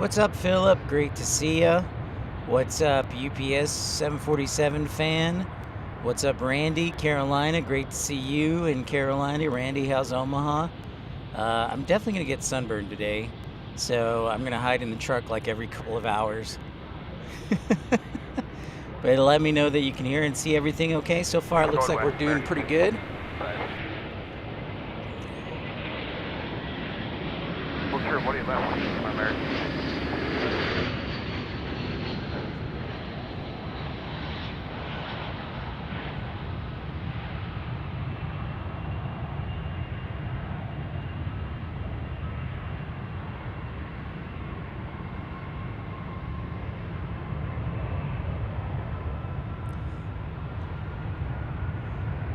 What's up, Philip? Great to see ya. What's up, UPS 747 fan? What's up, Randy? Carolina, great to see you in Carolina. Randy, how's Omaha? I'm definitely going to get sunburned today, so I'm going to hide in the truck like every couple of hours. But let me know that you can hear and see everything okay. So far, it looks like we're doing pretty good. Well, sure, what do you want, my American?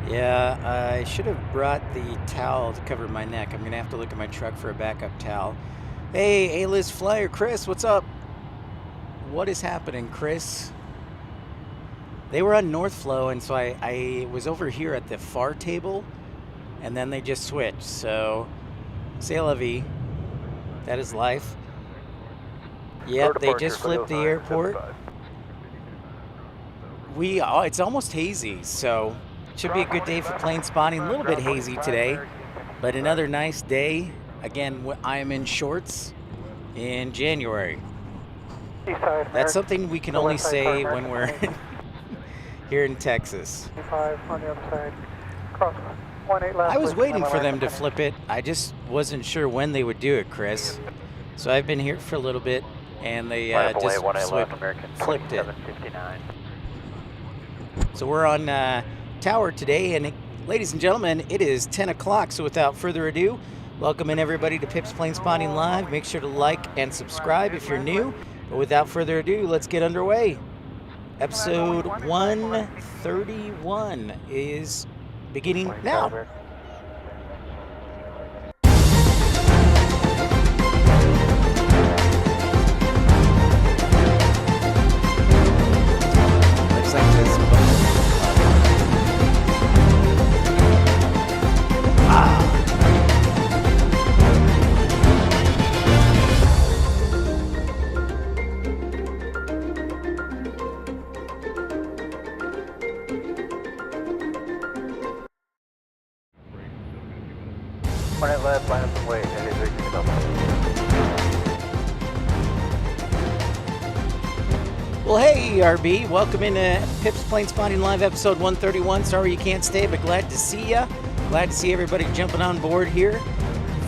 Yeah, I should have brought the towel to cover my neck. I'm going to have to look at my truck for a backup towel. Hey, A-List Flyer, Chris, what's up? What is happening, Chris? They were on North Flow, and so I was over here at the far table, and then they just switched. So, c'est la vie. That is life. Yep, they just flipped the airport. It's almost hazy, so should be a good day for plane spotting. A little bit hazy today, but another nice day. Again, I am in shorts in January. That's something we can only say when we're here in Texas. I was waiting for them to flip it. I just wasn't sure when they would do it, Chris. So I've been here for a little bit, and they just flipped it. So we're on Tower today, and ladies and gentlemen, it is 10 o'clock. So without further ado, welcome in everybody to Pip's Plane Spotting Live. Make sure to like and subscribe if you're new. But without further ado, let's get underway. Episode 131 is beginning now. Looks like this. Left, line up and wait. Well, hey, RB. Welcome into Pip's Plane Spotting Live, episode 131. Sorry you can't stay, but glad to see ya. Glad to see everybody jumping on board here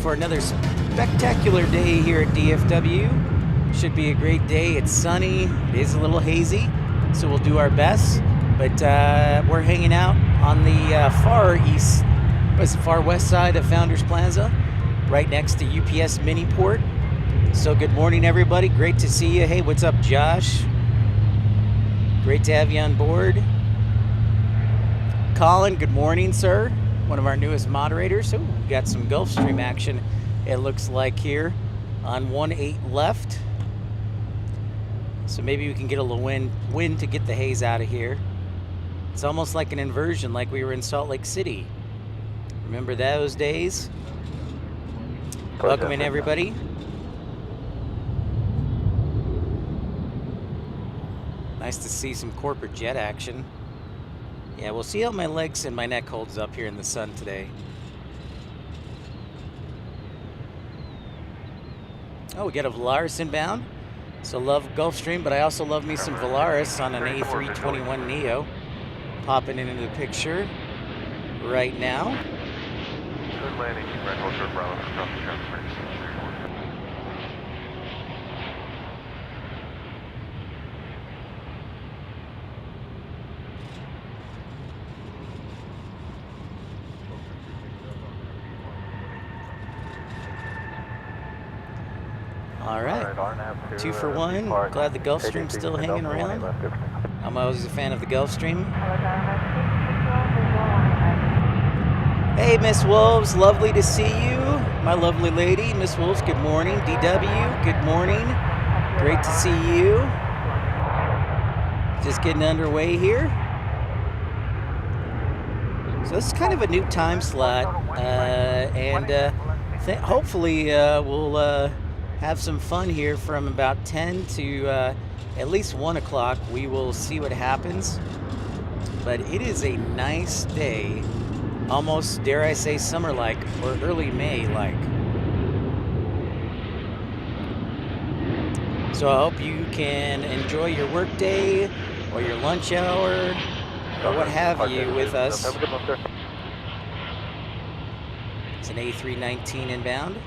for another spectacular day here at DFW. Should be a great day. It's sunny. It is a little hazy, so we'll do our best. But we're hanging out on the far west side of Founders Plaza, right next to UPS Miniport. So good morning, everybody. Great to see you. Hey, what's up, Josh? Great to have you on board. Colin, good morning, sir. One of our newest moderators. So we got some Gulfstream action, it looks like, here on 1-8 left. So maybe we can get a little wind to get the haze out of here. It's almost like an inversion, like we were in Salt Lake City. Remember those days? Welcome in, everybody. Nice to see some corporate jet action. Yeah, we'll see how my legs and my neck holds up here in the sun today. Oh, we got a Volaris inbound. So love Gulfstream, but I also love me some Volaris on an A321neo. Popping into the picture right now. Good landing, Red Hotel Bravo, across the transfer. All right, 2 for 1. Glad the Gulfstream's still hanging around. I'm always a fan of the Gulfstream. Hey, Miss Wolves, lovely to see you. My lovely lady, Miss Wolves, good morning. DW, good morning. Great to see you. Just getting underway here. So this is kind of a new time slot, and hopefully we'll have some fun here from about 10 to at least 1 o'clock. We will see what happens. But it is a nice day, almost, dare I say, summer-like, or early May-like. So I hope you can enjoy your work day, or your lunch hour, or what have you with us. Have a good one, sir. It's an A319 inbound.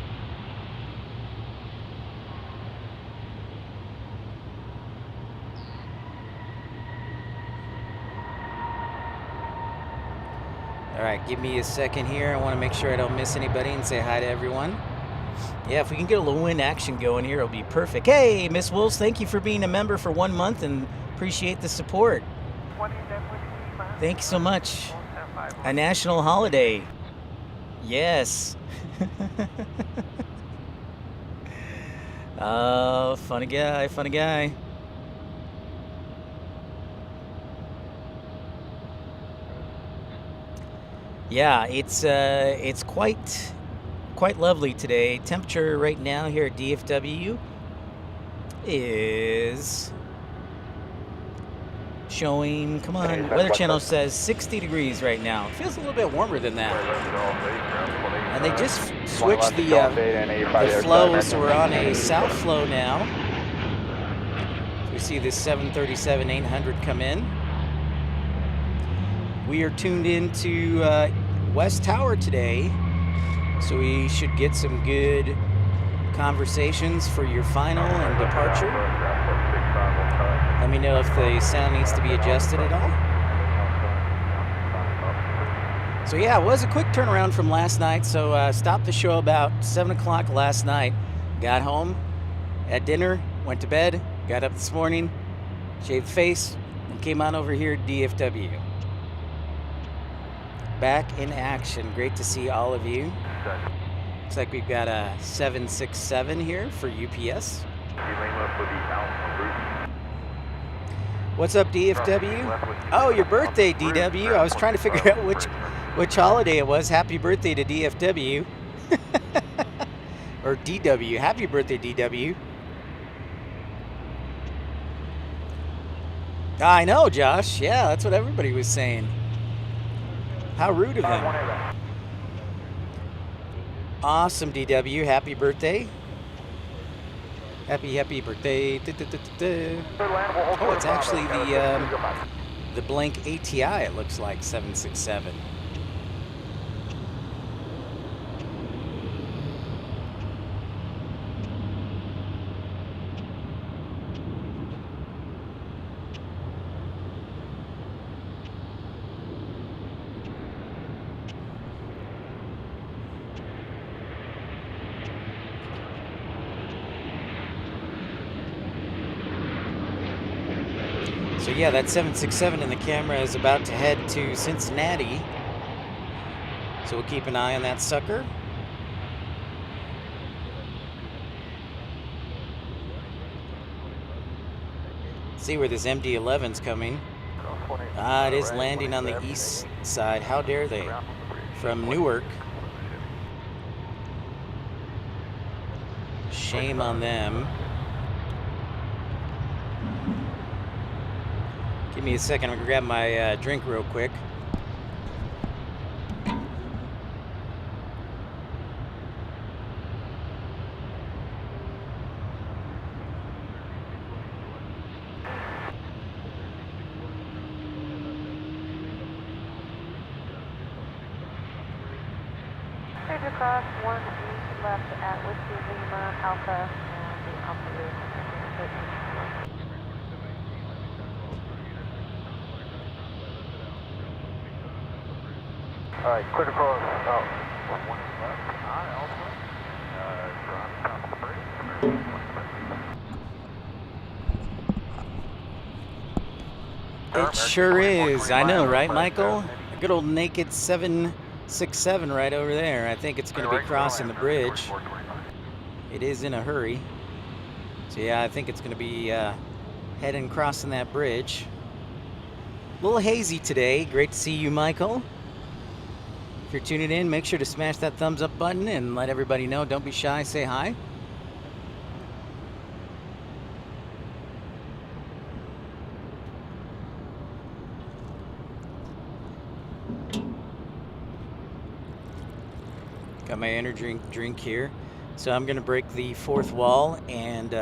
All right, give me a second here. I want to make sure I don't miss anybody and say hi to everyone. Yeah, if we can get a little wind action going here, it'll be perfect. Hey, Miss Wolves, thank you for being a member for 1 month and appreciate the support. Thank you so much. A national holiday. Yes. Oh, funny guy, funny guy. Yeah, it's quite lovely today. Temperature right now here at DFW is showing, come on, Weather Channel says 60 degrees right now. It feels a little bit warmer than that. And they just switched the flow, so we're on a south flow now. So we see this 737-800 come in. We are tuned into West Tower today, so we should get some good conversations for your final and departure. Let me know if the sound needs to be adjusted at all. So yeah, it was a quick turnaround from last night, so stopped the show about 7 o'clock last night. Got home, had dinner, went to bed, got up this morning, shaved the face, and came on over here to DFW. Back in action. Great to see all of you. Looks like we've got a 767 here for UPS. What's up, DFW? Oh, your birthday, DW. I was trying to figure out which holiday it was. Happy birthday to DFW. Or DW. Happy birthday, DW. I know, Josh. Yeah, that's what everybody was saying. How rude of them. Awesome, DW. Happy birthday. Happy birthday. Oh, it's actually the blank ATI, it looks like, 767. So yeah, that 767 in the camera is about to head to Cincinnati. So we'll keep an eye on that sucker. See where this MD-11's coming. Ah, it is landing on the east side. How dare they? From Newark. Shame on them. Give me a second, I'm gonna grab my drink real quick. Stage across 1 east left at Whiskey Lima Alpha and the Alpha Route. All right, clear across. One is left. Alpha. It sure is. I know, right, Michael? A good old naked 767 right over there. I think it's going to be crossing the bridge. It is in a hurry. So yeah, I think it's going to be heading crossing that bridge. A little hazy today. Great to see you, Michael. If you're tuning in, make sure to smash that thumbs up button and let everybody know. Don't be shy, say hi. my energy drink here. So I'm going to break the fourth wall and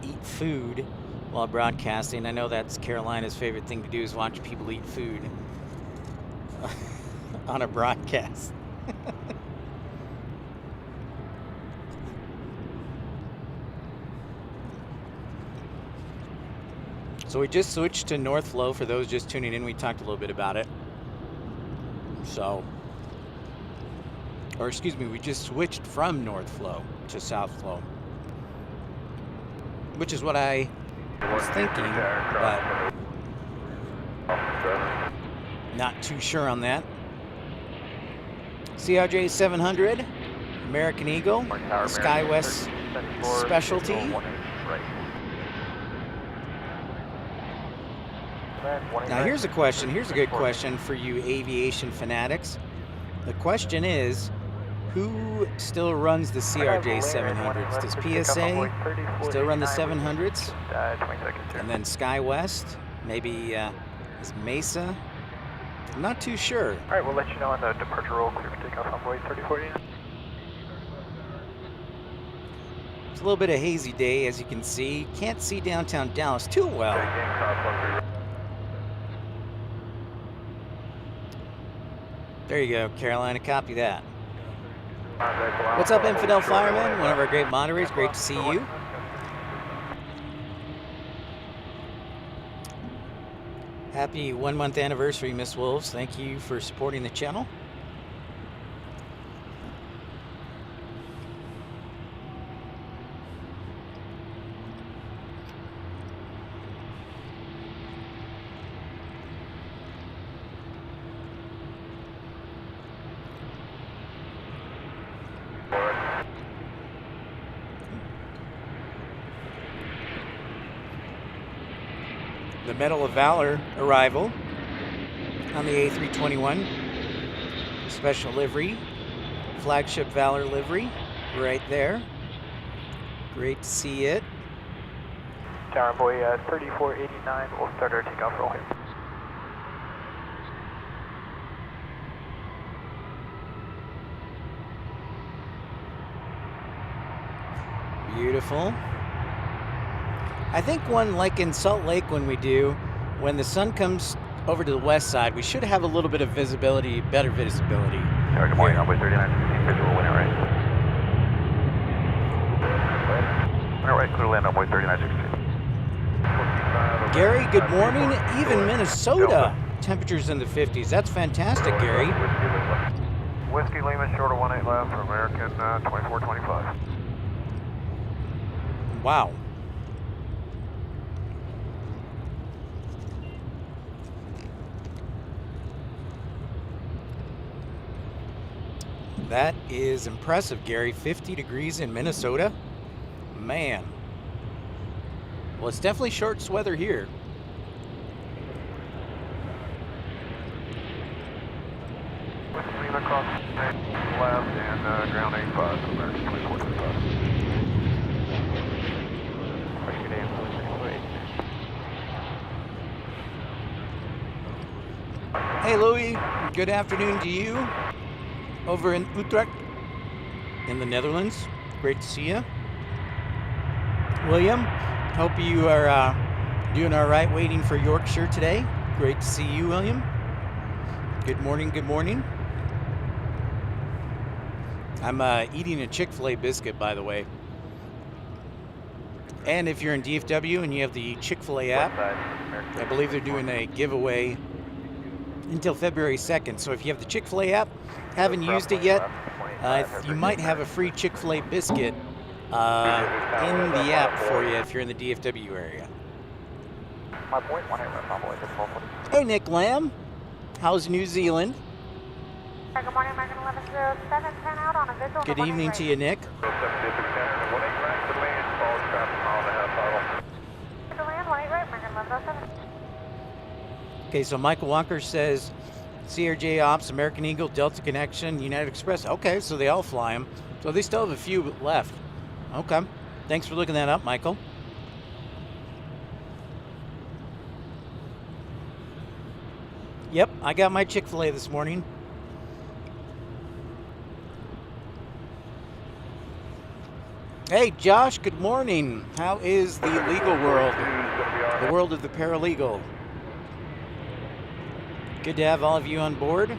eat food while broadcasting. I know that's Carolina's favorite thing to do, is watch people eat food on a broadcast. So we just switched to North Flow. For those just tuning in, we talked a little bit about it. So, or excuse me, we just switched from North Flow to South Flow, which is what I was thinking, but not too sure on that. CRJ 700, American Eagle, SkyWest Specialty. Now here's a question. Here's a good question for you aviation fanatics. The question is, who still runs the CRJ 700s? Does PSA still run the 700s? And then SkyWest? Maybe is Mesa? I'm not too sure. All right, we'll let you know on the departure roll. Clear for takeoff on Boeing 3040. It's a little bit of hazy day, as you can see. Can't see downtown Dallas too well. There you go, Carolina, copy that. What's up, Infidel Fireman? One of our great moderators, great to see you. Happy 1 month anniversary, Miss Wolves. Thank you for supporting the channel. The Medal of Valor arrival on the A321 special livery, flagship Valor livery right there. Great to see it. Tower Boy 3489, we'll start our takeoff roll here. Beautiful. I think one, like in Salt Lake when we do, when the sun comes over to the west side, we should have a little bit of visibility, better visibility. Tower, good morning, Runway 3916, visual winner right. All right, clear to land on Runway 3916. Gary, good morning. Even Minnesota, temperatures in the 50s. That's fantastic, Gary. Whiskey Lima, short of 18 left for American 2425. Wow. That is impressive, Gary. 50 degrees in Minnesota. Man. Well, it's definitely shorts weather here. Whiskey Lima, cross left and ground 85, American 2425. Hey, Louie. Good afternoon to you over in Utrecht in the Netherlands. Great to see you. William, hope you are doing all right waiting for Yorkshire today. Great to see you, William. Good morning, good morning. I'm eating a Chick-fil-A biscuit, by the way. And if you're in DFW and you have the Chick-fil-A app, I believe they're doing a giveaway until February 2nd. So if you have the Chick-fil-A app, haven't used it yet, you might have a free Chick-fil-A biscuit in the app for you if you're in the DFW area. Hey, Nick Lamb. How's New Zealand? Good morning, American 1107, out on a visual. Good evening to you, Nick. Okay, so Michael Walker says CRJ Ops, American Eagle, Delta Connection, United Express. Okay, so they all fly them. So they still have a few left. Okay. Thanks for looking that up, Michael. Yep, I got my Chick-fil-A this morning. Hey, Josh, good morning. How is the legal world? The world of the paralegal. Good to have all of you on board.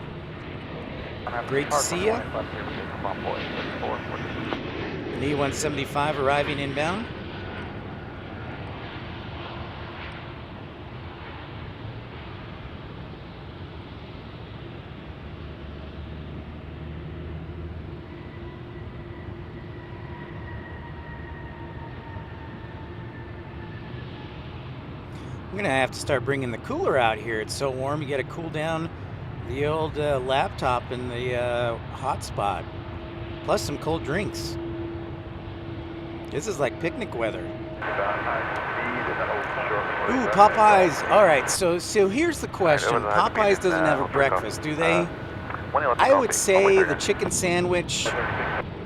Great to see you. An E-175 arriving inbound. I'm gonna have to start bringing the cooler out here. It's so warm, you gotta cool down the old laptop in the hotspot. Plus some cold drinks. This is like picnic weather. Ooh, Popeyes. All right, so here's the question. Popeyes doesn't have a breakfast, do they? I would say the chicken sandwich,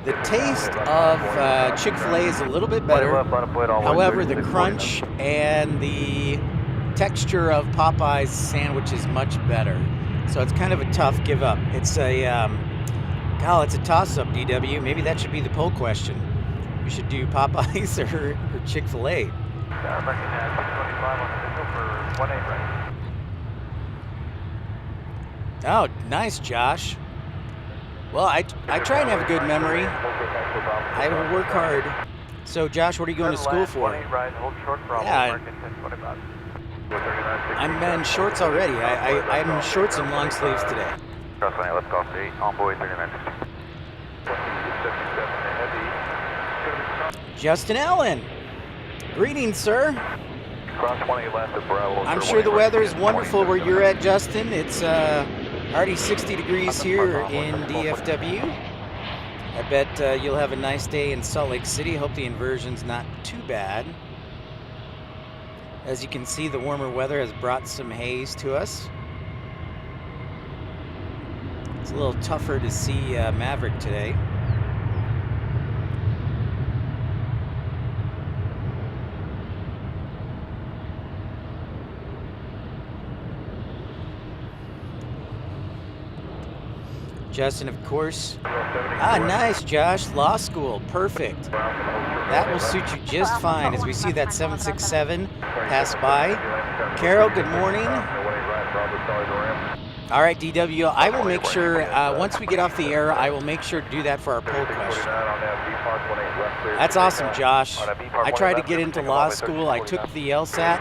the taste of Chick-fil-A is a little bit better. However, the crunch and the texture of Popeye's sandwich is much better. So it's kind of a tough give up. It's a, it's a toss-up, DW. Maybe that should be the poll question. We should do Popeyes or Chick-fil-A. Oh, nice, Josh. Well, I try and have a good memory. I will work hard. So, Josh, what are you going to school for? Yeah, I'm in shorts already. I'm in shorts and long sleeves today. Justin Allen. Greetings, sir. I'm sure the weather is wonderful where you're at, Justin. It's already 60 degrees here in DFW. I bet you'll have a nice day in Salt Lake City. Hope the inversion's not too bad. As you can see, the warmer weather has brought some haze to us. It's a little tougher to see Maverick today. Justin, of course. Ah, nice, Josh. Law school. Perfect. That will suit you just fine as we see that 767 pass by. Carol, good morning. All right, DW, I will make sure, once we get off the air, I will make sure to do that for our poll question. That's awesome, Josh. I tried to get into law school. I took the LSAT,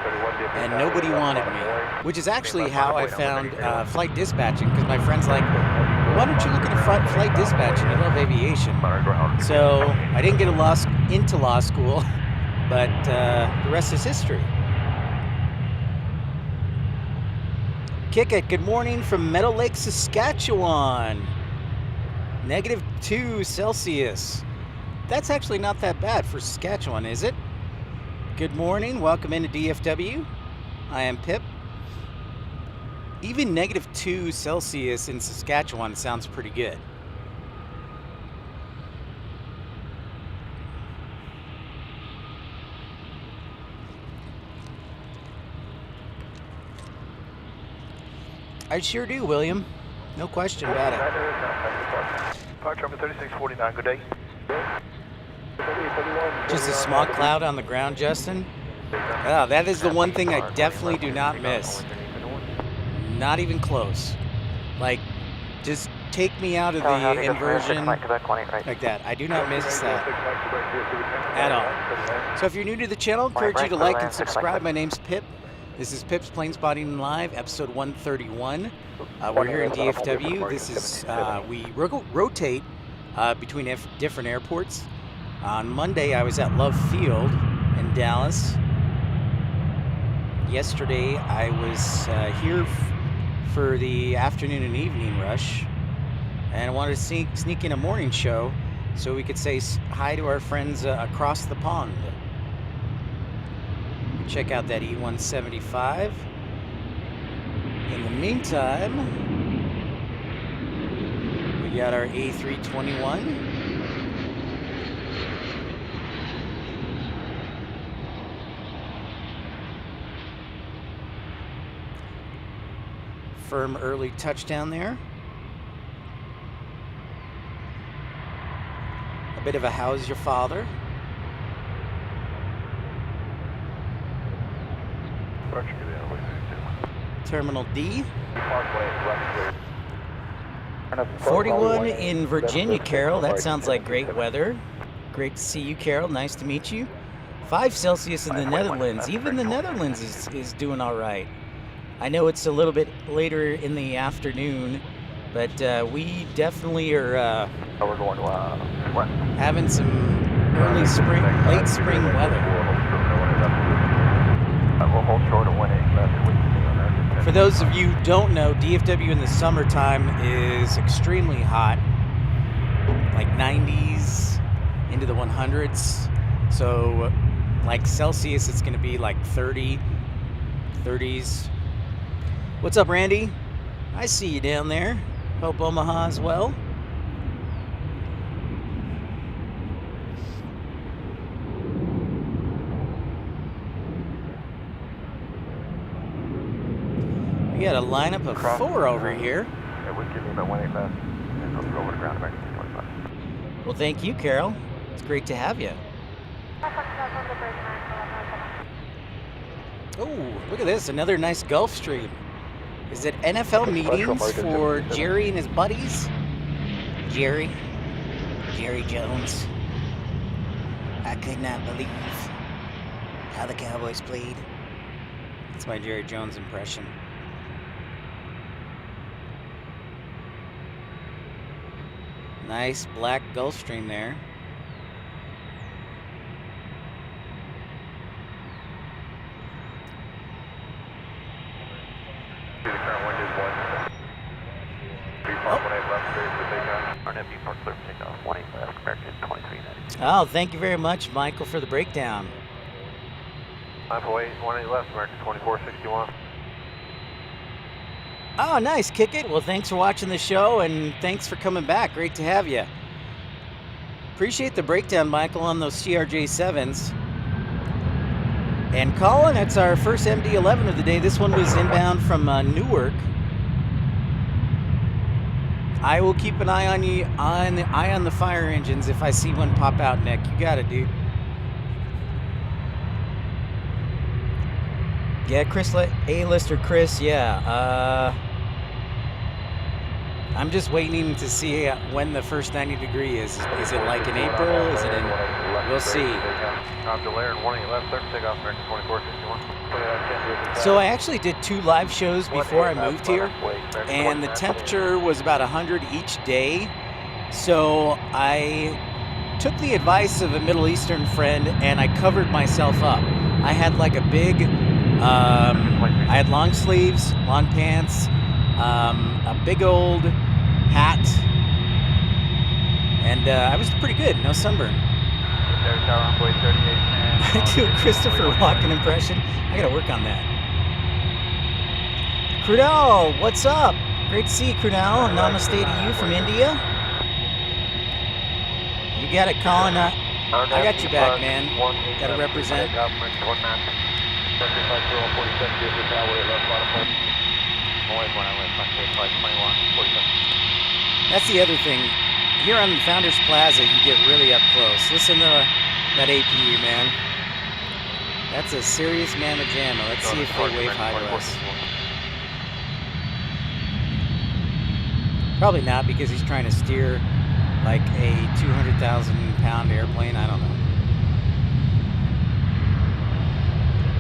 and nobody wanted me, which is actually how I found flight dispatching, because my friend's like, why don't you look into flight dispatching? You love aviation. So I didn't get into law school, but the rest is history. Kick it. Good morning from Meadow Lake, Saskatchewan. -2 Celsius. That's actually not that bad for Saskatchewan, is it? Good morning. Welcome into DFW. I am Pip. Even -2 Celsius in Saskatchewan sounds pretty good. I sure do, William. No question about it. Departure number 3649, good day. Just a small cloud on the ground, Justin. Oh, that is the one thing I definitely do not miss. Not even close. Like, just take me out of the inversion like that. I do not miss that at all. So if you're new to the channel, I encourage you to like and subscribe. My name's Pip. This is Pip's Planespotting Live, episode 131. We're here in DFW. This is, we rotate between different airports. On Monday, I was at Love Field in Dallas. Yesterday, I was here for the afternoon and evening rush, and I wanted to sneak in a morning show so we could say hi to our friends across the pond. Check out that E-175. In the meantime, we got our A321. Firm early touchdown there. A bit of a how's your father. Terminal D. 41 in Virginia, Carol. That sounds like great weather. Great to see you, Carol. Nice to meet you. 5 Celsius in the Netherlands. Even the Netherlands is doing all right. I know it's a little bit later in the afternoon, but we definitely are We're going to having some early spring, late spring weather. We'll hold short of 1-8 left. For those of you who don't know, DFW in the summertime is extremely hot, like 90s into the 100s. So like Celsius, it's going to be like 30, 30s. What's up, Randy? I see you down there. Hope Omaha as well. We got a lineup of 4 over here. Yeah, we'll give you about 1-8 left. And we'll go over the ground back to 25. Well, thank you, Carol. It's great to have you. Oh, look at this. Another nice Gulf Stream. Is it NFL meetings for Jerry and his buddies? Jerry Jones. I could not believe how the Cowboys played. That's my Jerry Jones impression. Nice black Gulf Stream there. The current wind is 1. 3 left, clear for takeoff. Our empty park clear for takeoff. 1-8 left, American 2390. Oh, thank you very much, Michael, for the breakdown. 948, 1-8 left, American 2461. Oh, nice. Kick it. Well, thanks for watching the show, and thanks for coming back. Great to have you. Appreciate the breakdown, Michael, on those CRJ7s. And Colin, it's our first MD-11 of the day. This one was inbound from Newark. I will keep an eye on you, on the fire engines if I see one pop out, Nick. You got it, dude. Yeah, Chris, A-lister Chris, yeah. I'm just waiting to see when the first 90 degree is. Is it like in April? Is it in? We'll see. So I actually did 2 live shows before I moved here, and the temperature was about 100 each day. So I took the advice of a Middle Eastern friend, and I covered myself up. I had like a big, I had long sleeves, long pants, a big old hat, and I was pretty good, no sunburn. I do a Christopher Walken impression. I gotta work on that. Crudell, what's up? Great to see you, Crudell. Namaste to you from India. You got it, Colin. I got your back, man. Gotta represent. That's the other thing. Here on the Founders Plaza, you get really up close. Listen to that APU, man. That's a serious mamma jamma. Let's see if they wave hi to us. Probably not, because he's trying to steer like a 200,000-pound airplane. I don't know.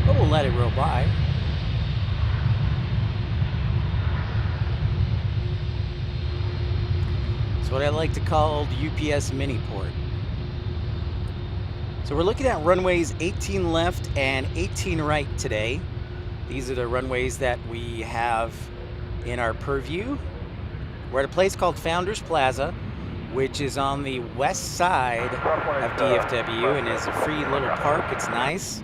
But we'll let it roll by. It's what I like to call the UPS mini port. So we're looking at runways 18 left and 18 right today. These are the runways that we have in our purview. We're at a place called Founders Plaza, which is on the west side of DFW and is a free little park. It's nice.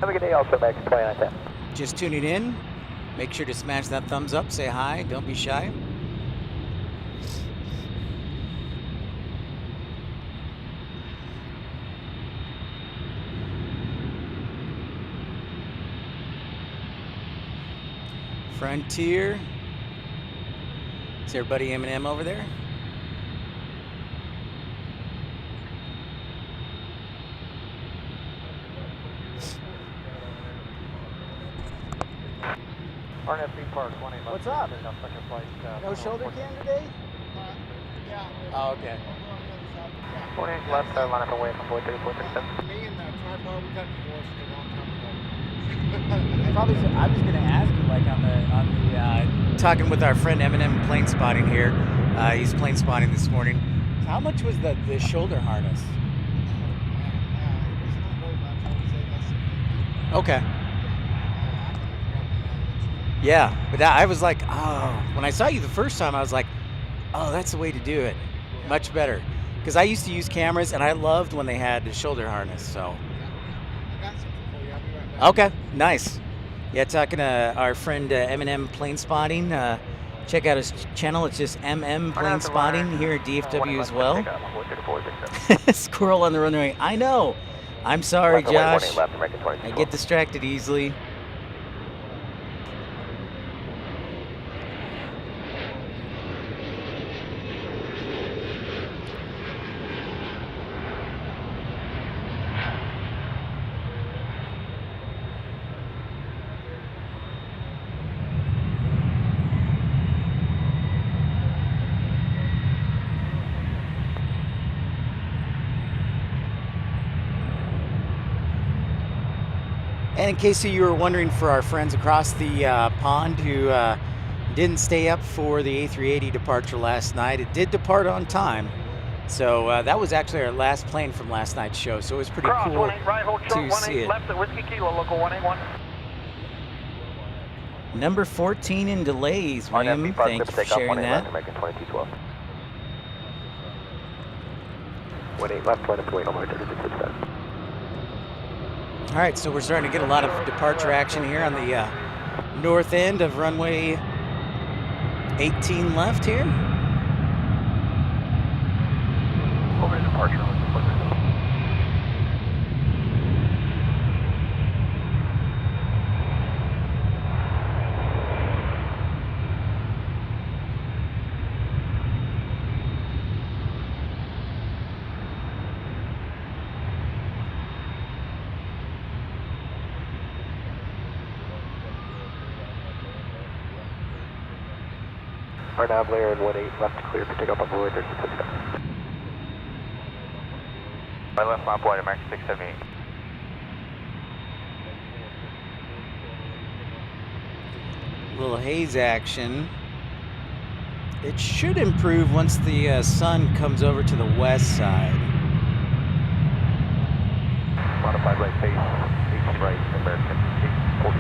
Have a good day, also Max 2910. Just tuning in. Make sure to smash that thumbs up, say hi, don't be shy. Frontier. Is everybody M&M over there? RNFB Park 20 left. What's up? Second flight. No shoulder cam today? Yeah. Oh, okay. 28 left, line up away from Boy 3467. Me and Tripod, we got divorced a long time ago. Probably. I was going to ask you, like on the talking with our friend Eminem plane spotting here. He's plane spotting this morning. How much was the shoulder harness? It was not very much. I would say less than 50. Okay. I can look it up now. Yeah, but I was like, oh, when I saw you the first time, I was like, oh, that's the way to do it. Much better. Because I used to use cameras, and I loved when they had the shoulder harness, so. I got something for you. I'll be right back. Okay, nice. Yeah, talking to our friend Eminem Plane Spotting. Check out his channel. It's just MM Plane Spotting here at DFW as well. Squirrel on the runway. I know. I'm sorry, Josh. I get distracted easily. And in case you were wondering, for our friends across the pond who didn't stay up for the A380 departure last night, it did depart on time. So that was actually our last plane from last night's show. So it was pretty cool to see it. Left at Whiskey Kilo, local 181. Number 14 in delays, William. Thank you for sharing that. American 2212. 18 left, 23, no more 3667. All right, so we're starting to get a lot of departure action here on the north end of runway 18 left here. Over to departure. Our nav layer and 18 left clear for takeoff on Boy 3667. My left map wide, American 678. Little haze action. It should improve once the sun comes over to the west side. Modified right face, 18 right, American 840.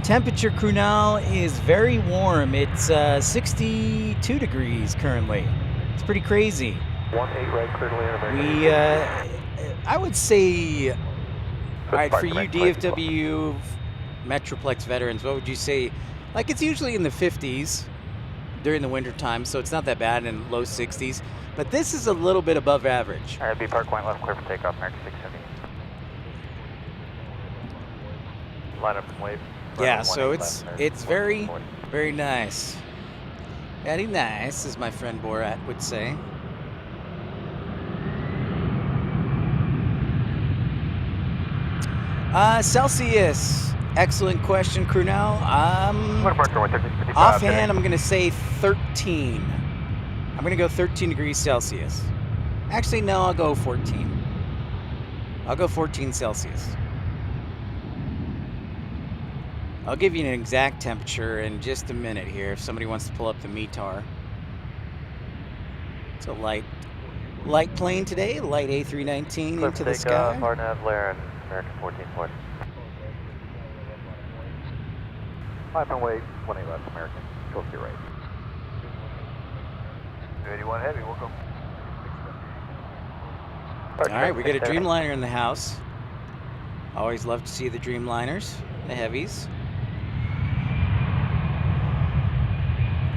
Temperature crew now is very warm. It's 62 degrees currently. It's pretty crazy. 18 right, clear to land, American. I would say, all right, for you DFW Metroplex veterans, what would you say? Like, it's usually in the 50s during the winter time, so it's not that bad, in low 60s. But this is a little bit above average. All right, B Park point left, clear for takeoff, American 678. Line up and wave. Yeah, so it's very, very nice. Very nice, as my friend Borat would say. Celsius. Excellent question, crew now. Offhand, I'm going to say 13. I'm going to go 13 degrees Celsius. Actually, no, I'll go 14. I'll go 14 Celsius. I'll give you an exact temperature in just a minute here if somebody wants to pull up the METAR. It's a light plane today, light A319 into the sky. Nav layer and American 1440. 5 and wait, 18 left, American. Go to your right. 81 heavy, welcome. All right, we got a Dreamliner in the house. Always love to see the Dreamliners, the heavies.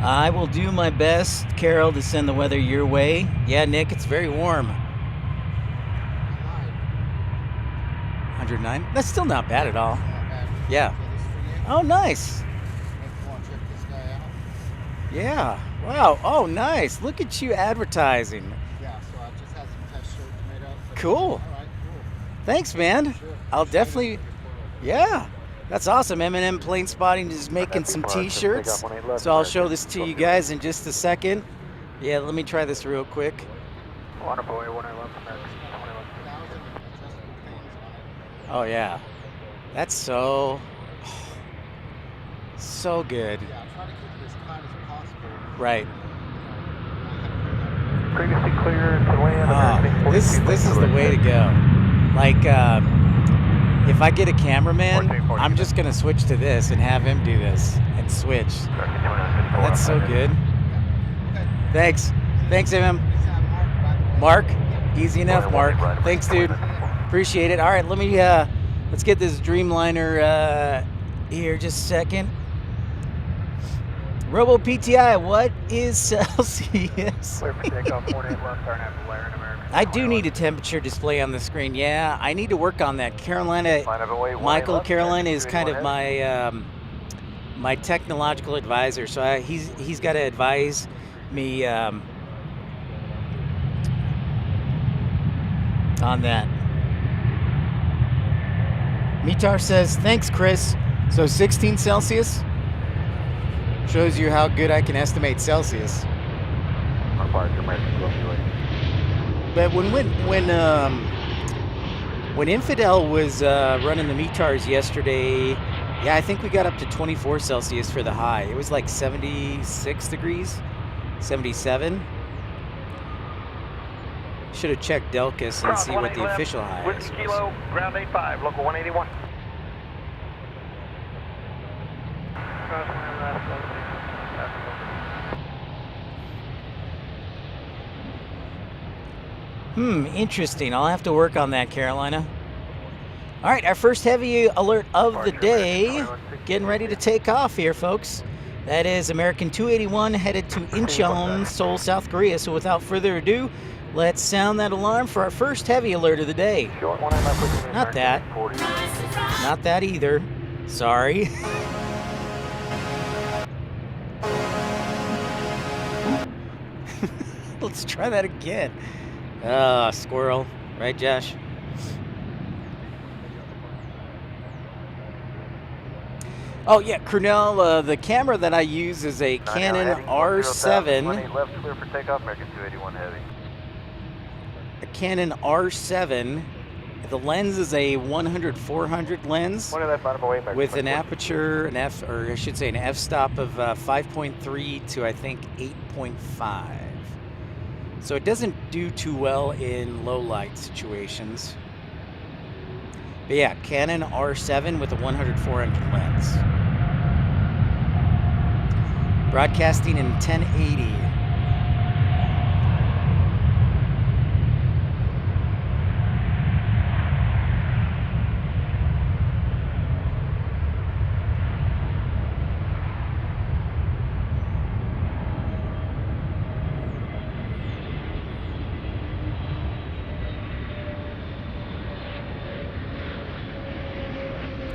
I will do my best, Carol, to send the weather your way. Yeah, Nick, it's very warm. 109? That's still not bad at all. Yeah. Oh, nice. Yeah. Wow. Oh, nice. Look at you advertising. Yeah, so I just had some test shirts made up. Cool. All right, cool. Thanks, man. Sure. I'll definitely... Yeah. That's awesome. M&M Plane Spotting is making some t-shirts. So I'll show this to you guys in just a second. Yeah, let me try this real quick. Wonderful, 111 American. Oh yeah, that's so good. Yeah, try to keep it as tight as possible. Right. Previously clear to land. Oh, this is the way to go. Like, if I get a cameraman, I'm just gonna switch to this and have him do this and switch. That's so good. Thanks, MM. Mark, easy enough, Mark. Thanks, dude. Appreciate it. All right, let me let's get this Dreamliner here just a second. Robo PTI, what is Celsius? I do need a temperature display on the screen. Yeah, I need to work on that. Michael Carolina is kind of my my technological advisor, so he's got to advise me on that. Mitar says, thanks, Chris. So 16 Celsius shows you how good I can estimate Celsius. But when Infidel was running the METARs yesterday, yeah, I think we got up to 24 Celsius for the high. It was like 76 degrees, 77. Should have checked Delcus and see what the official high is. Kilo, ground 85, local 181. Interesting. I'll have to work on that, Carolina. All right, our first heavy alert of the day. Getting ready to take off here, folks. That is American 281 headed to Incheon, Seoul, South Korea. So without further ado, let's sound that alarm for our first heavy alert of the day. Not that. Not that either. Sorry. Let's try that again. Squirrel. Right, Josh? Oh, yeah, Cornell, the camera that I use is a Canon R7. Left clear for takeoff, American 281 heavy. A Canon R7. The lens is a 100-400 lens with an aperture, an f-stop of 5.3 to I think 8.5. So it doesn't do too well in low light situations. But yeah, Canon R7 with a 100-400 lens. Broadcasting in 1080.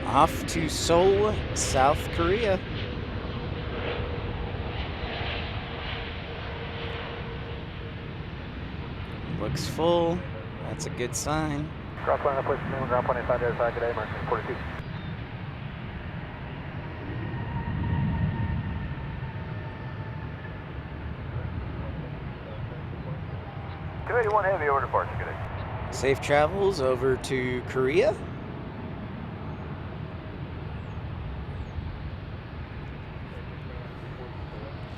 Off to Seoul, South Korea. Looks full. That's a good sign. Ground plane up, ground plane inside the other side today, American 42. .281 heavy over departure, good day. Safe travels over to Korea.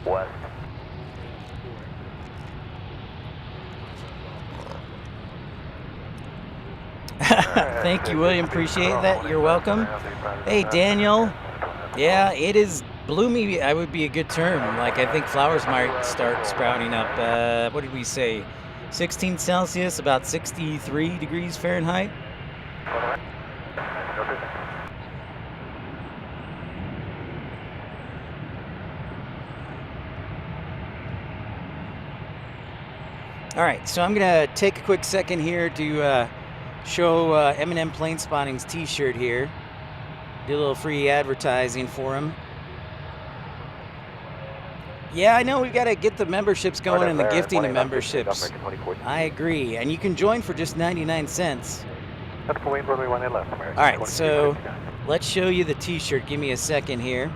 West. Thank you, William. Appreciate that. You're welcome. Hey, Daniel. Yeah, it is bloomy. I would be a good term. Like, I think flowers might start sprouting up. What did we say? 16 Celsius, about 63 degrees Fahrenheit. All right, so I'm gonna take a quick second here to show M&M Plane Spotting's t-shirt here. Do a little free advertising for him. Yeah, I know we've got to get the memberships going and the gifting of memberships. I agree, and you can join for just 99 cents. All right, so Let's show you the t-shirt. Give me a second here.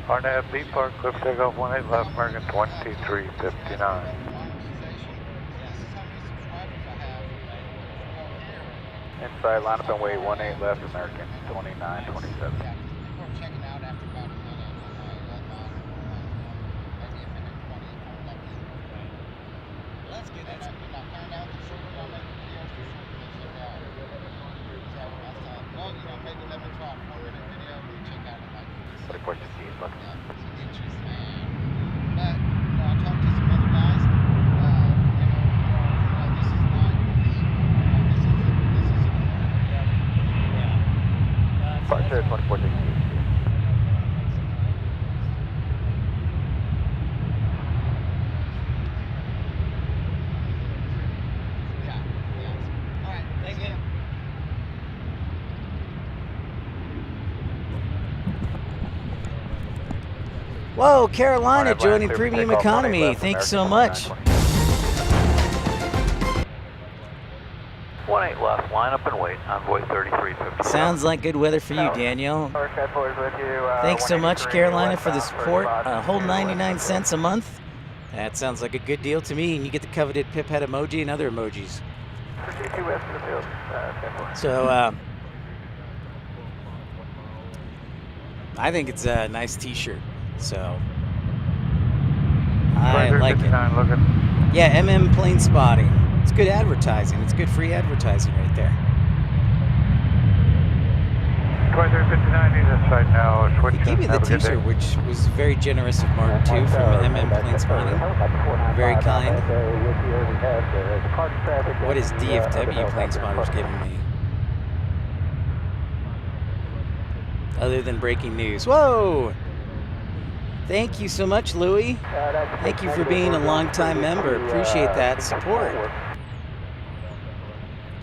RNAV B Park, cliff takeoff 18 left, American 2359. Inside lineup and wait 18 left, American 2927. People are checking out after about a minute. Maybe a minute 20, something like that. Let's get it. I found out the shorter I make videos, the shorter they check out. So I thought, well, maybe let me try a 4-minute video and check out in like 40 question C is left. yeah, some inches, man. But, I talked to some other guys. This is not unique. This is Fire Share 24 All right, thank you. Whoa, Carolina RNAV joining clear for Premium takeoff, 18 Economy. left, Thanks so American much. 18 left, line up and wait, Envoy 3350. Sounds like good weather for you, Daniel. Thanks so much, Carolina, for the support. Whole 99 cents a month. That sounds like a good deal to me, and you get the coveted pip head emoji and other emojis. So, I think it's a nice t-shirt, so I like it. Yeah, MM Plane Spotting. It's good advertising. It's good free advertising right there. 2359 needs us right now. He gave me the t-shirt, which was very generous of Mark, too, from MM Plane Spotting. Very kind. What is DFW Plane Spotters giving me? Other than breaking news. Whoa! Thank you so much, Louie. Thank you for being a longtime member. Appreciate that support.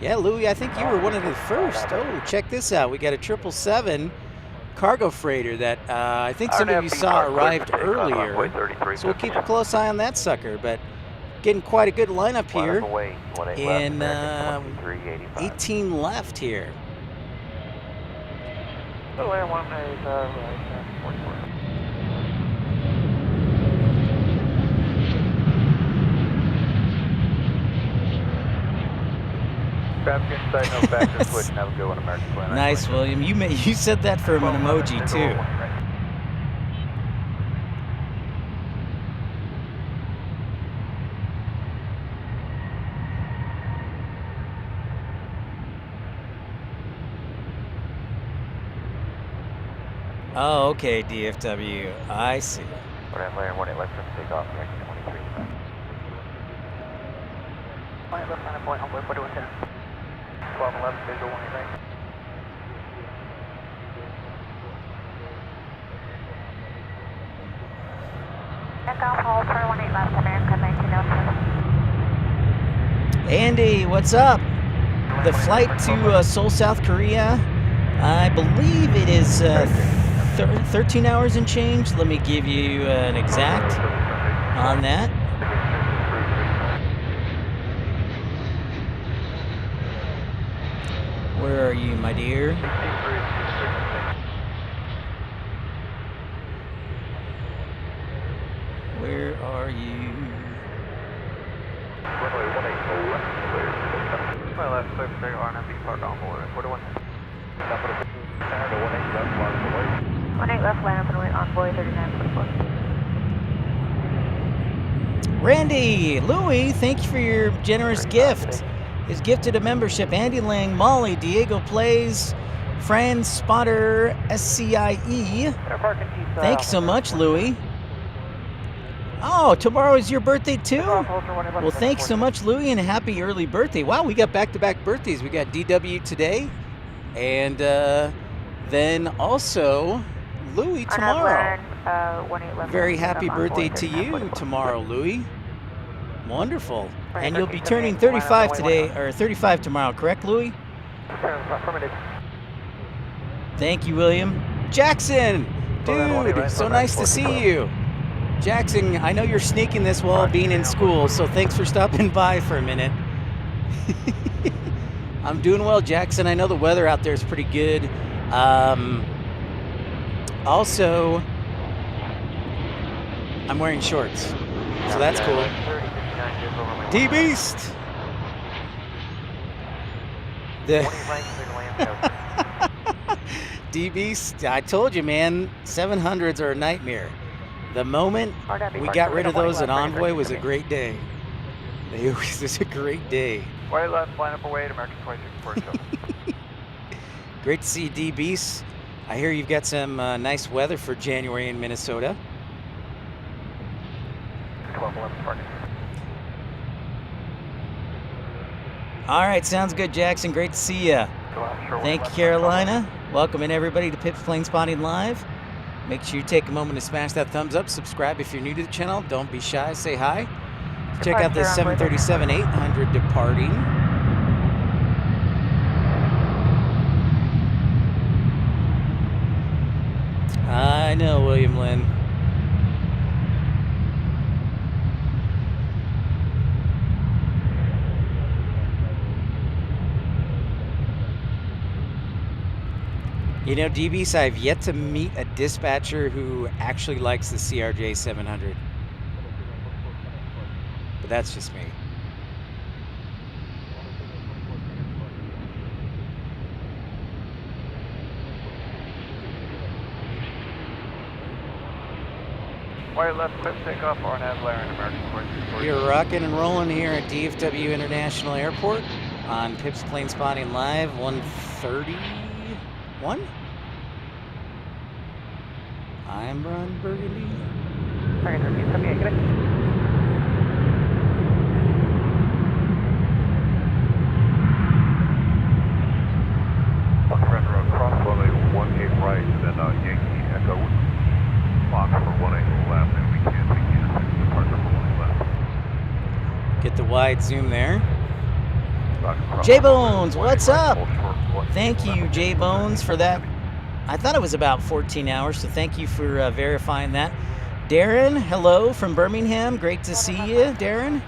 Yeah, Louie, I think you were one of the first. Oh, check this out. We got a 777 cargo freighter that I think some of you saw arrived earlier. So we'll keep a close eye on that sucker. But getting quite a good lineup here. And 18 left here. Nice, William. You said that for an emoji too. Oh, okay, DFW. I see. Andy, what's up? The flight to Seoul, South Korea, I believe it is 13 hours and change. Let me give you an exact on that. Where are you, my dear? Where are you? My left clear for RNAV Park on board. 41. 18 left, line up and wait, Envoy 3944. Randy, Louie, thank you for your generous gift. Is gifted a membership. Andy Lang, Molly, Diego Plays, Fran Spotter, SCIE. Thanks so much, Louie. Oh, tomorrow is your birthday too? Ultra 1 Well, thanks so much, Louie, and happy early birthday. Wow, we got back-to-back birthdays. We got DW today, and then also Louie tomorrow. Very happy birthday to you tomorrow, Louie. Wonderful. And you'll be turning 35 today, or 35 tomorrow, correct, Louie? Affirmative. Thank you, William. Jackson! Dude, so nice to see you. Jackson, I know you're sneaking this while being in school, so thanks for stopping by for a minute. I'm doing well, Jackson. I know the weather out there is pretty good. Also, I'm wearing shorts, so that's cool. D-Beast! D-Beast, I told you, man, 700s are a nightmare. The moment we got rid of those at Envoy was a great day. It was a great day. White left, line up away to American 2647. Great to see you, D-Beast. I hear you've got some nice weather for January in Minnesota. 1211 parking. All right, sounds good, Jackson. Great to see you. Thank you, Carolina. Welcome in everybody to Pips Planespotting Live. Make sure you take a moment to smash that thumbs up. Subscribe if you're new to the channel. Don't be shy. Say hi. Check out the 737-800 departing. I know, William Lynn. You know, DBs, I've yet to meet a dispatcher who actually likes the CRJ 700. But that's just me. White left, quick takeoff, RNAV, Laren, American 2647. We are rocking and rolling here at DFW International Airport on Pips Planespotting Live 131. I'm Ron Burgundy. Surrender across runway 18 right, and then Yankee Echo box for 18 left, and we can't begin departure for 18 left. Get the wide zoom there. J-Bones, what's up? Thank you, J-Bones, for that. I thought it was about 14 hours, so thank you for verifying that. Darren, hello from Birmingham. Great to see you, Darren.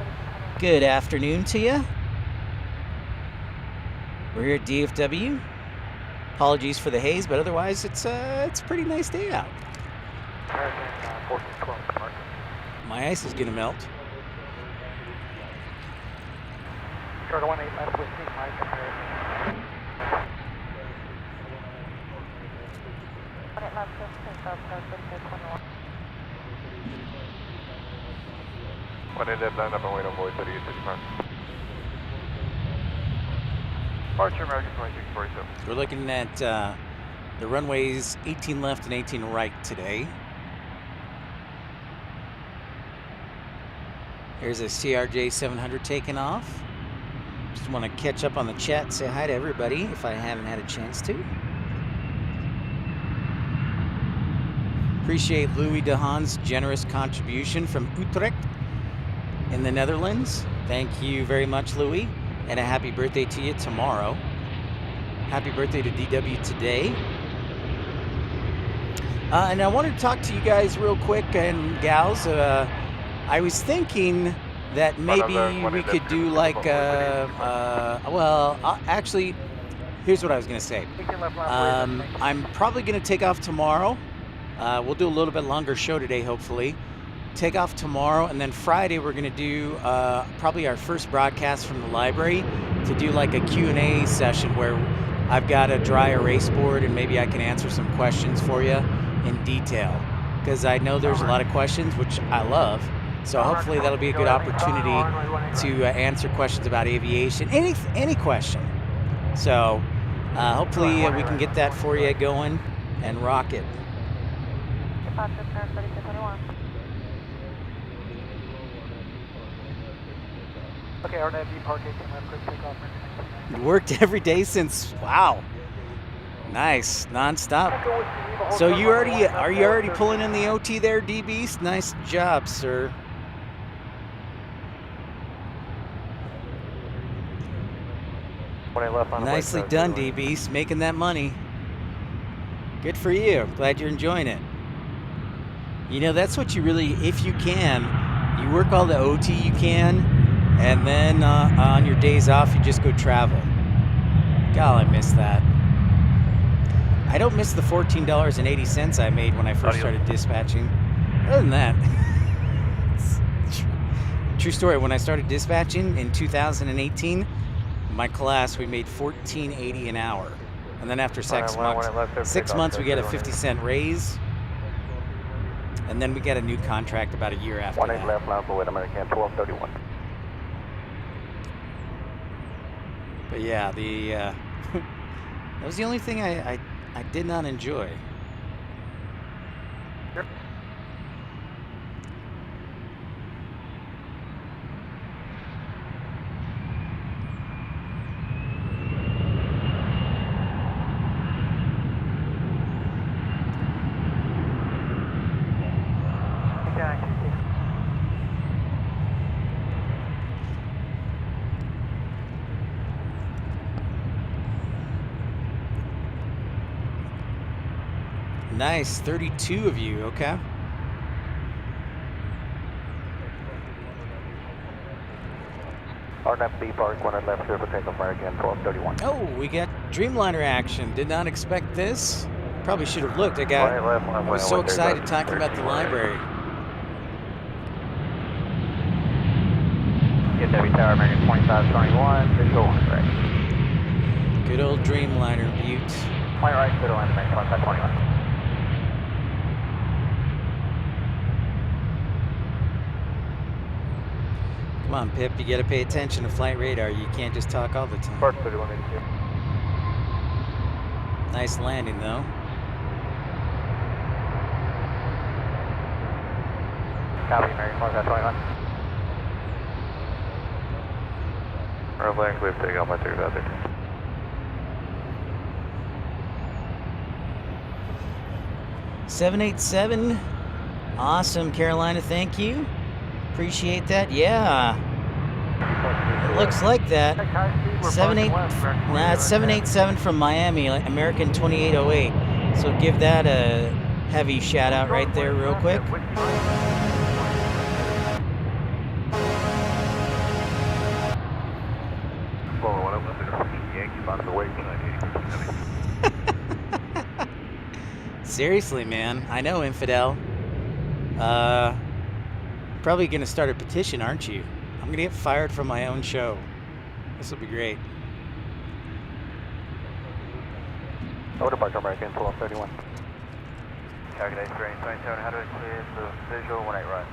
Good afternoon to you. We're here at DFW. Apologies for the haze, but otherwise it's a pretty nice day out. My ice is gonna melt. Short 18 left with me, Mike. What ended line up and wait on voice at E65. Departure American 2647. We're looking at the runways 18 left and 18 right today. Here's a CRJ 700 taking off. Just want to catch up on the chat, say hi to everybody if I haven't had a chance to. Appreciate Louis DeHaan's generous contribution from Utrecht in the Netherlands. Thank you very much, Louis, and a happy birthday to you tomorrow. Happy birthday to DW today. And I wanted to talk to you guys real quick, and gals. I was thinking that maybe we could do like, actually, here's what I was going to say. I'm probably going to take off tomorrow. We'll do a little bit longer show today, hopefully. Take off tomorrow, and then Friday we're going to do probably our first broadcast from the library to do like a Q&A session where I've got a dry erase board and maybe I can answer some questions for you in detail, because I know there's a lot of questions, which I love. So hopefully that'll be a good opportunity to answer questions about aviation, any question. So hopefully we can get that for you going and rock it. Okay, RNAV park 18 left, quick takeoff. You worked every day since, wow. Nice, nonstop. So are you already pulling in the OT there, D Beast? Nice job, sir. Nicely done, D Beast, making that money. Good for you. Glad you're enjoying it. You know, that's what you really, if you can, you work all the OT you can, and then on your days off, you just go travel. God, I miss that. I don't miss the $14.80 I made when I first started dispatching. Other than that, true story. When I started dispatching in 2018, my class, we made $14.80 an hour. And then after 6 months, we get a 50-cent raise. And then we get a new contract about a year after that. 18 left, line for American 1231. But yeah, that was the only thing I did not enjoy. Sure. Nice, 32 of you, okay. RNAV park 1 left, clear for takeoff, American 1231. Oh, we got Dreamliner action. Did not expect this. Probably should have looked. I was so excited talking about the library. Get Debbie Tower, American 2521, visual on right. Good old Dreamliner, Butte. Point right, clear to land, American 2521. Come on, Pip, you gotta pay attention to flight radar. You can't just talk all the time. First 3182. Nice landing, though. Copy, American 2521. Runway clear for takeoff, my 3000. 787. Awesome, Carolina, thank you. Appreciate that. Yeah. It looks like that. 787 from Miami, American 2808. So give that a heavy shout out right there real quick. Seriously, man. I know, Infidel. Probably gonna start a petition, aren't you? I'm gonna get fired from my own show. This will be great. Over departure, American 1231. Target ice range 2700, clear for visual 18 right.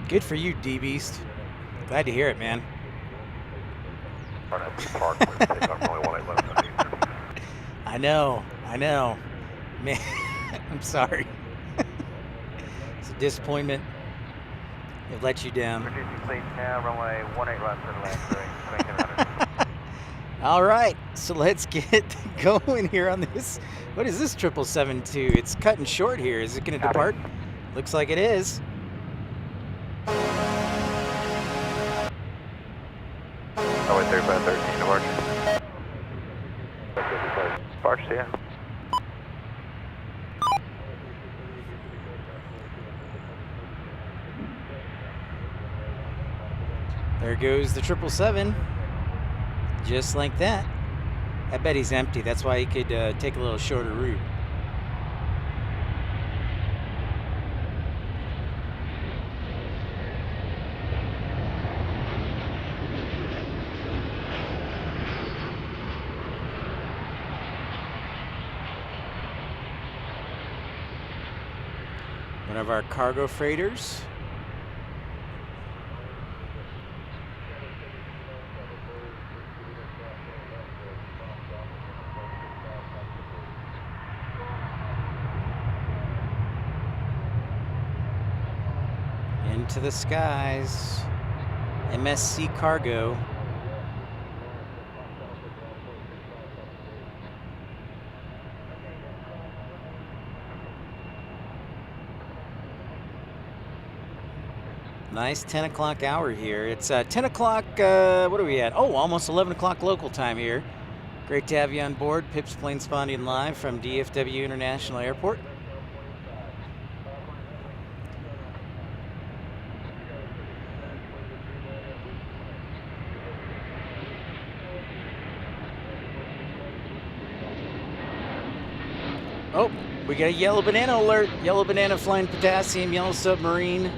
Good for you, D-Beast. Glad to hear it, man. I know. Man, I'm sorry. It's a disappointment. It let you down. Reducing fleet now, runway 18 right for the land, 2700. All right, so let's get going here on this. What is this 772? It's cutting short here. Is it going to depart? Looks like it is. Oh, wait, 3513 departure. Departure, yeah. There goes the 777. Just like that. I bet he's empty. That's why he could take a little shorter route. One of our cargo freighters. into the skies. MSC Cargo. Nice 10 o'clock hour here. It's 10 o'clock, what are we at? Oh, almost 11 o'clock local time here. Great to have you on board. Pips Planespotting live from DFW International Airport. Oh, we got a yellow banana alert. Yellow banana flying potassium, yellow submarine.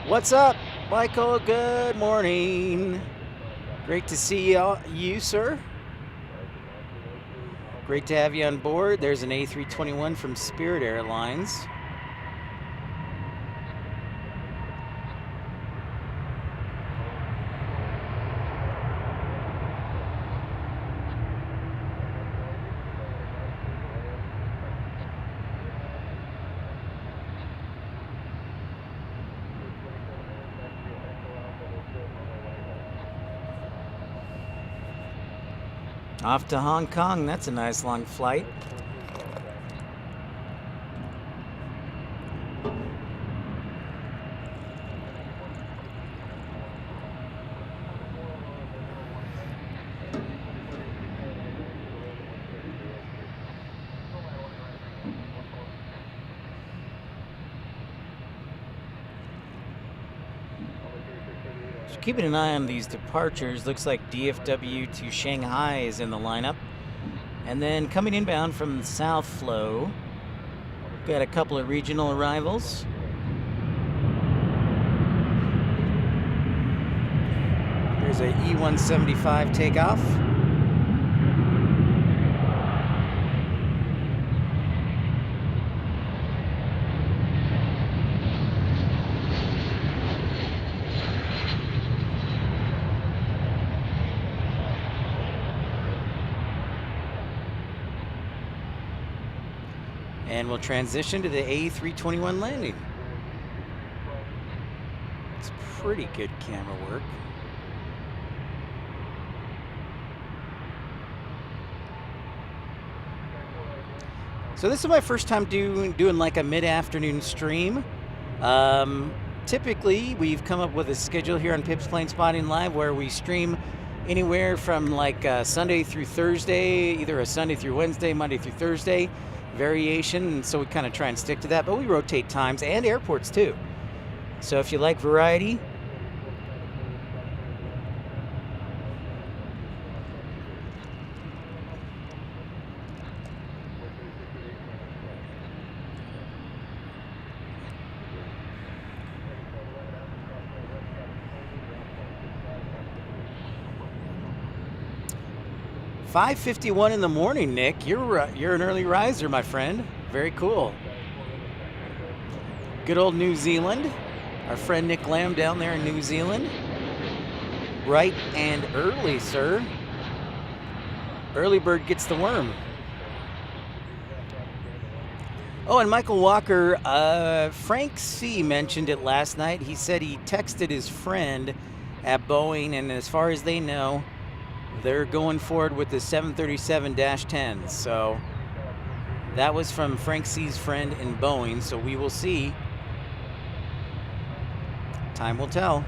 What's up, Michael? Good morning. Great to see you, sir. Great to have you on board. There's an A321 from Spirit Airlines. Off to Hong Kong. That's a nice long flight. Keeping an eye on these departures. Looks like DFW to Shanghai is in the lineup. And then coming inbound from the South Flow, got a couple of regional arrivals. There's a E-175 takeoff. And we'll transition to the A321 landing. It's pretty good camera work. So this is my first time doing like a mid-afternoon stream. Typically, we've come up with a schedule here on Pips Planespotting Live where we stream anywhere from like Sunday through Thursday, either a Sunday through Wednesday, Monday through Thursday. Variation, and so we kind of try and stick to that, but we rotate times and airports too. So if you like variety, $5:51 in the morning, Nick. You're an early riser, my friend. Very cool. Good old New Zealand. Our friend Nick Lamb down there in New Zealand. Bright and early, sir. Early bird gets the worm. Oh, and Michael Walker, Frank C. mentioned it last night. He said he texted his friend at Boeing, and as far as they know, they're going forward with the 737-10. So that was from Frank C.'s friend in Boeing. So we will see. Time will tell.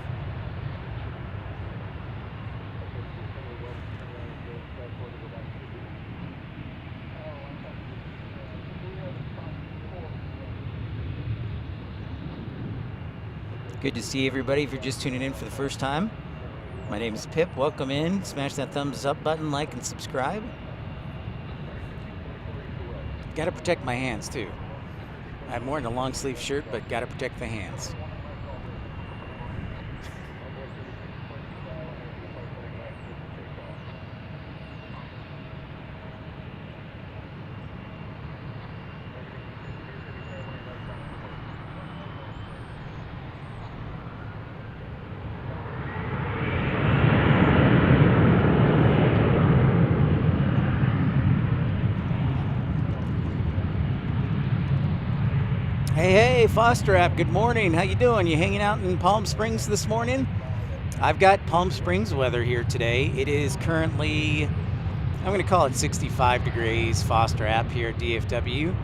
Good to see everybody if you're just tuning in for the first time. My name is Pip. Welcome in. Smash that thumbs up button, like, and subscribe. Got to protect my hands, too. I'm wearing a long sleeve shirt, but got to protect the hands. Hey, Foster app, good morning. How you doing? You hanging out in Palm Springs this morning? I've got Palm Springs weather here today. It is currently, I'm going to call it 65 degrees, Foster app here at DFW.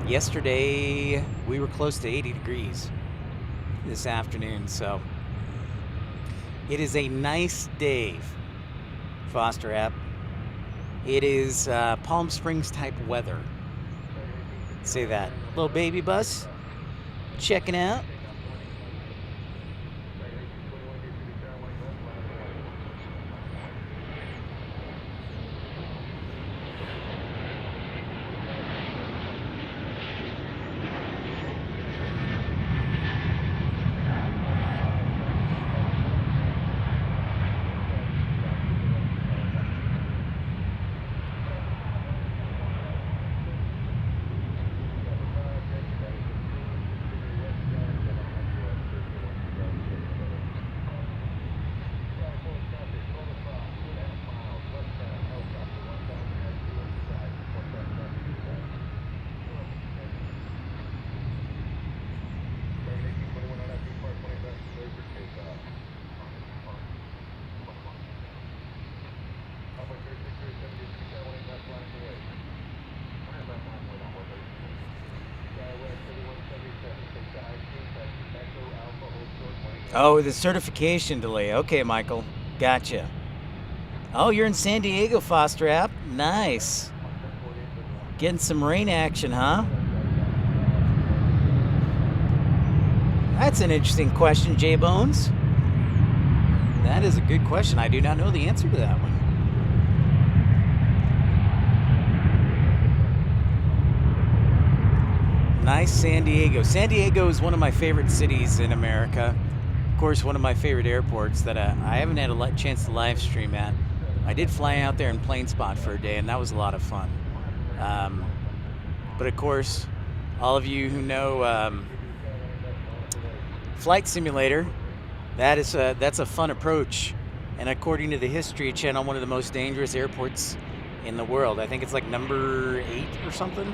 Yesterday, we were close to 80 degrees this afternoon, so it is a nice day, Foster app. It is Palm Springs type weather. Say that. Little baby bus, checking out. Oh, the certification delay. Okay, Michael. Gotcha. Oh, you're in San Diego, Foster app. Nice. Getting some rain action, huh? That's an interesting question, J-Bones. That is a good question. I do not know the answer to that one. Nice San Diego. San Diego is one of my favorite cities in America. Of course, one of my favorite airports that I haven't had a chance to live stream at. I did fly out there in Planespot for a day, and that was a lot of fun. But of course, all of you who know Flight Simulator, that's a fun approach. And according to the History Channel, one of the most dangerous airports in the world. I think it's like number 8 or something.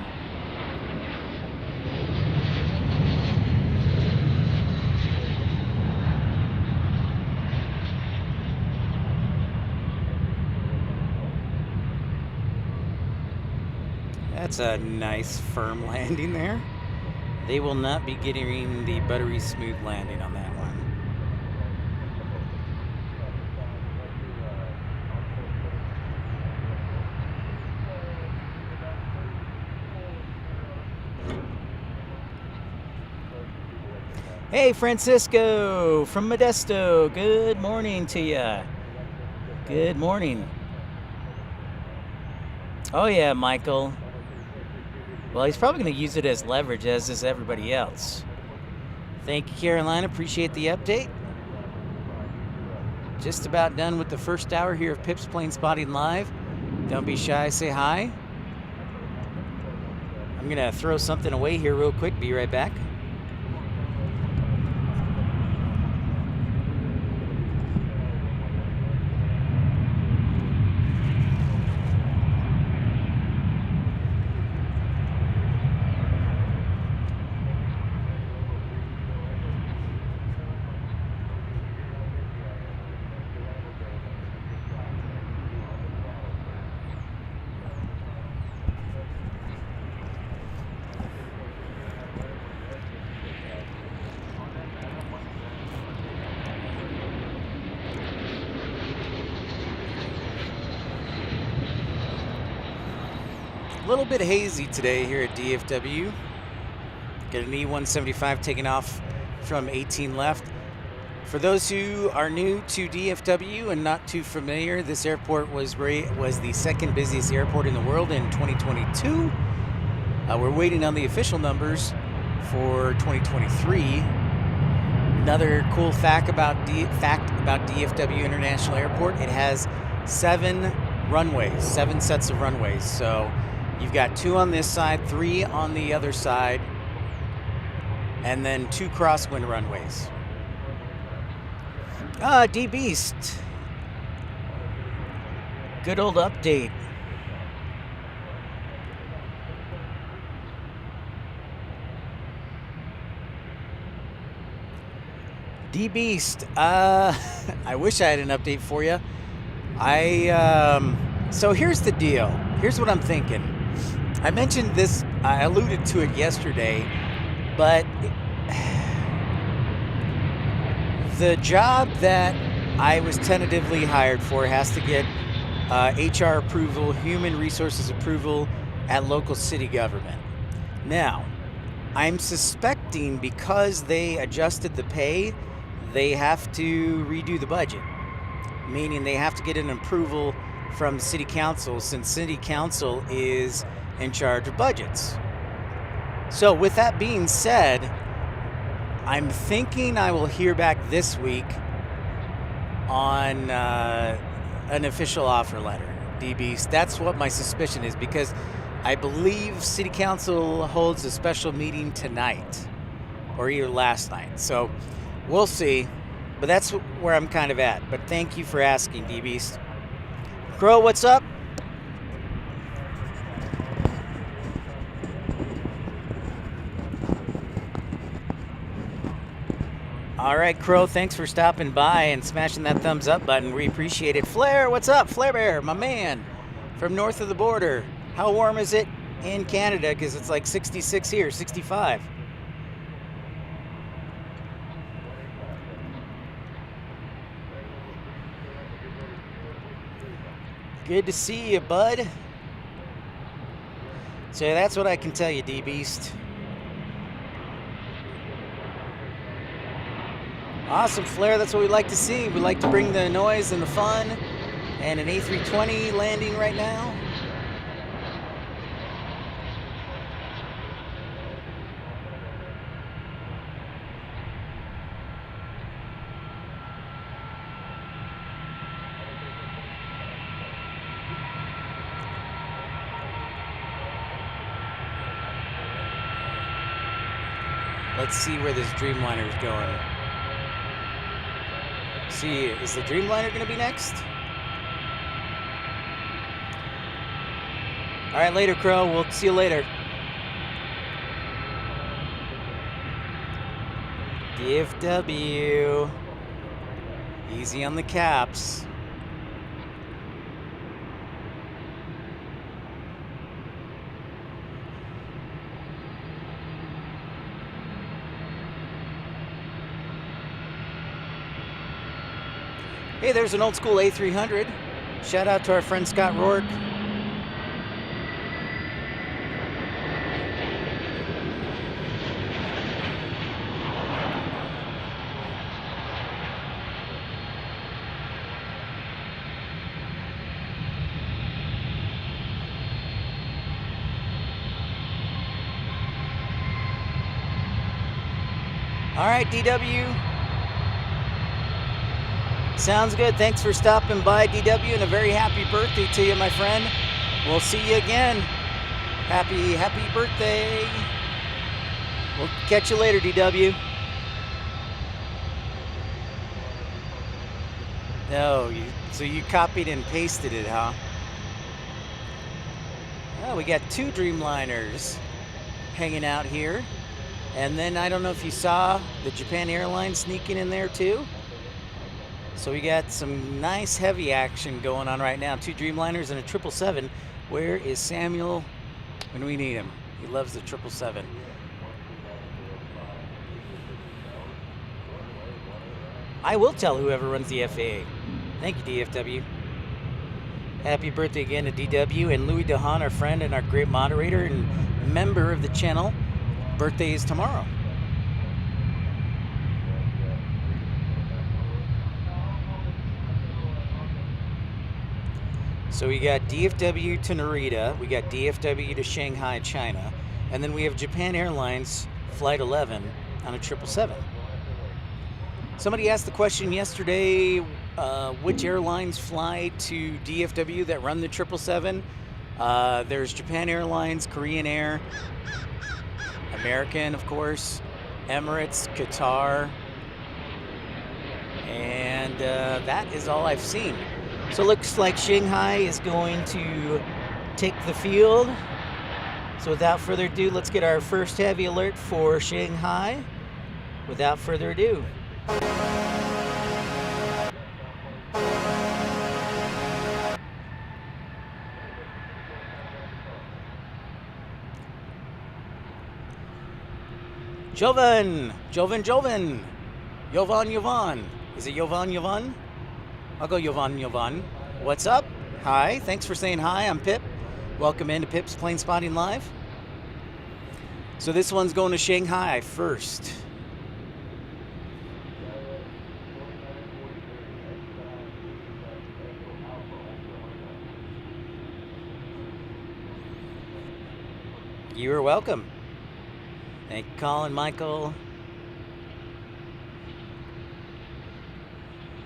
That's a nice firm landing there. They will not be getting the buttery smooth landing on that one. Hey, Francisco from Modesto. Good morning to ya. Good morning. Oh yeah, Michael. Well, he's probably going to use it as leverage, as is everybody else. Thank you, Carolina. Appreciate the update. Just about done with the first hour here of Pips Planespotting Live. Don't be shy, say hi. I'm going to throw something away here real quick. Be right back. A little bit hazy today here at DFW. Got an E175 taking off from 18 left. For those who are new to DFW and not too familiar, this airport was the second busiest airport in the world in 2022. We're waiting on the official numbers for 2023. Another cool fact about DFW International Airport: it has 7 runways, 7 sets of runways. So you've got 2 on this side, 3 on the other side, and then 2 crosswind runways. D-Beast. Good old update. D-Beast, I wish I had an update for you. So here's the deal. Here's what I'm thinking. I mentioned this, I alluded to it yesterday, but the job that I was tentatively hired for has to get HR approval, human resources approval at local city government. Now, I'm suspecting because they adjusted the pay, they have to redo the budget, meaning they have to get an approval from city council, since city council is in charge of budgets. So with that being said, I'm thinking I will hear back this week on an official offer letter, D-Beast. That's what my suspicion is, because I believe city council holds a special meeting tonight or either last night. So we'll see, but that's where I'm kind of at. But thank you for asking, D-Beast. Crow, what's up? All right, Crow, thanks for stopping by and smashing that thumbs up button. We appreciate it. Flair, what's up? Flair Bear, my man, from north of the border. How warm is it in Canada? Because it's like 66 here, 65. Good to see you, bud. So that's what I can tell you, D-Beast. Awesome, Flair. That's what we like to see. We like to bring the noise and the fun. And an A320 landing right now. Let's see where this Dreamliner is going. See, is the Dreamliner going to be next? All right, later, Crow. We'll see you later. DFW. Easy on the caps. Hey, there's an old school A300. Shout out to our friend Scott Rourke. All right, DW. Sounds good. Thanks for stopping by, DW, and a very happy birthday to you, my friend. We'll see you again. Happy birthday. We'll catch you later, DW. No, so you copied and pasted it, huh? Oh, we got two Dreamliners hanging out here. And then I don't know if you saw the Japan Airlines sneaking in there too. So we got some nice heavy action going on right now. Two Dreamliners and a 777. Where is Samuel when we need him? He loves the 777. I will tell whoever runs the FAA. Thank you, DFW. Happy birthday again to DW and Louis DeHaan, our friend and our great moderator and member of the channel. Birthday is tomorrow. So we got DFW to Narita, we got DFW to Shanghai, China, and then we have Japan Airlines Flight 11 on a 777. Somebody asked the question yesterday, which airlines fly to DFW that run the 777? There's Japan Airlines, Korean Air, American, of course, Emirates, Qatar, and that is all I've seen. So it looks like Shanghai is going to take the field. So without further ado, let's get our first heavy alert for Shanghai. Without further ado, Jovan! Jovan, Jovan! Jovan, Jovan. Is it Jovan, Jovan? I'll go Jovan, Jovan. What's up? Hi, thanks for saying hi. I'm Pip. Welcome into Pip's Plane Spotting Live. So this one's going to Shanghai first. You are welcome. Thank you, Colin, Michael.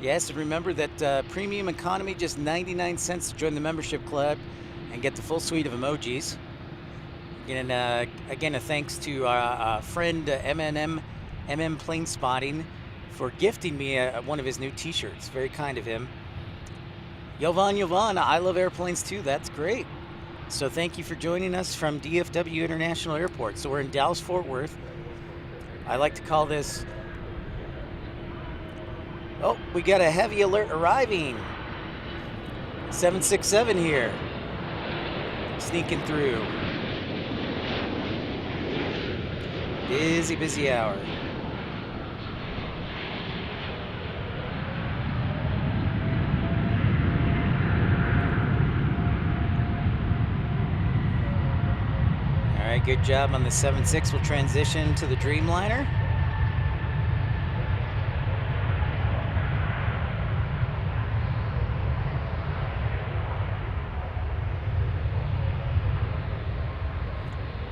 Yes, and remember that premium economy, just 99 cents to join the membership club and get the full suite of emojis. Again, a thanks to our friend MM Plane Spotting for gifting me one of his new t-shirts. Very kind of him. Jovan, I love airplanes too. That's great. So thank you for joining us from DFW International Airport. So we're in Dallas-Fort Worth. I like to call this... Oh, we got a heavy alert arriving. 767 here. Sneaking through. Busy hour. All right, good job on the 7.6. We'll transition to the Dreamliner.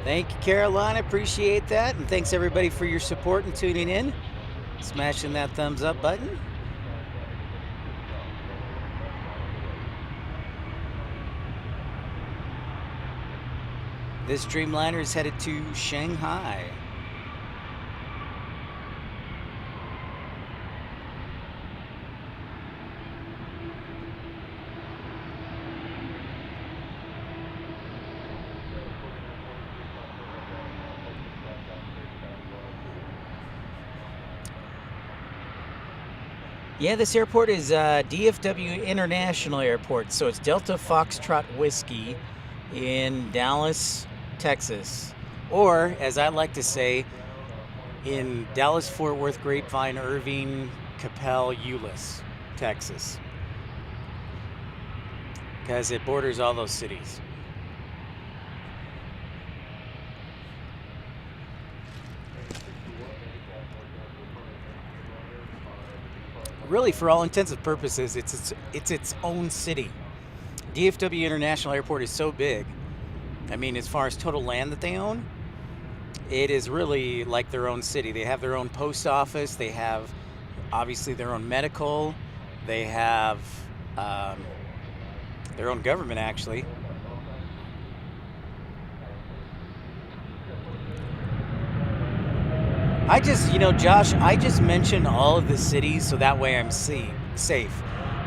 Thank you, Carolina. Appreciate that. And thanks, everybody, for your support and tuning in. Smashing that thumbs up button. This Dreamliner is headed to Shanghai. Yeah, this airport is DFW International Airport, so it's Delta Foxtrot Whiskey in Dallas, Texas. Or, as I like to say, in Dallas, Fort Worth, Grapevine, Irving, Capel, Euless, Texas. Because it borders all those cities. Really, for all intents and purposes, it's its own city. DFW International Airport is so big. I mean, as far as total land that they own, it is really like their own city. They have their own post office. They have, obviously, their own medical. They have their own government, actually. I just, Josh, I just mention all of the cities so that way I'm safe.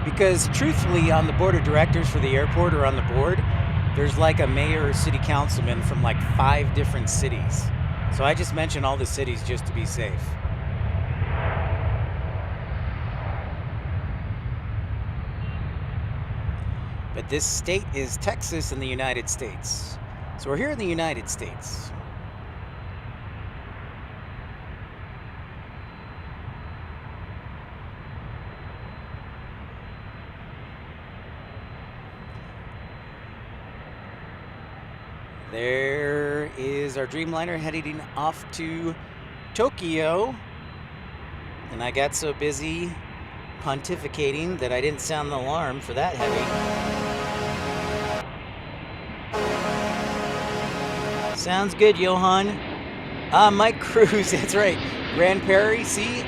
Because truthfully, on the board of directors for the airport or on the board, there's like a mayor or city councilman from like 5 different cities. So I just mention all the cities just to be safe. But this state is Texas in the United States. So we're here in the United States. There is our Dreamliner heading off to Tokyo. And I got so busy pontificating that I didn't sound the alarm for that heavy. Sounds good, Johan. Mike Cruz, that's right. Grand Prairie, see?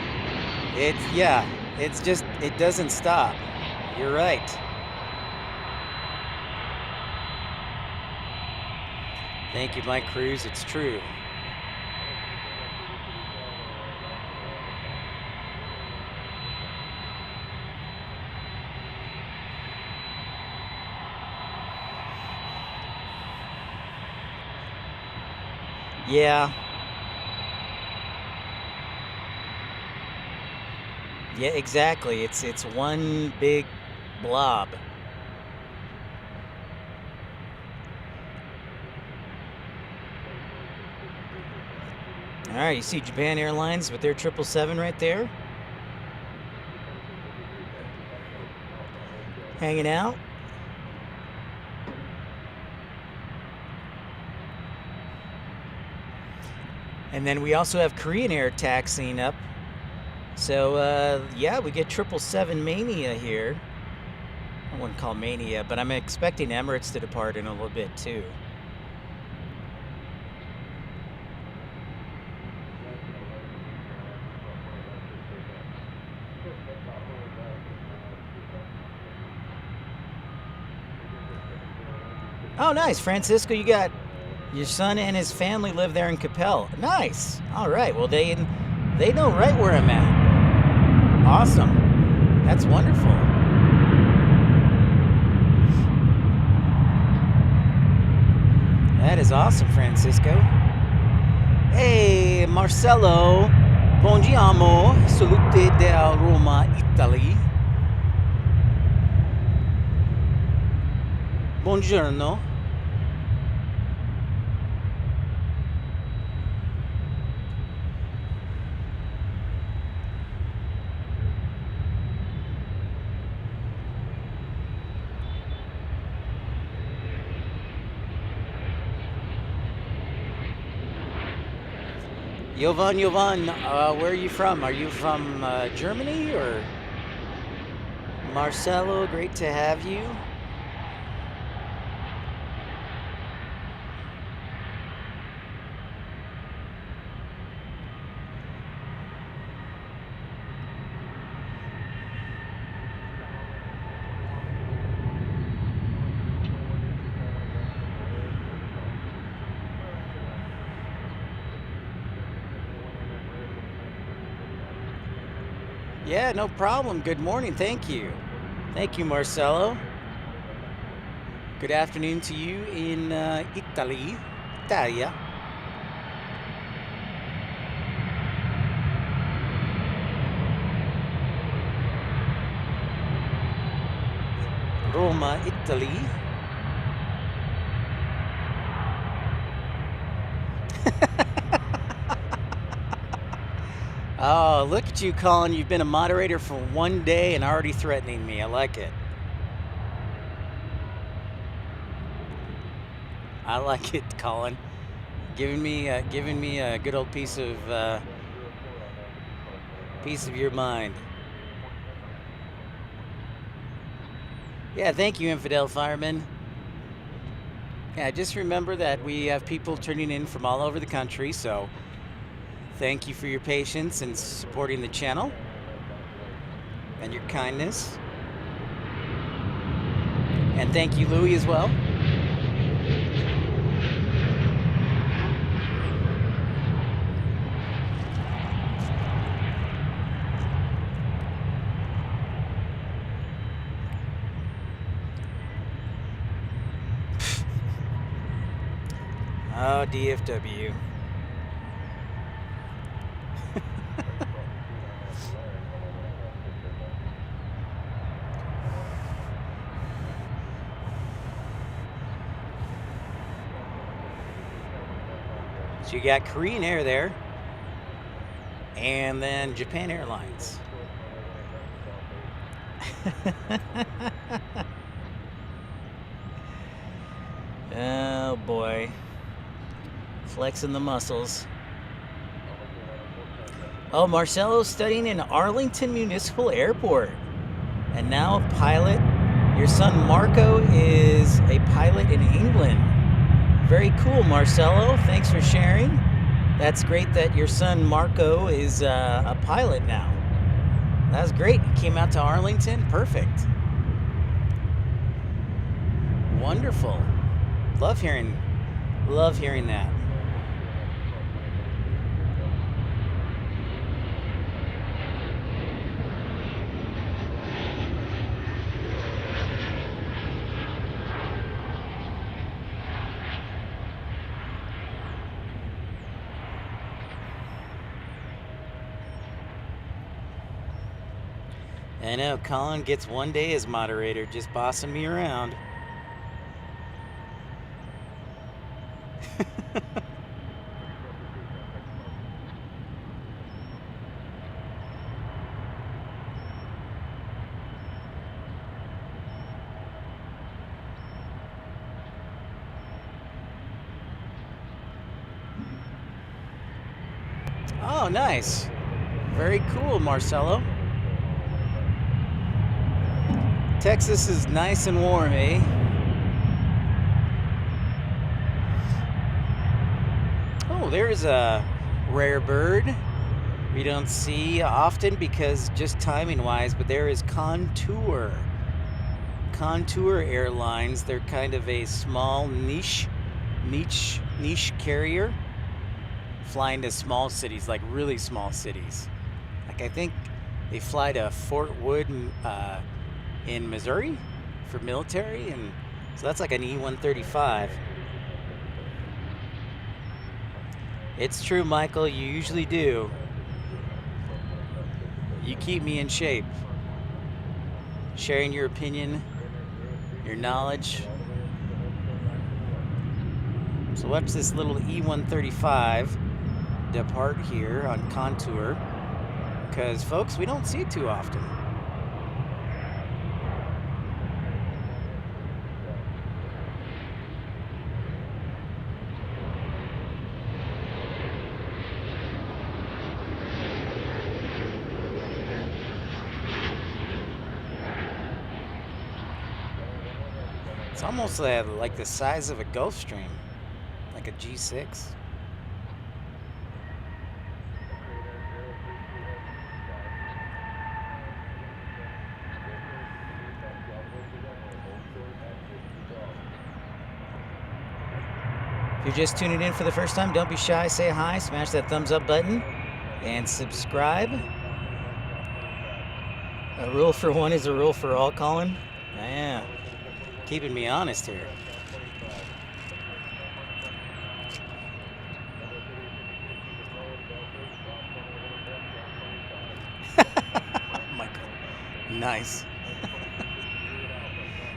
It doesn't stop. You're right. Thank you, Mike Cruz. It's true. Yeah. Yeah, exactly. It's one big blob. All right, you see Japan Airlines with their 777 right there. Hanging out. And then we also have Korean Air taxiing up. So, yeah, we get 777 Mania here. I wouldn't call Mania, but I'm expecting Emirates to depart in a little bit, too. Oh, nice, Francisco. You got your son and his family live there in Capel. Nice. All right. Well, they know right where I'm at. Awesome. That's wonderful. That is awesome, Francisco. Hey, Marcello. Buongiorno. Salute da Roma, Italy. Buongiorno. Jovan, where are you from? Are you from Germany or? Marcelo, great to have you. Yeah, no problem. Good morning. Thank you. Thank you, Marcelo. Good afternoon to you in Italy, Italia. Roma, Italy. Oh, look at you, Colin. You've been a moderator for one day and already threatening me. I like it. I like it, Colin. Giving me a good old piece of your mind. Yeah, thank you, Infidel Fireman. Yeah, just remember that we have people turning in from all over the country, so thank you for your patience and supporting the channel and your kindness. And thank you, Louie, as well. Oh, DFW. So you got Korean Air there, and then Japan Airlines. Oh boy, flexing the muscles. Oh, Marcelo's studying in Arlington Municipal Airport, and now a pilot. Your son Marco is a pilot in England. Very cool, Marcelo. Thanks for sharing. That's great that your son Marco is a pilot now. That's great. He came out to Arlington. Perfect. Wonderful. Love hearing that. I know, Colin gets one day as moderator, just bossing me around. Oh, nice. Very cool, Marcelo. Texas is nice and warm, eh? Oh, there's a rare bird we don't see often because just timing-wise, but there is Contour. Contour Airlines. They're kind of a small niche carrier, flying to small cities, like really small cities. Like I think they fly to Fort Wood in Missouri for military, and so that's like an E-135. It's true, Michael, you usually do. You keep me in shape. Sharing your opinion, your knowledge. So watch this little E-135 depart here on Contour, because folks, we don't see it too often. It's almost like the size of a Gulfstream, like a G6. If you're just tuning in for the first time, don't be shy, say hi, smash that thumbs up button, and subscribe. A rule for one is a rule for all, Colin. Yeah. Keeping me honest here. Michael, nice.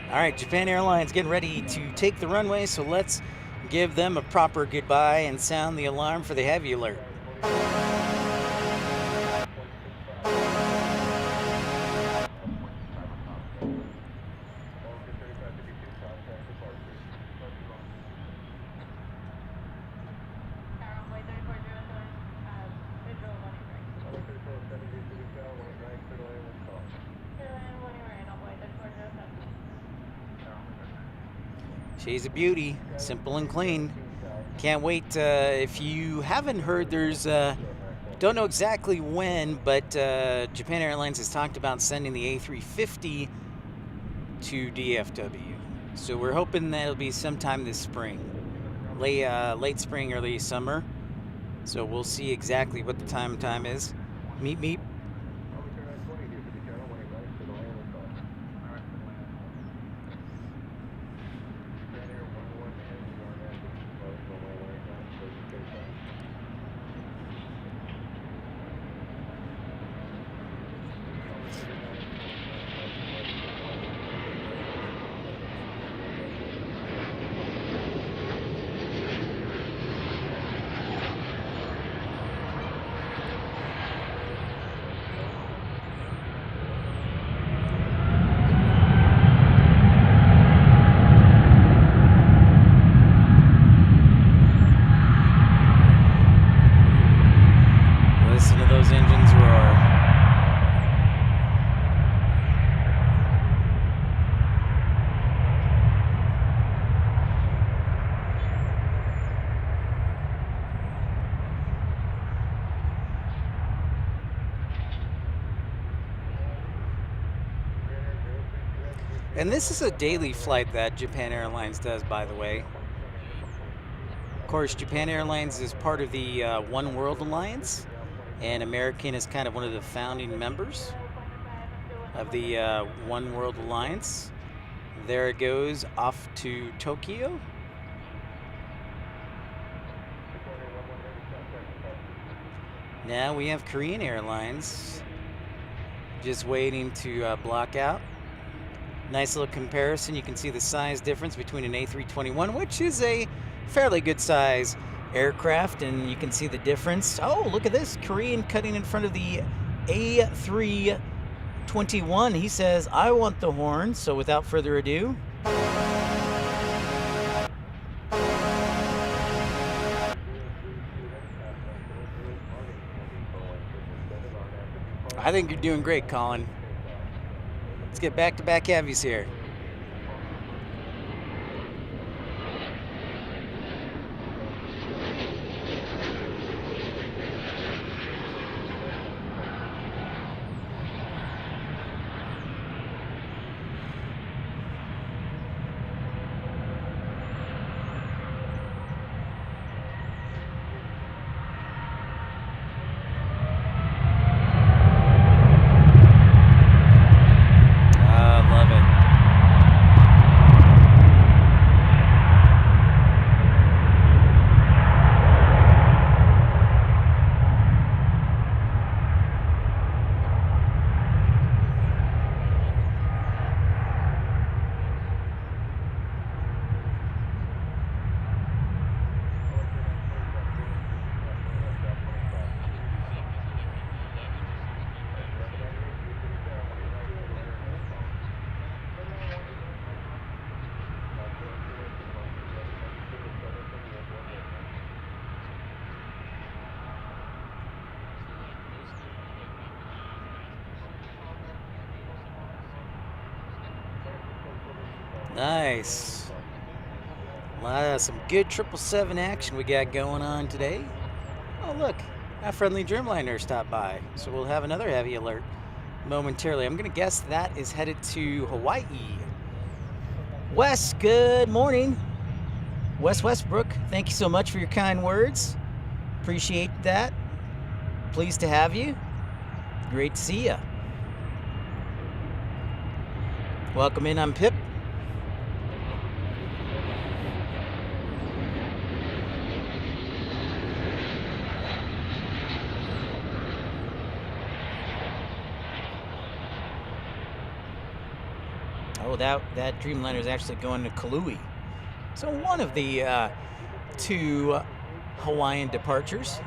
All right, Japan Airlines getting ready to take the runway, so let's give them a proper goodbye and sound the alarm for the heavy alert. She's a beauty, simple and clean. Can't wait. If you haven't heard, there's, don't know exactly when, but Japan Airlines has talked about sending the A350 to DFW. So we're hoping that'll be sometime this spring, late spring, early summer. So we'll see exactly what the time is. Meep, meep. Listen to those engines roar. And this is a daily flight that Japan Airlines does, by the way. Of course, Japan Airlines is part of the One World Alliance, and American is kind of one of the founding members of the One World Alliance. There it goes off to Tokyo. Now we have Korean Airlines just waiting to block out. Nice little comparison. You can see the size difference between an A321, which is a fairly good size aircraft, and you can see the difference. Oh, look at this. Korean cutting in front of the A321. He says, I want the horn. So without further ado, I think you're doing great, Colin. Let's get back-to-back heavies here. Nice. Some good 777 action we got going on today. Oh, look, a friendly Dreamliner stopped by. So we'll have another heavy alert momentarily. I'm going to guess that is headed to Hawaii. Wes, good morning. Wes Westbrook, thank you so much for your kind words. Appreciate that. Pleased to have you. Great to see you. Welcome in, I'm Pip. Oh, that Dreamliner is actually going to Kauai. So one of the two Hawaiian departures.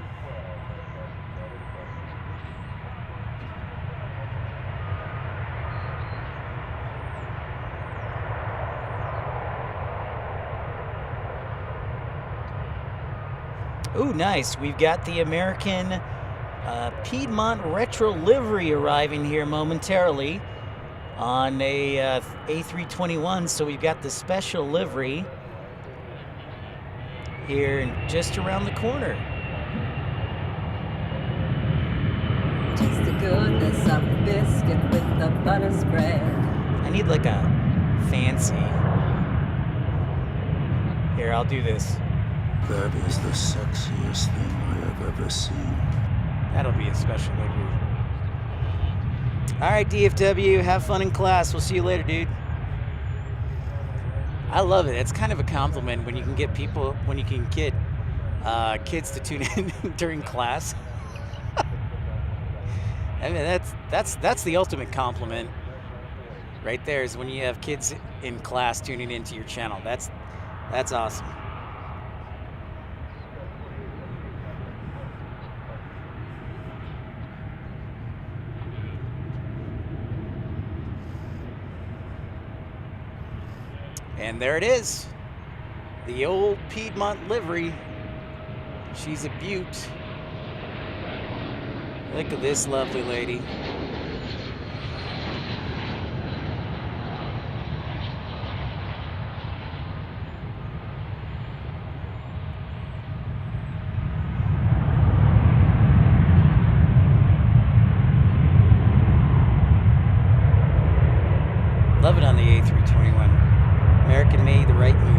Ooh, nice. We've got the American Piedmont Retro livery arriving here momentarily on a A321. So we've got the special livery here and just around the corner. Taste the goodness of the biscuit with the butter spread. I need like a fancy. Here, I'll do this. That is the sexiest thing I have ever seen. That'll be a special livery. All right, DFW, have fun in class. We'll see you later, dude. I love it. It's kind of a compliment when you can get people, when you can get kids to tune in during class. I mean, that's the ultimate compliment right there, is when you have kids in class tuning into your channel. That's awesome. And there it is, the old Piedmont livery. She's a beaut. Look at this lovely lady. Love it on the A321. American made the right move.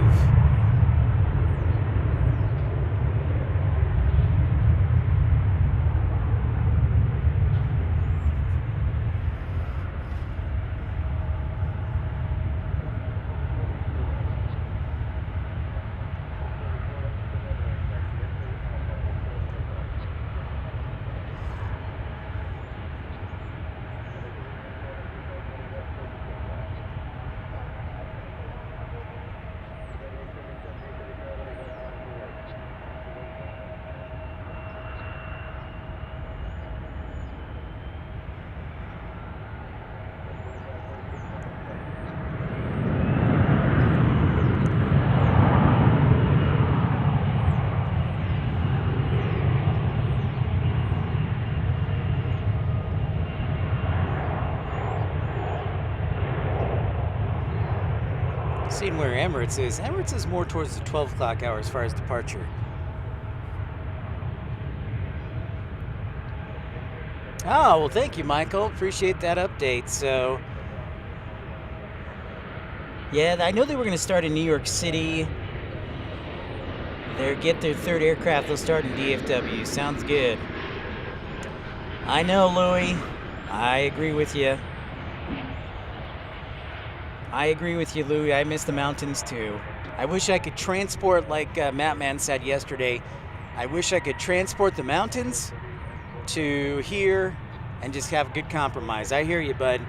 where Emirates is. Emirates is more towards the 12 o'clock hour as far as departure. Oh, well, thank you, Michael. Appreciate that update. So, yeah, I know they were going to start in New York City. They get their third aircraft. They'll start in DFW. Sounds good. I know, Louie. I agree with you. I agree with you, Louie. I miss the mountains, too. I wish I could transport, like Mattman said yesterday, I wish I could transport the mountains to here and just have a good compromise. I hear you, bud.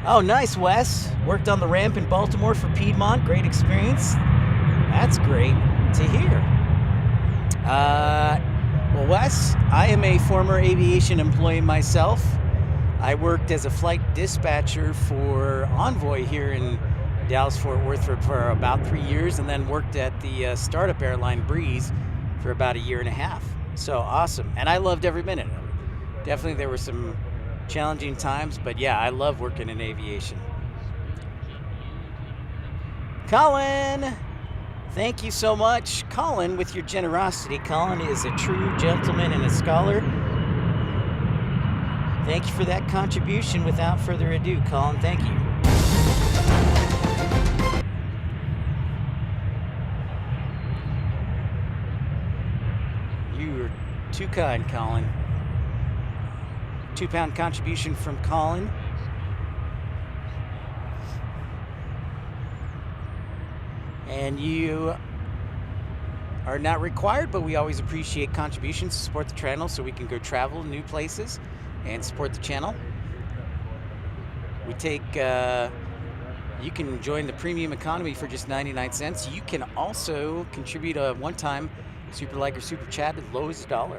Oh, nice, Wes. Worked on the ramp in Baltimore for Piedmont. Great experience. That's great to hear. Well, Wes, I am a former aviation employee myself. I worked as a flight dispatcher for Envoy here in Dallas-Fort Worth for about 3 years, and then worked at the startup airline Breeze for about a year and a half. So awesome. And I loved every minute of it. Definitely there were some challenging times, but yeah, I love working in aviation. Colin, thank you so much. Colin, with your generosity. Colin is a true gentleman and a scholar. Thank you for that contribution. Without further ado, Colin, thank you. You are too kind, Colin. £2 contribution from Colin. And you are not required, but we always appreciate contributions to support the channel so we can go travel new places and support the channel. We take, you can join the premium economy for just 99 cents. You can also contribute a one-time super like or super chat as low as $1.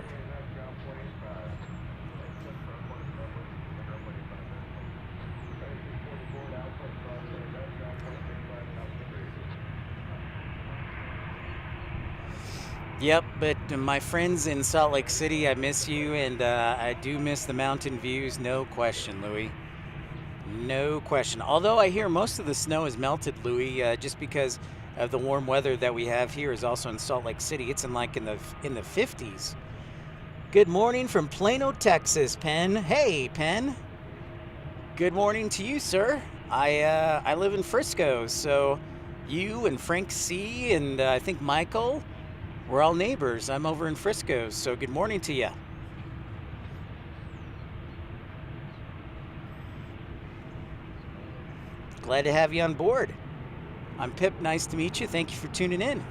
Yep, but my friends in Salt Lake City, I miss you, and I do miss the mountain views, no question, Louie. No question. Although I hear most of the snow is melted, Louie, just because of the warm weather that we have here is also in Salt Lake City. It's in the 50s. Good morning from Plano, Texas, Penn. Hey, Penn. Good morning to you, sir. I live in Frisco, so you and Frank C. and I think Michael, we're all neighbors. I'm over in Frisco, so good morning to you. Glad to have you on board. I'm Pip. Nice to meet you. Thank you for tuning in.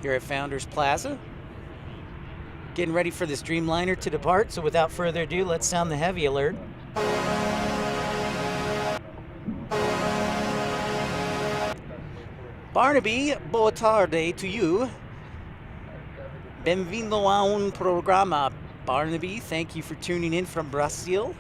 Here at Founders Plaza. Getting ready for this Dreamliner to depart, so without further ado, let's sound the heavy alert. Barnaby, boa tarde to you. Bem-vindo a un programa, Barnaby. Thank you for tuning in from Brazil.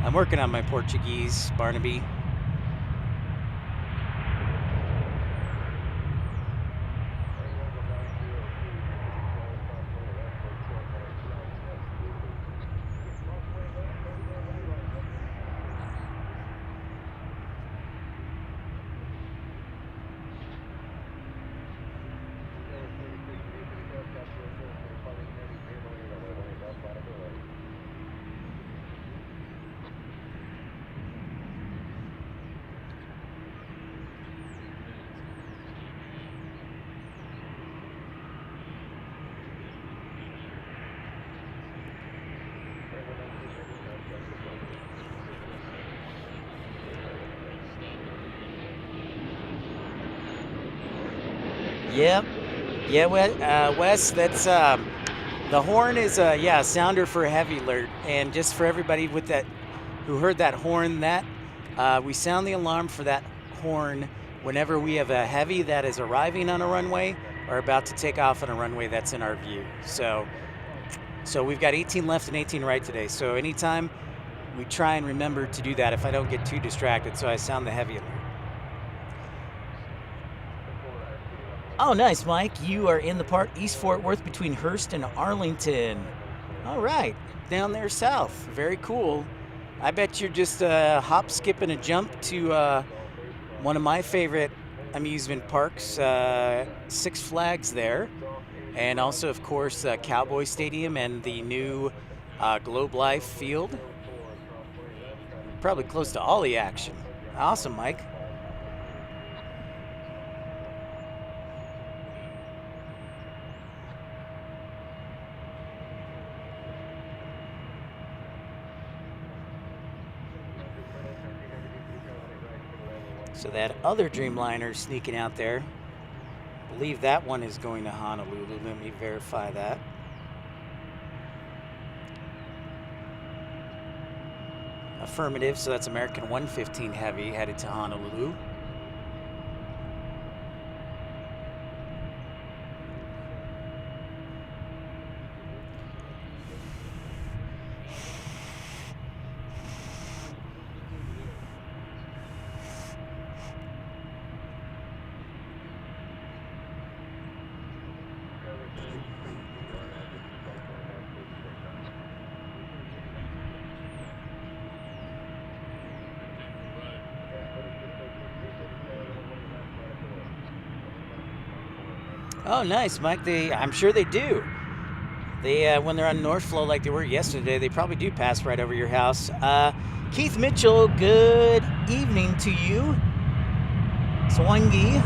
I'm working on my Portuguese, Barnaby. Yep. Yeah, Wes, that's, the horn is a sounder for a heavy alert. And just for everybody with that, who heard that horn, that we sound the alarm for that horn whenever we have a heavy that is arriving on a runway or about to take off on a runway that's in our view. So we've got 18 left and 18 right today. So anytime we try and remember to do that if I don't get too distracted. So I sound the heavy alert. Oh, nice, Mike. You are in the part East Fort Worth between Hearst and Arlington. All right, down there south. Very cool. I bet you're just hop, skip, and a jump to one of my favorite amusement parks, Six Flags there. And also, of course, Cowboy Stadium and the new Globe Life Field. Probably close to all the action. Awesome, Mike. So that other Dreamliner sneaking out there, I believe that one is going to Honolulu. Let me verify that. Affirmative, so that's American 115 Heavy headed to Honolulu. Oh, nice, Mike. I'm sure they do. They when they're on North Flow like they were yesterday, they probably do pass right over your house. Keith Mitchell, good evening to you. Swangi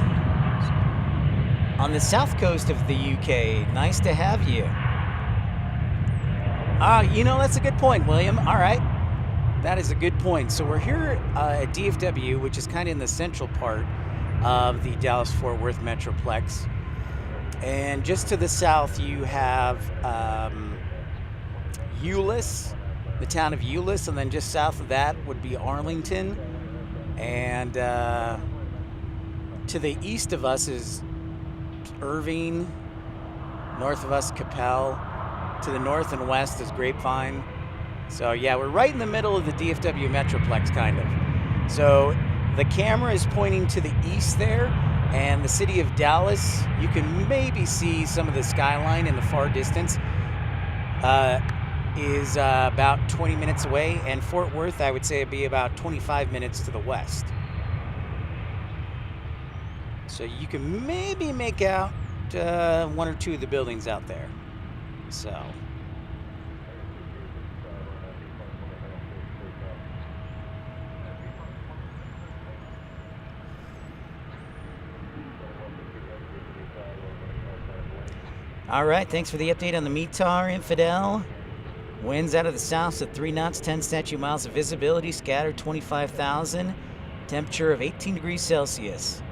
on the south coast of the UK. Nice to have you. You know, that's a good point, William. All right. That is a good point. So we're here at DFW, which is kind of in the central part of the Dallas-Fort Worth Metroplex. And just to the south, you have Euless, the town of Euless, and then just south of that would be Arlington. And to the east of us is Irving, north of us, Capel. To the north and west is Grapevine. So yeah, we're right in the middle of the DFW Metroplex, kind of. So the camera is pointing to the east there. And the city of Dallas, you can maybe see some of the skyline in the far distance, is about 20 minutes away. And Fort Worth, I would say, would be about 25 minutes to the west. So you can maybe make out one or two of the buildings out there. So... All right, thanks for the update on the METAR, Infidel. Winds out of the south at 3 knots, 10 statute miles of visibility, scattered 25,000, temperature of 18 degrees Celsius.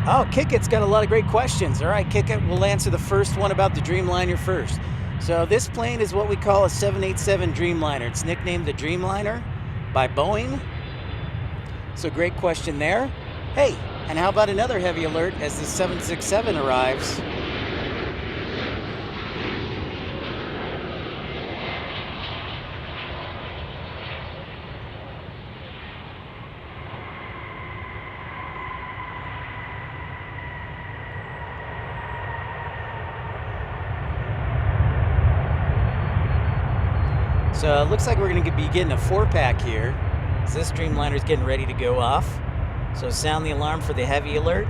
Oh, Kickit's got a lot of great questions. All right, Kickit, we'll answer the first one about the Dreamliner first. So this plane is what we call a 787 Dreamliner. It's nicknamed the Dreamliner by Boeing. So great question there. Hey, and how about another heavy alert as the 767 arrives? So it looks like we're going to be getting a 4-pack here. So this Dreamliner is getting ready to go off. So sound the alarm for the heavy alert.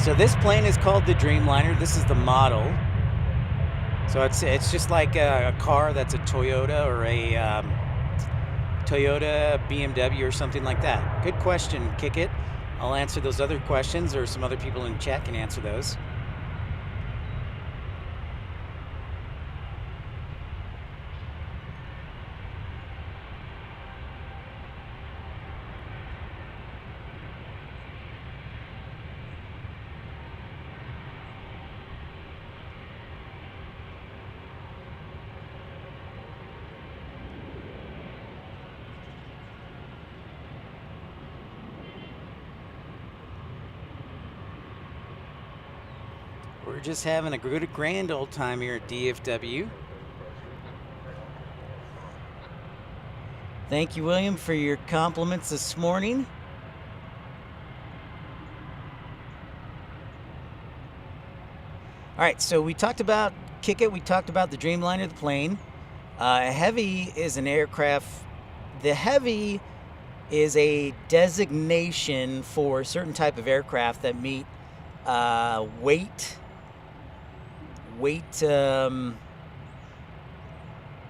So this plane is called the Dreamliner. This is the model. So it's just like a car that's a Toyota or a Toyota, BMW, or something like that. Good question, Kick It. I'll answer those other questions, or some other people in chat can answer those. We're just having a good, grand old time here at DFW. Thank you, William, for your compliments this morning. All right, so we talked about Kick It. We talked about the Dreamliner, the plane. Heavy is an aircraft. The Heavy is a designation for a certain type of aircraft that meet weight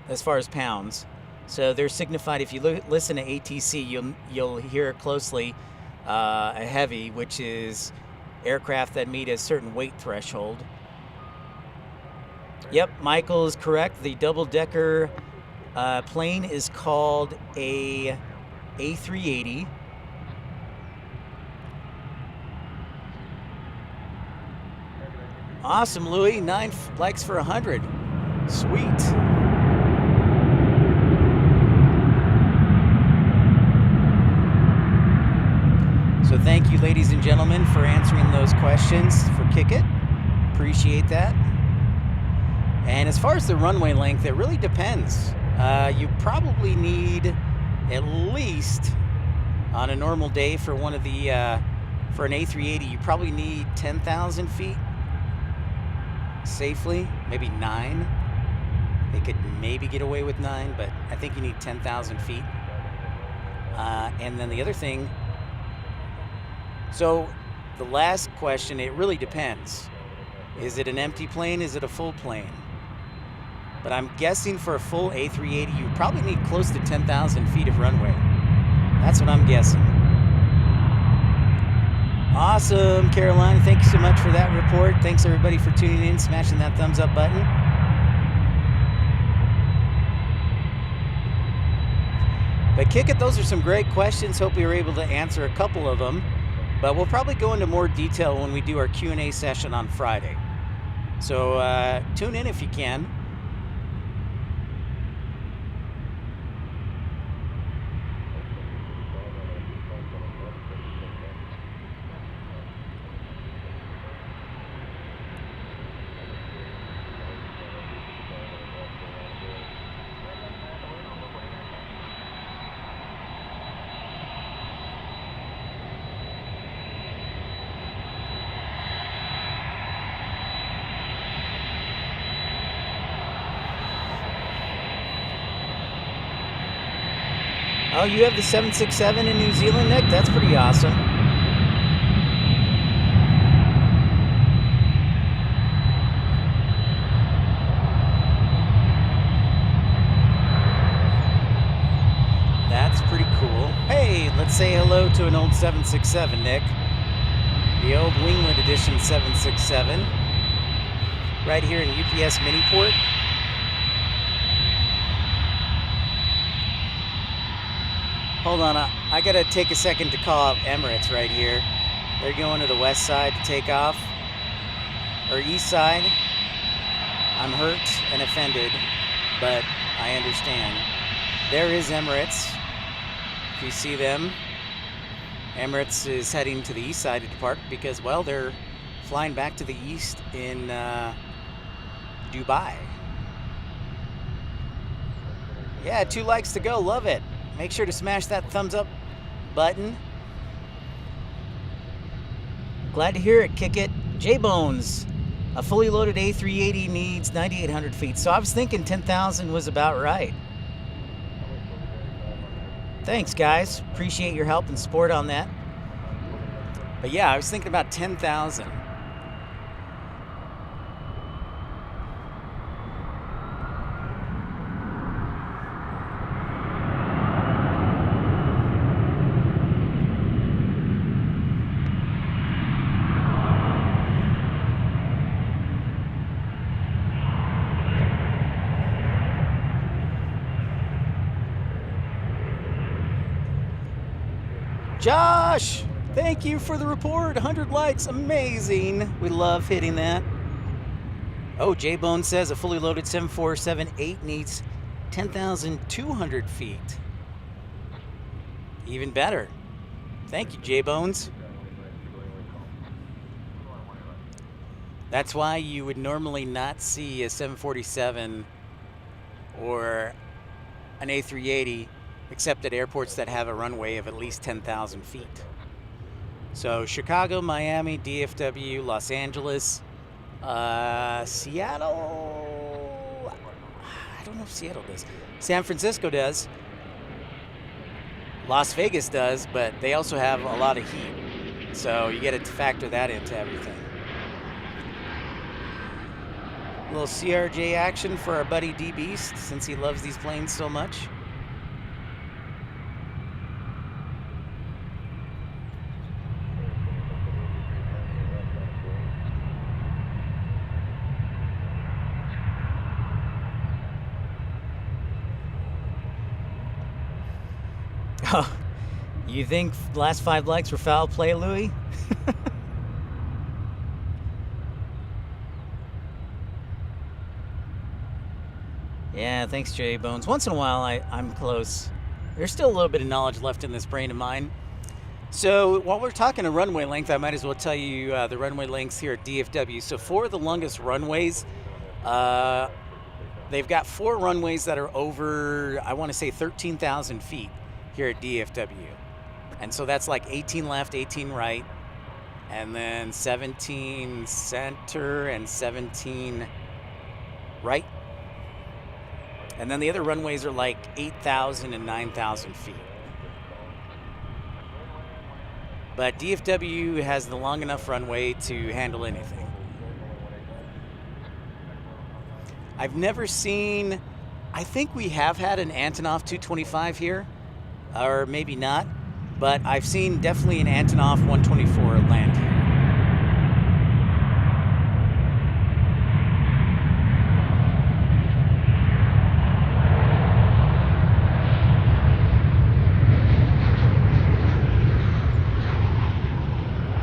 as far as pounds. So they're signified. If you listen to ATC, you'll hear it closely. A Heavy, which is aircraft that meet a certain weight threshold. Yep, Michael is correct. The double-decker plane is called a A380. Awesome, Louis. 9 likes for 100. Sweet. So thank you, ladies and gentlemen, for answering those questions for Kick It. Appreciate that. And as far as the runway length, it really depends. You probably need at least, on a normal day for one of the, for an A380, you probably need 10,000 feet safely, maybe 9. They could maybe get away with 9, but I think you need 10,000 feet. And then the other thing, so the last question, it really depends. Is it an empty plane? Is it a full plane? But I'm guessing for a full A380, you probably need close to 10,000 feet of runway. That's what I'm guessing. Awesome, Caroline. Thank you so much for that report. Thanks, everybody, for tuning in, smashing that thumbs up button. But Kick It, those are some great questions. Hope we were able to answer a couple of them. But we'll probably go into more detail when we do our Q&A session on Friday. So tune in if you can. Oh, you have the 767 in New Zealand, Nick? That's pretty awesome. That's pretty cool. Hey, let's say hello to an old 767, Nick. The old Wingwood Edition 767. Right here in UPS Miniport. Hold on, I gotta take a second to call out Emirates right here. They're going to the west side to take off, or east side. I'm hurt and offended, but I understand. There is Emirates. If you see them, Emirates is heading to the east side to depart because, well, they're flying back to the east in Dubai. Yeah, 2 likes to go, love it. Make sure to smash that thumbs up button. Glad to hear it, Kick It. J-Bones, a fully loaded A380 needs 9,800 feet. So I was thinking 10,000 was about right. Thanks, guys. Appreciate your help and support on that. But yeah, I was thinking about 10,000. Josh, thank you for the report. 100 likes, amazing. We love hitting that. Oh, J-Bone says a fully loaded 7478 needs 10,200 feet. Even better. Thank you, J-Bones. That's why you would normally not see a 747 or an A380 except at airports that have a runway of at least 10,000 feet. So Chicago, Miami, DFW, Los Angeles, Seattle, I don't know if Seattle does. San Francisco does. Las Vegas does, but they also have a lot of heat. So you get to factor that into everything. A little CRJ action for our buddy D Beast, since he loves these planes so much. Oh, you think the last 5 likes were foul play, Louis? Yeah, thanks, J Bones. Once in a while, I'm close. There's still a little bit of knowledge left in this brain of mine. So while we're talking a runway length, I might as well tell you the runway lengths here at DFW. So for the longest runways, they've got 4 runways that are over, I want to say 13,000 feet here at DFW. And so that's like 18 left, 18 right, and then 17 center and 17 right. And then the other runways are like 8,000 and 9,000 feet. But DFW has the long enough runway to handle anything. I've never seen, I think we have had an Antonov 225 here, or maybe not, but I've seen definitely an Antonov 124 land here.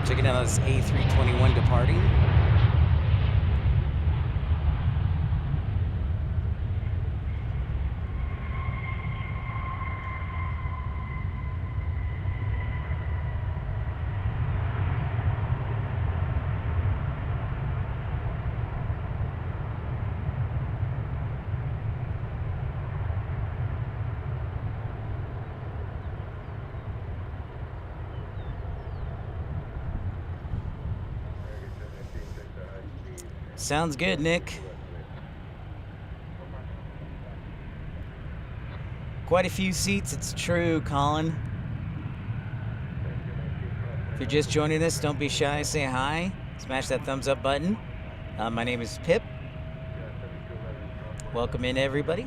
Checking out this A321 departing. Sounds good, Nick. Quite a few seats, it's true, Colin. If you're just joining us, don't be shy, say hi. Smash that thumbs up button. My name is Pip. Welcome in, everybody.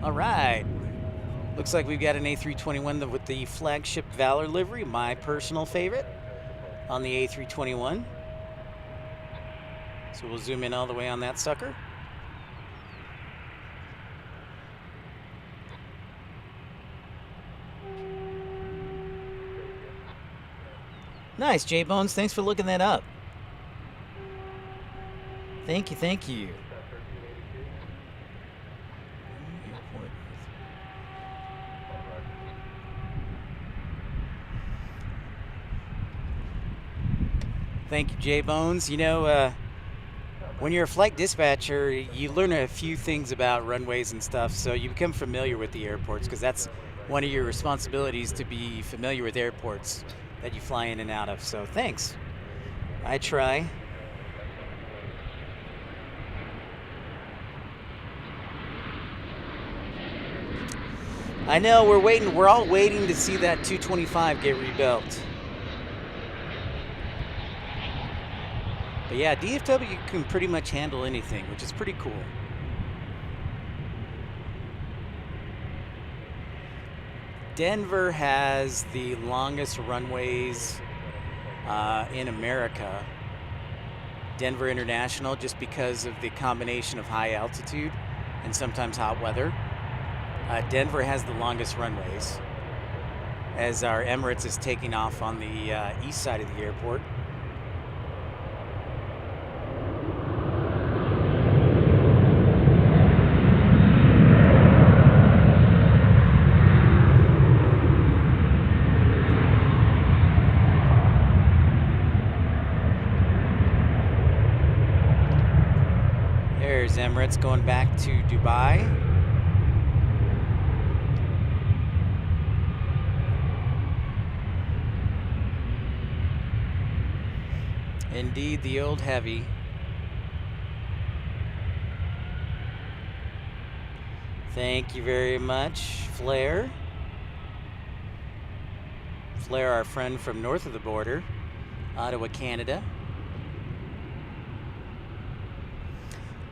All right. Looks like we've got an A321 with the flagship Valor livery, my personal favorite, on the A321. So we'll zoom in all the way on that sucker. Nice, J-Bones. Thanks for looking that up. Thank you, thank you. Thank you, J-Bones. You know, when you're a flight dispatcher, you learn a few things about runways and stuff, so you become familiar with the airports, because that's one of your responsibilities, to be familiar with airports that you fly in and out of. So thanks. I try. I know, we're all waiting to see that 225 get rebuilt. But yeah, DFW can pretty much handle anything, which is pretty cool. Denver has the longest runways in America. Denver International, just because of the combination of high altitude and sometimes hot weather. Denver has the longest runways, as our Emirates is taking off on the east side of the airport. Emirates going back to Dubai. Indeed, the old heavy. Thank you very much, Flair. Flair, our friend from north of the border, Ottawa, Canada.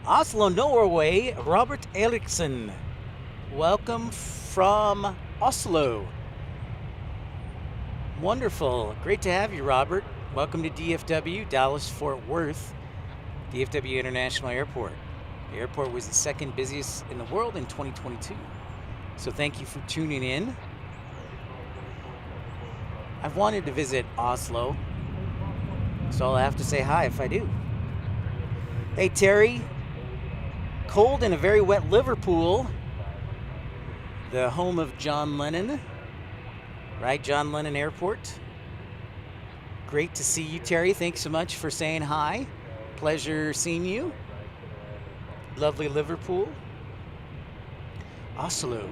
Oslo, Norway, Robert Eriksson. Welcome from Oslo. Wonderful. Great to have you, Robert. Welcome to DFW, Dallas-Fort Worth, DFW International Airport. The airport was the second busiest in the world in 2022. So thank you for tuning in. I've wanted to visit Oslo, so I'll have to say hi if I do. Hey, Terry. Cold and a very wet Liverpool, the home of John Lennon, right? John Lennon Airport. Great to see you, Terry. Thanks so much for saying hi. Pleasure seeing you. Lovely Liverpool. Oslo.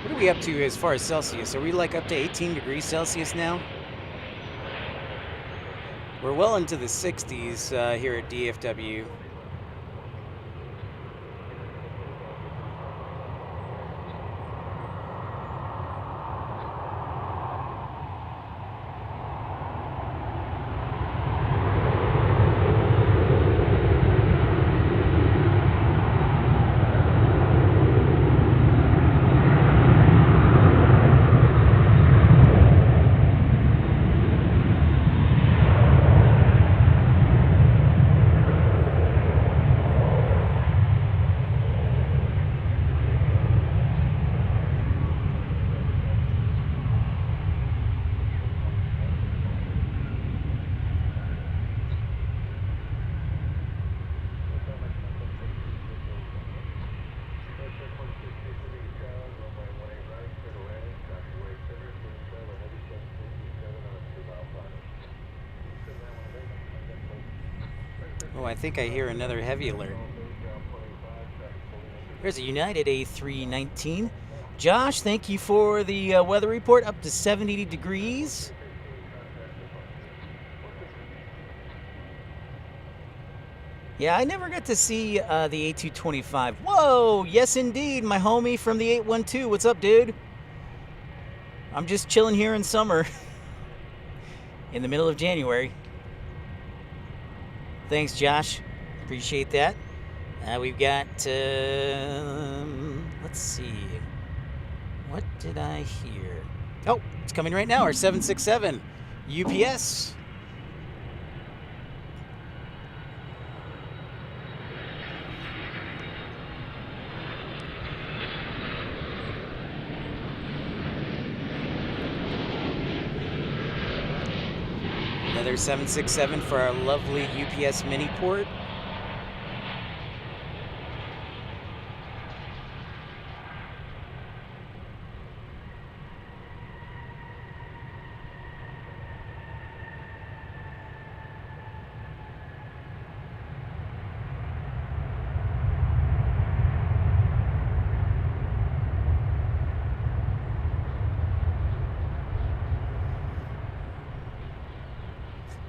What are we up to as far as Celsius? Are we like up to 18 degrees Celsius now? We're well into the 60s here at DFW. Oh, I think I hear another heavy alert. There's a United A319. Josh, thank you for the weather report. Up to 70 degrees. Yeah, I never got to see the A225. Whoa, yes indeed, my homie from the 812. What's up, dude? I'm just chilling here in summer. In the middle of January. Thanks, Josh. Appreciate that. We've got, let's see. What did I hear? Oh, it's coming right now, our 767 UPS. Another 767 for our lovely UPS mini port.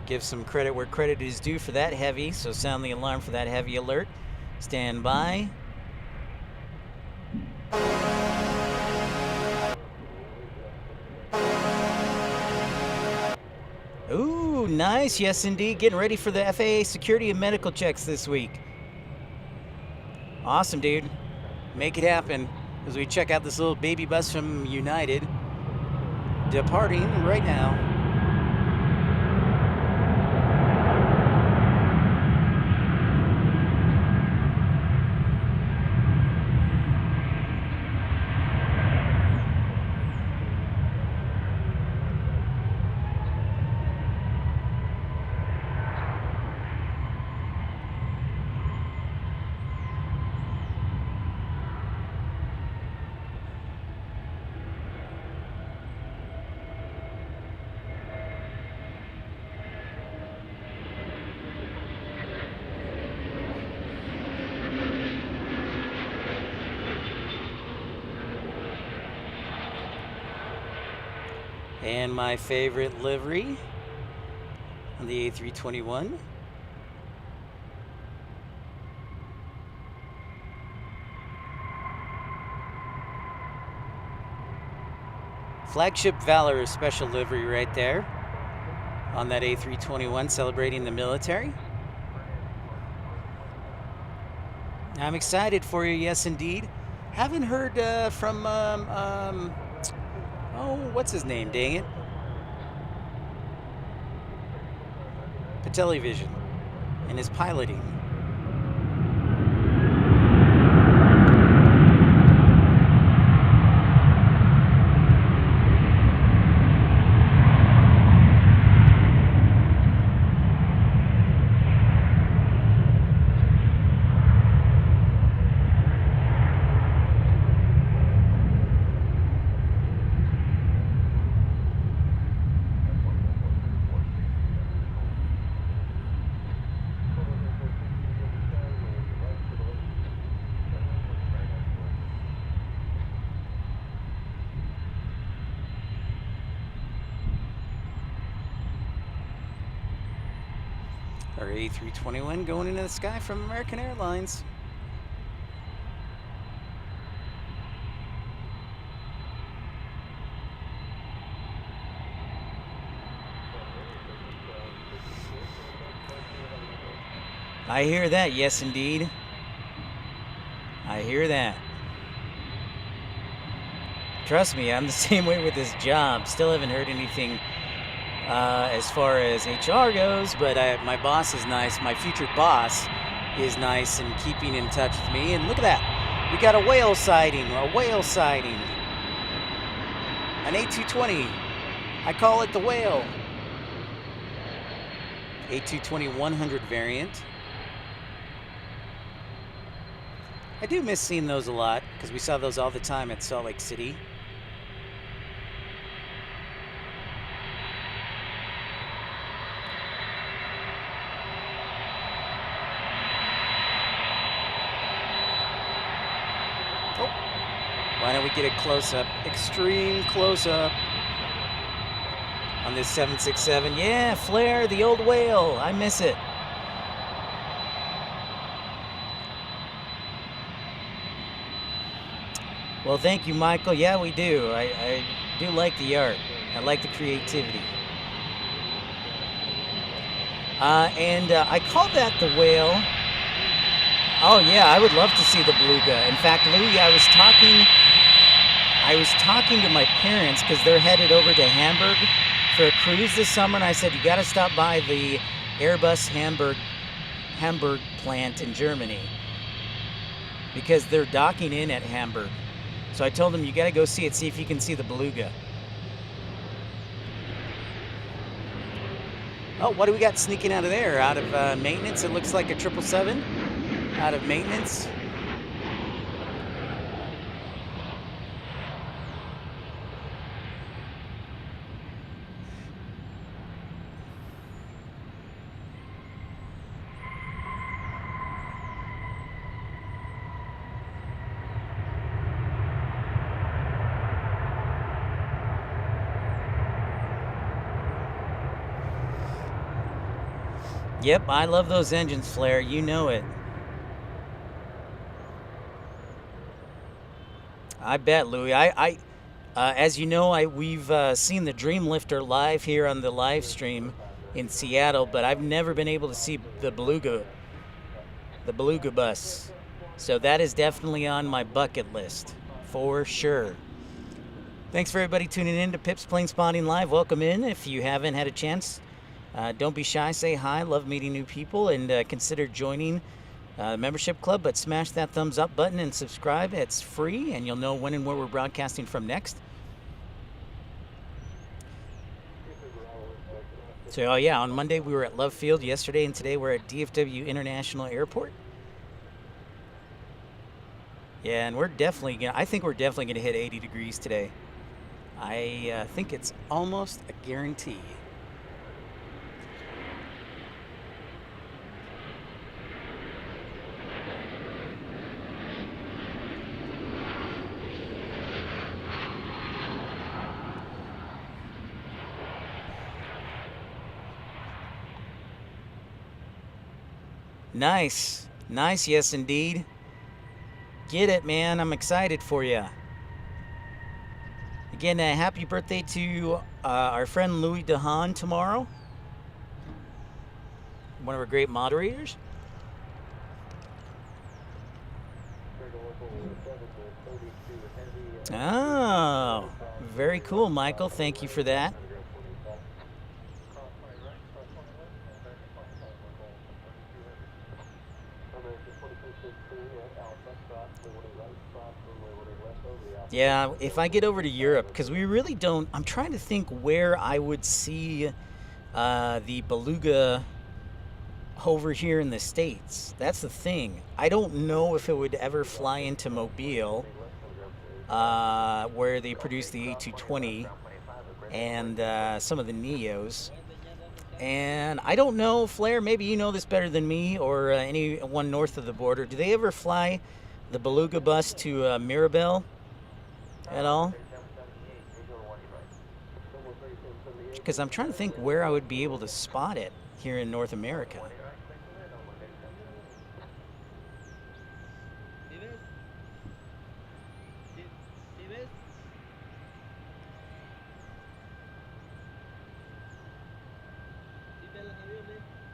Give some credit where credit is due for that heavy, so sound the alarm for that heavy alert. Stand by. Ooh, nice. Yes, indeed. Getting ready for the FAA security and medical checks this week. Awesome, dude. Make it happen as we check out this little baby bus from United. Departing right now. And my favorite livery on the A321. Flagship Valor special livery right there on that A321, celebrating the military. I'm excited for you, yes indeed. Haven't heard from, oh, what's his name, dang it? Television and his piloting. Our A321 going into the sky from American Airlines. I hear that, yes indeed. I hear that. Trust me, I'm the same way with this job. Still haven't heard anything as far as HR goes, but my boss is nice. My future boss is nice and keeping in touch with me. And look at that. We got a whale sighting. A whale sighting. An A220. I call it the whale. A220 100 variant. I do miss seeing those a lot because we saw those all the time at Salt Lake City. Why don't we get a close-up, extreme close-up on this 767. Yeah, flare, the old whale. I miss it. Well, thank you, Michael. Yeah, we do. I do like the art. I like the creativity. I call that the whale. Oh, yeah, I would love to see the beluga. In fact, Louie, I was talking to my parents because they're headed over to Hamburg for a cruise this summer, and I said, you got to stop by the Airbus Hamburg plant in Germany because they're docking in at Hamburg. So I told them, you got to go see it, see if you can see the beluga. Oh, what do we got sneaking out of there? Out of maintenance, it looks like a 777 out of maintenance. Yep, I love those engines, Flair. You know it. I bet, Louie. As you know, we've seen the Dreamlifter live here on the live stream in Seattle, but I've never been able to see the beluga bus. So that is definitely on my bucket list, for sure. Thanks for everybody tuning in to Pips Planespotting Live. Welcome in. If you haven't had a chance, don't be shy, say hi. Love meeting new people, and consider joining the membership club, but smash that thumbs up button and subscribe. It's free, and you'll know when and where we're broadcasting from next. So, oh yeah, on Monday we were at Love Field. Yesterday and today we're at DFW International Airport. Yeah, and I think we're definitely gonna hit 80 degrees today. I think it's almost a guarantee. Nice. Nice, yes indeed. Get it, man. I'm excited for you. Again, happy birthday to our friend Louis DeHaan tomorrow. One of our great moderators. Oh, very cool, Michael. Thank you for that. Yeah, if I get over to Europe, because we really don't, I'm trying to think where I would see the beluga over here in the States. That's the thing. I don't know if it would ever fly into Mobile, where they produce the A220 and some of the Neos. And I don't know, Flair, maybe you know this better than me, or anyone north of the border. Do they ever fly the beluga bus to Mirabel at all? Because I'm trying to think where I would be able to spot it here in North America.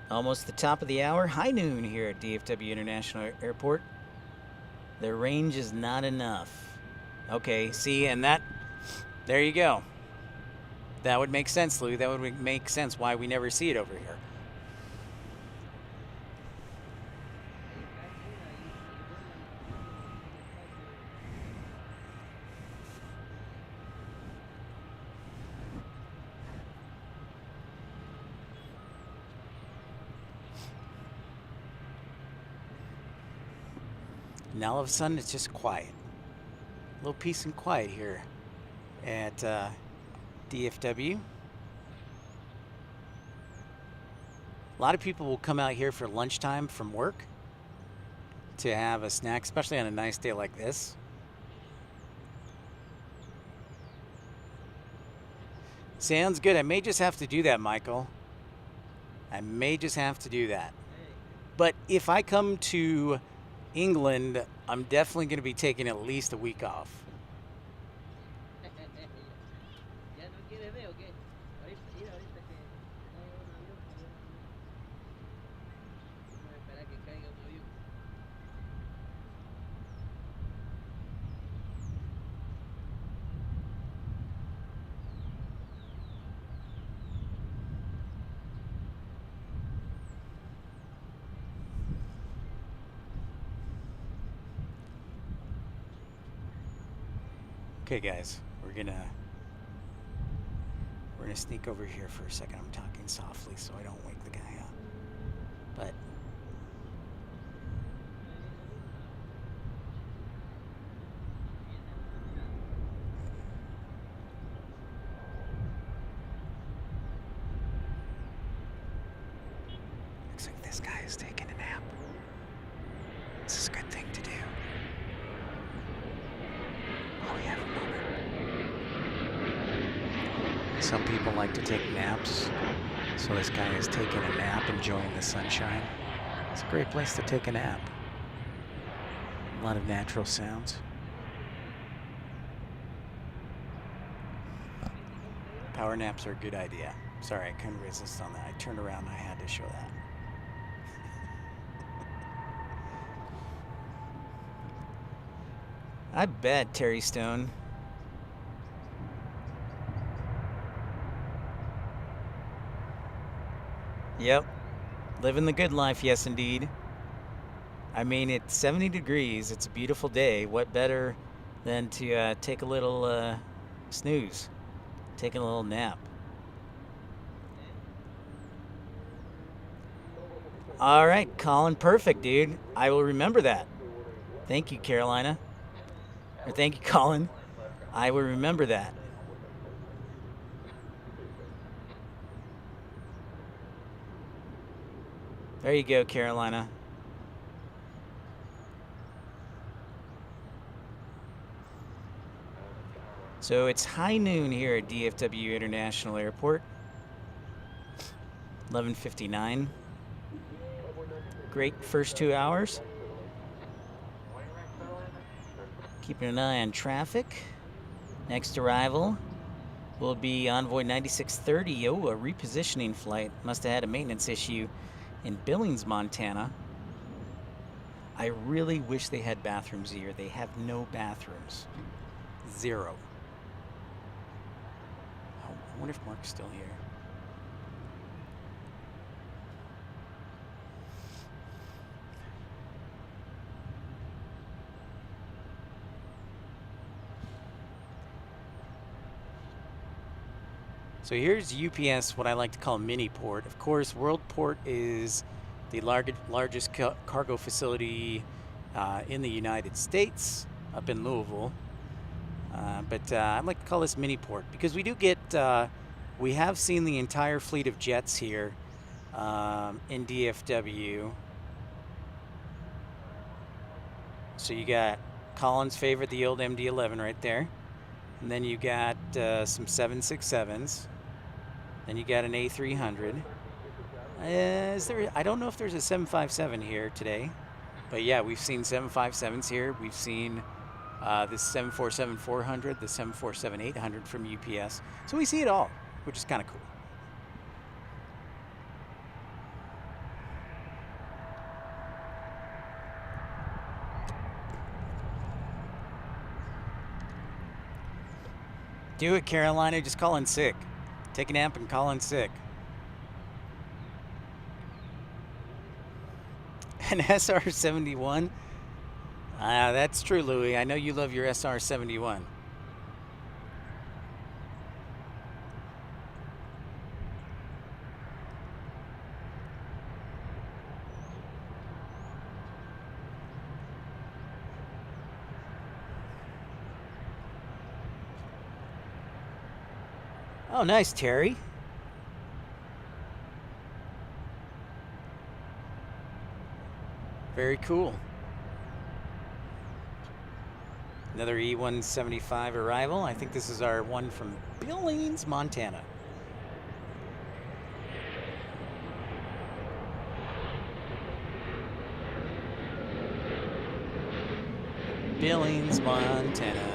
Almost the top of the hour. High noon here at DFW International Airport. The range is not enough. Okay, see, and that, there you go. That would make sense, Lou. That would make sense why we never see it over here. Now all of a sudden it's just quiet. A little peace and quiet here at DFW. A lot of people will come out here for lunchtime from work to have a snack, especially on a nice day like this. Sounds good. I may just have to do that, Michael. I may just have to do that. But if I come to England, I'm definitely going to be taking at least a week off. Okay, guys, we're gonna sneak over here for a second. I'm talking softly so I don't wake the guy up. But looks like this guy is taking a nap. This is a good thing to do. Oh, yeah. Some people like to take naps, so this guy is taking a nap, enjoying the sunshine. It's a great place to take a nap. A lot of natural sounds. Power naps are a good idea. Sorry, I couldn't resist on that. I turned around and I had to show that. I bet, Terry Stone. Yep. Living the good life, yes indeed. I mean, it's 70 degrees. It's a beautiful day. What better than to take a little snooze, taking a little nap. All right, Colin, perfect, dude. I will remember that. Thank you, Carolina. Or thank you, Colin. I will remember that. There you go, Carolina. So it's high noon here at DFW International Airport. 11:59. great first 2 hours. Keeping an eye on traffic. Next arrival will be Envoy 9630. Oh, a repositioning flight. Must have had a maintenance issue in Billings, Montana. I really wish they had bathrooms here. They have no bathrooms. Zero. Oh, I wonder if Mark's still here. So here's UPS, what I like to call mini port. Of course, World Port is the largest cargo facility in the United States, up in Louisville. But I like to call this mini port because we do get, we have seen the entire fleet of jets here in DFW. So you got Colin's favorite, the old MD-11 right there. And then you got some 767s. Then you got an A300. I don't know if there's a 757 here today, but yeah, we've seen 757s here. We've seen this 747-400, the 747-800 from UPS. So we see it all, which is kind of cool. Do it, Carolina. Just call in sick. Take a nap and call in sick. An SR-71? That's true, Louis. I know you love your SR-71. Oh, nice, Terry. Very cool. Another E-175 arrival. I think this is our one from Billings, Montana. Billings, Montana.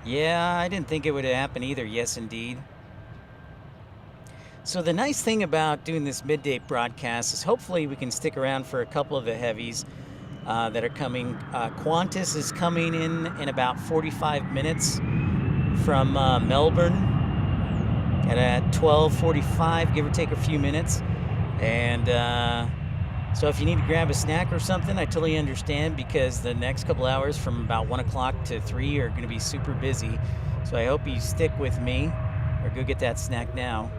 Yeah, I didn't think it would happen either. Yes, indeed. So the nice thing about doing this midday broadcast is hopefully we can stick around for a couple of the heavies that are coming. Qantas is coming in about 45 minutes from Melbourne at 12:45, give or take a few minutes. And so if you need to grab a snack or something, I totally understand, because the next couple hours from about 1 o'clock to 3 are going to be super busy. So I hope you stick with me or go get that snack now.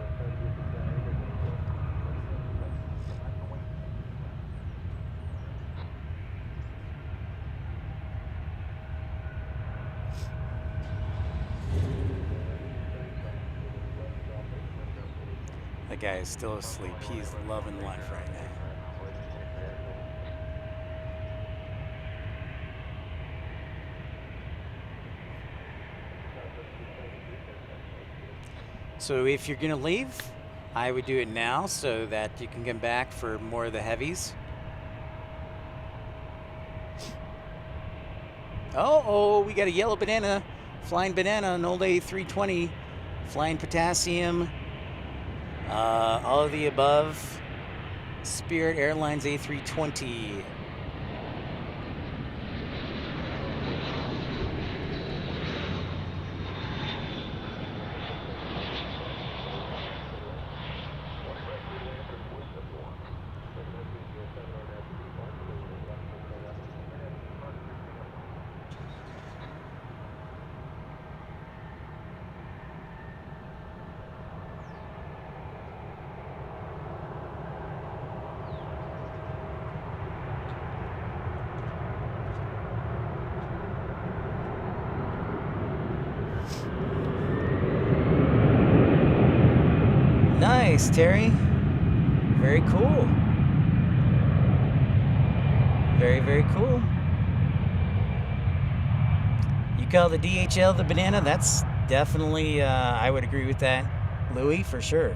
That guy is still asleep. He's loving life right now. So if you're going to leave, I would do it now so that you can come back for more of the heavies. Oh, we got a yellow banana, flying banana, an old A320, flying potassium, all of the above. Spirit Airlines A320. Nice, Terry. Very cool. Very, very cool. You call the DHL the banana? That's definitely, I would agree with that, Louis, for sure.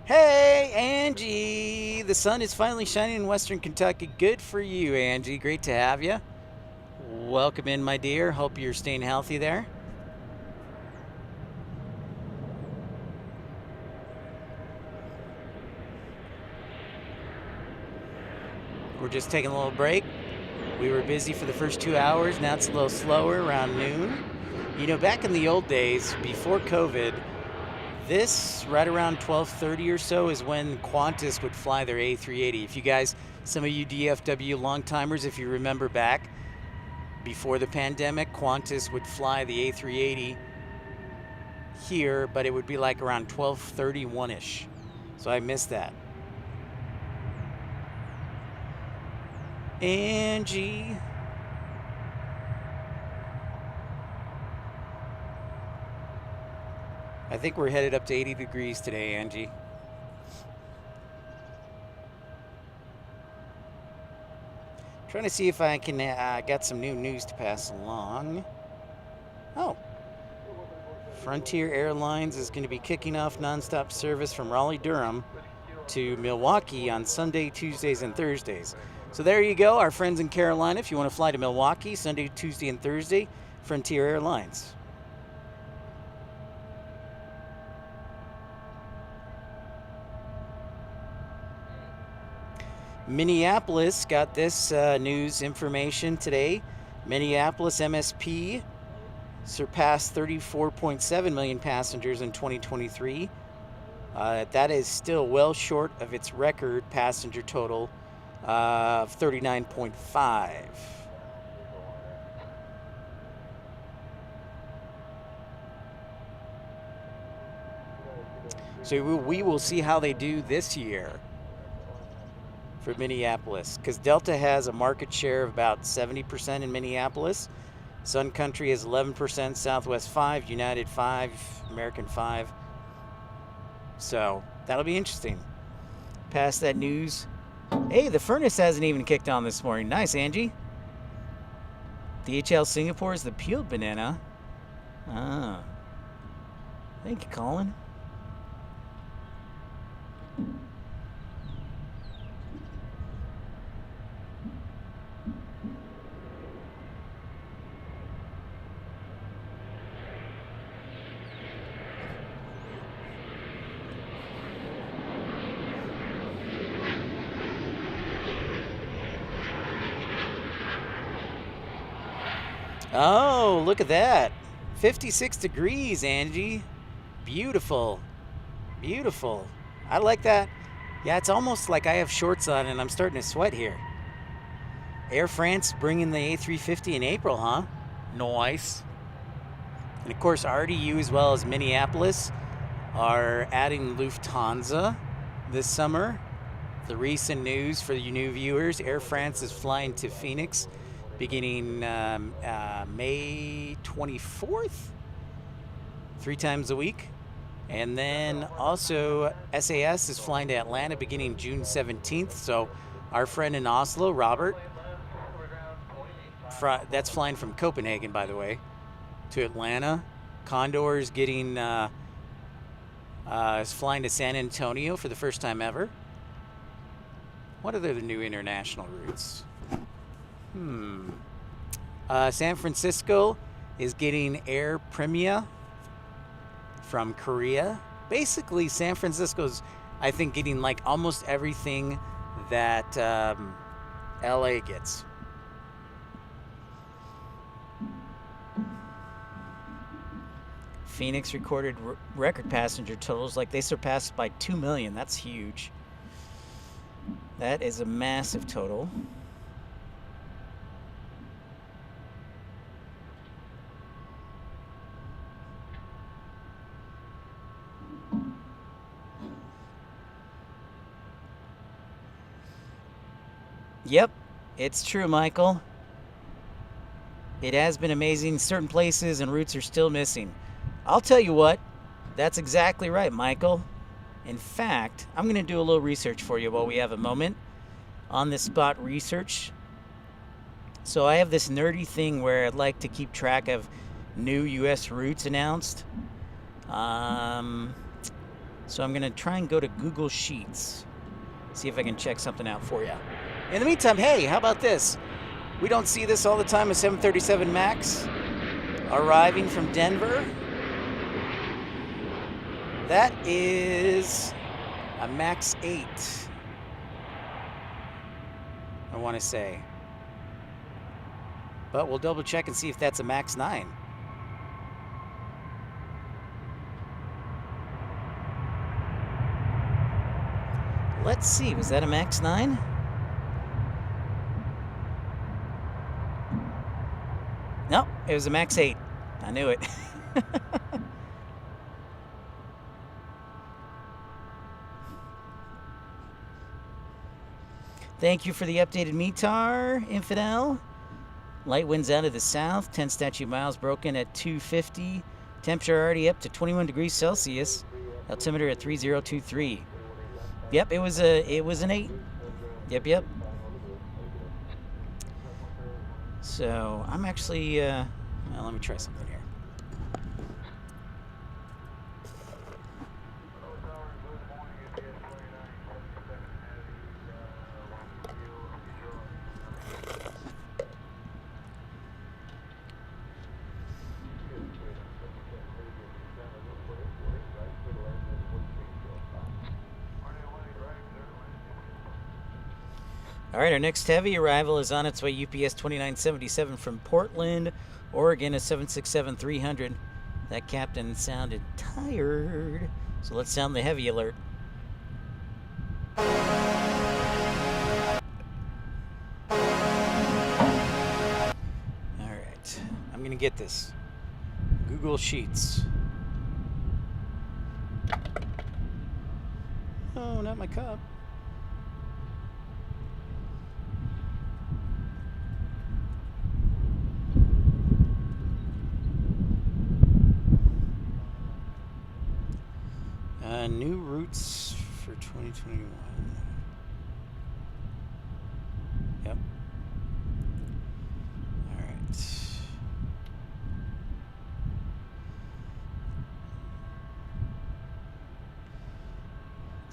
Hey, Angie! The sun is finally shining in Western Kentucky. Good for you, Angie. Great to have you. Welcome in, my dear. Hope you're staying healthy there. We're just taking a little break. We were busy for the first 2 hours. Now it's a little slower around noon. You know, back in the old days, before COVID, this, right around 12:30 or so, is when Qantas would fly their A380. If you guys, some of you DFW long-timers, if you remember back, before the pandemic, Qantas would fly the A380 here, but it would be like around 12:31-ish. So I missed that. Angie. I think we're headed up to 80 degrees today, Angie. Trying to see if I can get some new news to pass along. Oh. Frontier Airlines is going to be kicking off nonstop service from Raleigh-Durham to Milwaukee on Sunday, Tuesdays, and Thursdays. So there you go, our friends in Carolina. If you want to fly to Milwaukee, Sunday, Tuesday, and Thursday, Frontier Airlines. Minneapolis got this news information today. Minneapolis MSP surpassed 34.7 million passengers in 2023. That is still well short of its record passenger total of 39.5. So we will see how they do this year for Minneapolis, because Delta has a market share of about 70% in Minneapolis. Sun Country is 11%, Southwest 5%, United 5%, American 5%. So that'll be interesting. Past that news. Hey, the furnace hasn't even kicked on this morning. Nice, Angie. DHL Singapore is the peeled banana. Ah. Thank you, Colin. Oh, look at that. 56 degrees, Angie. Beautiful. Beautiful. I like that. Yeah, it's almost like I have shorts on and I'm starting to sweat here. Air France bringing the A350 in April, huh? Nice. And of course, RDU as well as Minneapolis are adding Lufthansa this summer. The recent news for you new viewers, Air France is flying to Phoenix beginning May 24th, 3 times a week. And then also SAS is flying to Atlanta beginning June 17th. So our friend in Oslo, Robert, that's flying from Copenhagen, by the way, to Atlanta. Condor is getting is flying to San Antonio for the first time ever. What are the new international routes? San Francisco is getting air premia from Korea. Basically, San Francisco's, I think, getting like almost everything that LA gets. Phoenix recorded record passenger totals, like they surpassed by 2 million. That's huge. That is a massive total. Yep, it's true, Michael. It has been amazing. Certain places and routes are still missing. I'll tell you what, that's exactly right, Michael. In fact, I'm going to do a little research for you while we have a moment. On the spot research. So I have this nerdy thing where I'd like to keep track of new U.S. routes announced. So I'm going to try and go to Google Sheets. See if I can check something out for you. In the meantime, hey, how about this? We don't see this all the time, a 737 MAX arriving from Denver. That is a MAX 8, I want to say. But we'll double check and see if that's a MAX 9. Let's see, was that a MAX 9? No, it was a MAX 8. I knew it. Thank you for the updated METAR, Infidel. Light winds out of the south, 10 statute miles broken at 250. Temperature already up to 21 degrees Celsius. Altimeter at 3023. Yep, it was an 8. Yep. So I'm actually, well, let me try something here. All right, our next heavy arrival is on its way, UPS 2977 from Portland, Oregon, a 767-300. That captain sounded tired, so let's sound the heavy alert. All right, I'm gonna get this. Google Sheets. Oh, not my cup. New routes for 2021. Yep. All right.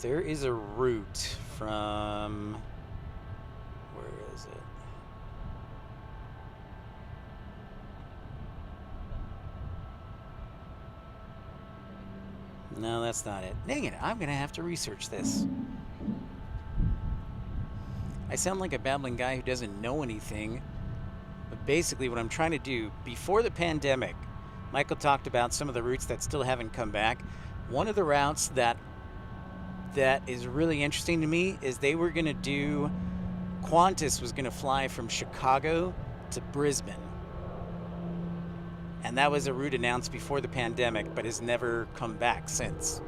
There is a route from, where is it? No, that's not it. Dang it, I'm going to have to research this. I sound like a babbling guy who doesn't know anything. But basically what I'm trying to do, before the pandemic, Michael talked about some of the routes that still haven't come back. One of the routes that is really interesting to me is they were going to do, Qantas was going to fly from Chicago to Brisbane. And that was a route announced before the pandemic, but has never come back since.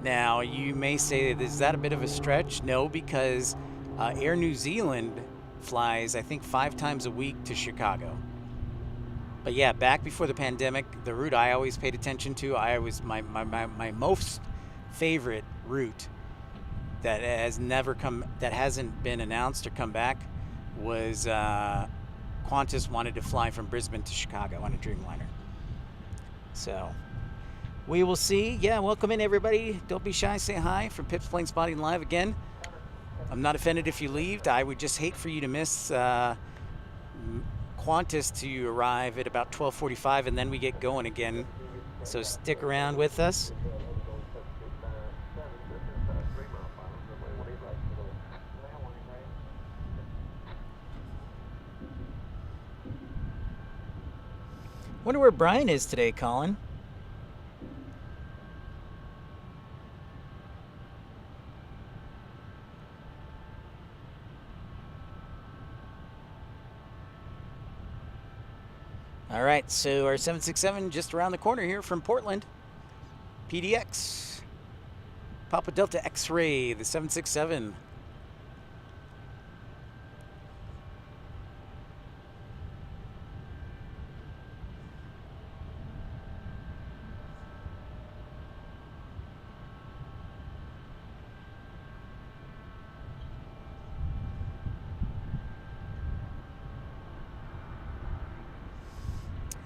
Now, you may say, is that a bit of a stretch? No, because Air New Zealand flies, I think, 5 times a week to Chicago. But yeah, back before the pandemic, the route I always paid attention to, my most favorite route that has never come, that hasn't been announced or come back, was Qantas wanted to fly from Brisbane to Chicago on a Dreamliner. So we will see. Yeah, welcome in everybody. Don't be shy, say hi from Pips Planespotting Live again. I'm not offended if you leave. I would just hate for you to miss Qantas Qantas to arrive at about 12:45, and then we get going again. So stick around with us. Wonder where Brian is today, Colin. All right, so our 767 just around the corner here from Portland. PDX. Papa Delta X-Ray, the 767.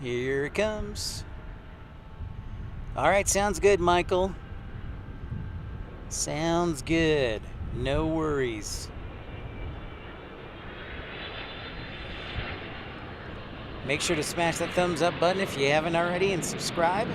Here it comes. All right, sounds good, Michael. Sounds good. No worries. Make sure to smash that thumbs up button if you haven't already and subscribe.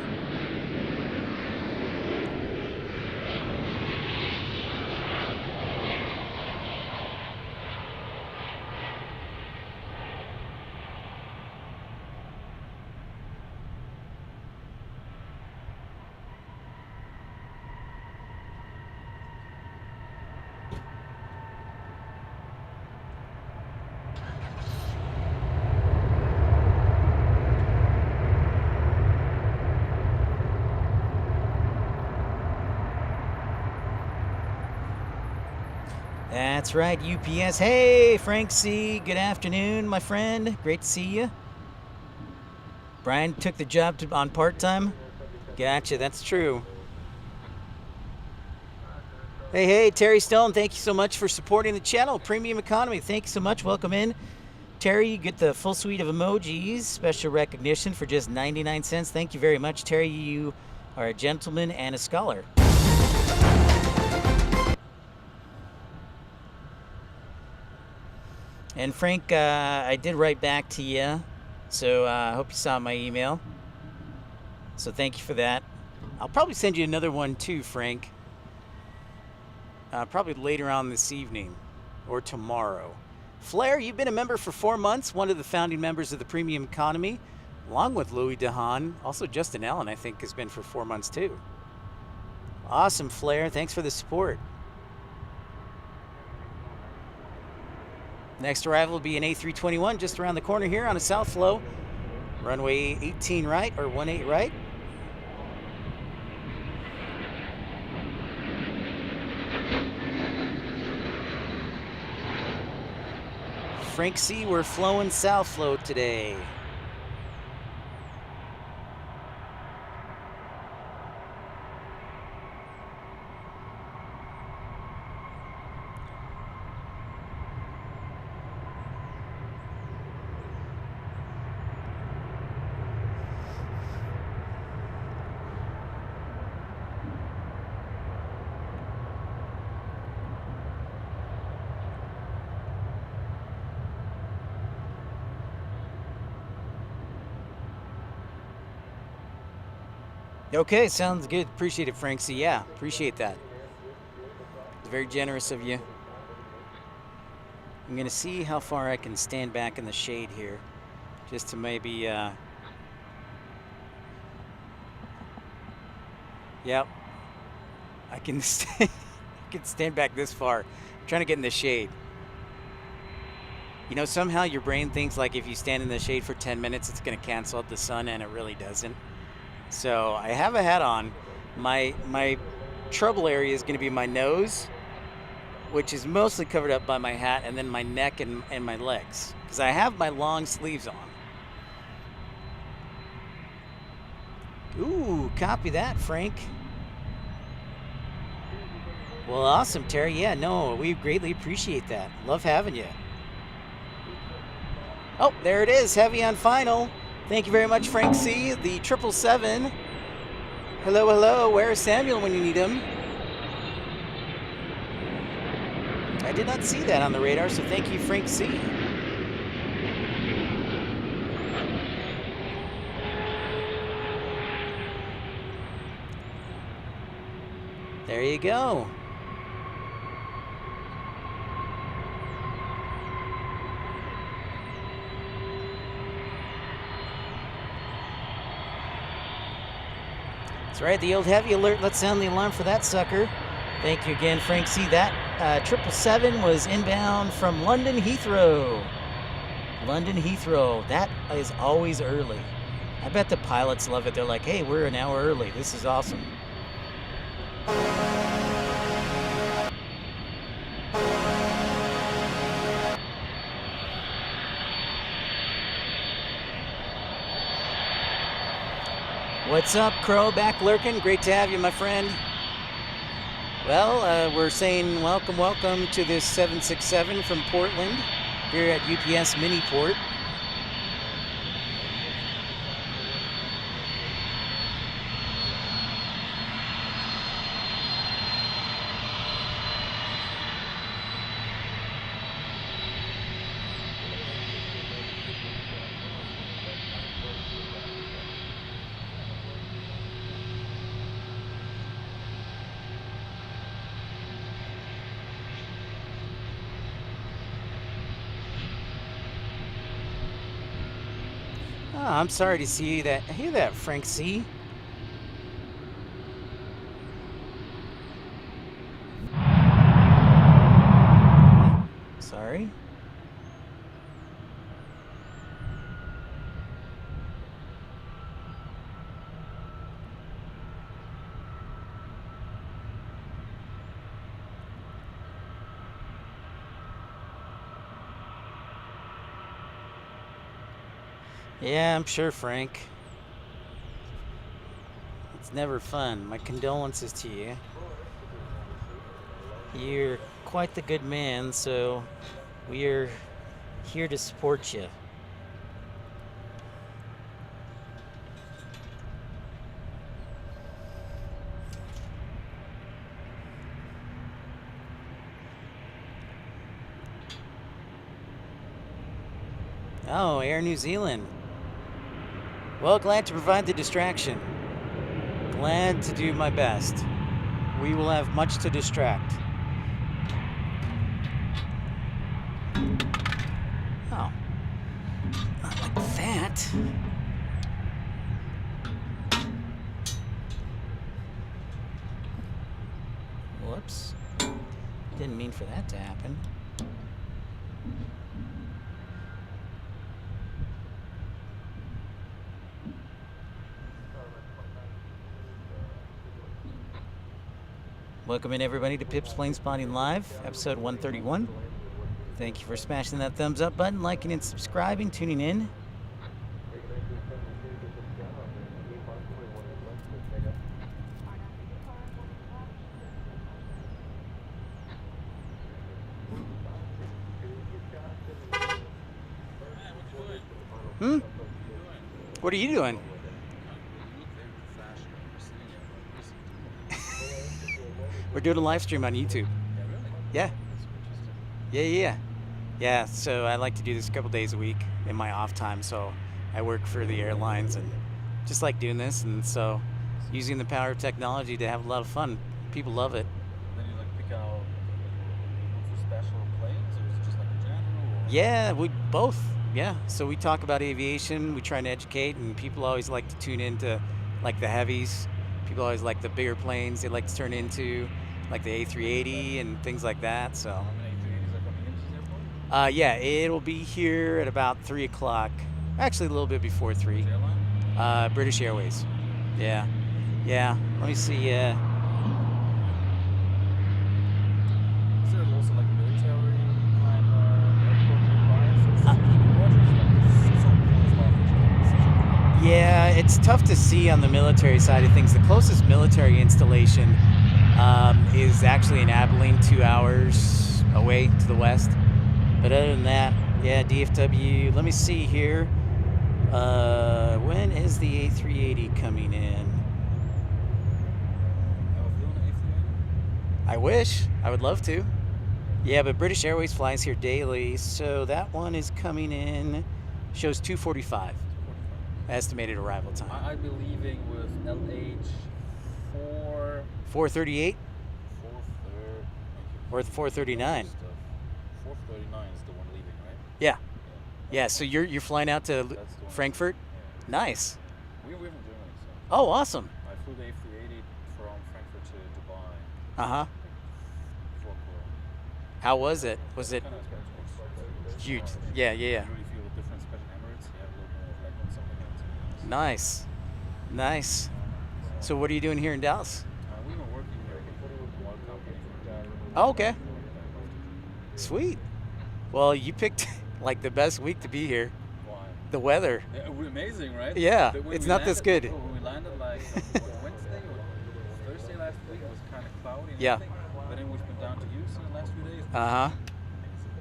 That's right, UPS. Hey, Frank C. Good afternoon, my friend. Great to see you. Brian took the job on part-time? Gotcha, that's true. Hey, Terry Stone, thank you so much for supporting the channel. Premium Economy, thank you so much. Welcome in. Terry, you get the full suite of emojis, special recognition for just 99 cents. Thank you very much, Terry. You are a gentleman and a scholar. And Frank, I did write back to you, so I hope you saw my email. So thank you for that. I'll probably send you another one too, Frank. Probably later on this evening or tomorrow. Flair, you've been a member for 4 months, one of the founding members of the Premium Economy, along with Louis DeHaan. Also, Justin Allen, I think, has been for 4 months too. Awesome, Flair. Thanks for the support. Next arrival will be an A321 just around the corner here on a south flow. Runway 18 right or 18 right. Frank C, we're flowing south flow today. Okay, sounds good. Appreciate it, Frank C. Yeah, appreciate that. It's very generous of you. I'm going to see how far I can stand back in the shade here, just to maybe, yep, I can stand back this far. I'm trying to get in the shade. You know, somehow your brain thinks like if you stand in the shade for 10 minutes, it's going to cancel out the sun, and it really doesn't. So I have a hat on. My trouble area is going to be my nose, which is mostly covered up by my hat, and then my neck and my legs, because I have my long sleeves on. Ooh, copy that, Frank. Well, awesome, Terry. Yeah, no, we greatly appreciate that. Love having you. Oh, there it is, heavy on final. Thank you very much, Frank C. The 777. Hello, hello. Where's Samuel when you need him? I did not see that on the radar, so thank you, Frank C. There you go. That's right, the old heavy alert. Let's sound the alarm for that sucker. Thank you again, Frank C. That 777 was inbound from London Heathrow. London Heathrow. That is always early. I bet the pilots love it. They're like, hey, we're an hour early. This is awesome. What's up, Crow? Back lurking. Great to have you, my friend. Well, we're saying welcome to this 767 from Portland here at UPS Miniport. Oh, I'm sorry to see that. Hear that, Frank C. Sorry. Yeah, I'm sure, Frank. It's never fun. My condolences to you. You're quite the good man, so we're here to support you. Oh, Air New Zealand. Well, glad to provide the distraction. Glad to do my best. We will have much to distract. Oh. Not like that. Whoops. Didn't mean for that to happen. Welcome in, everybody, to Pips Planespotting Live, episode 131. Thank you for smashing that thumbs up button, liking and subscribing, tuning in. What are you doing? We're doing a live stream on YouTube. Yeah. Yeah, so I like to do this a couple days a week in my off time. So I work for the airlines and just like doing this. And so using the power of technology to have a lot of fun. People love it. Then you like pick out for special planes, or is it just like in general? Or? Yeah, we both. Yeah. So we talk about aviation. We try to educate, and people always like to tune into like the heavies. People always like the bigger planes. They like to turn into like the A380 and things like that. So. How many A380s are coming into the airport? Yeah, it'll be here at about 3 o'clock. Actually, a little bit before 3. Which airline? British Airways. Yeah. Let me see. Is there also like military kind of airport nearby? So it's just keeping watch, or is it like some cool stuff that you can see? Yeah, it's tough to see on the military side of things. The closest military installation is actually in Abilene, 2 hours away to the west. But other than that, yeah, DFW. Let me see here. When is the A380 coming in? I wish. I would love to. Yeah, but British Airways flies here daily, so that one is coming in. Shows 2:45. Estimated arrival time. I'd be leaving with LH 4. 4:38. or the 439? Just, 439 is the one leaving, right? Yeah. Yeah. So you're flying out to That's the one. Frankfurt. Yeah. Nice. We were in Germany, so Oh, awesome. I flew the A380 from Frankfurt to Dubai. Uh huh. Before Corona. How was it? Was it Kind of it's huge? hard. Yeah. You really feel the difference, especially in Emirates. You have a little more leg on something else. Nice. Nice. So what are you doing here in Dallas? We were working here with one company. Oh, okay. Sweet. Well, you picked like the best week to be here. Why? The weather. Yeah, amazing, right? Yeah, But when it's we not this landed- good. When we landed like Wednesday or Thursday last week, it was kind of cloudy and Yeah. everything. But then we've been down to Houston the last few days. Uh huh.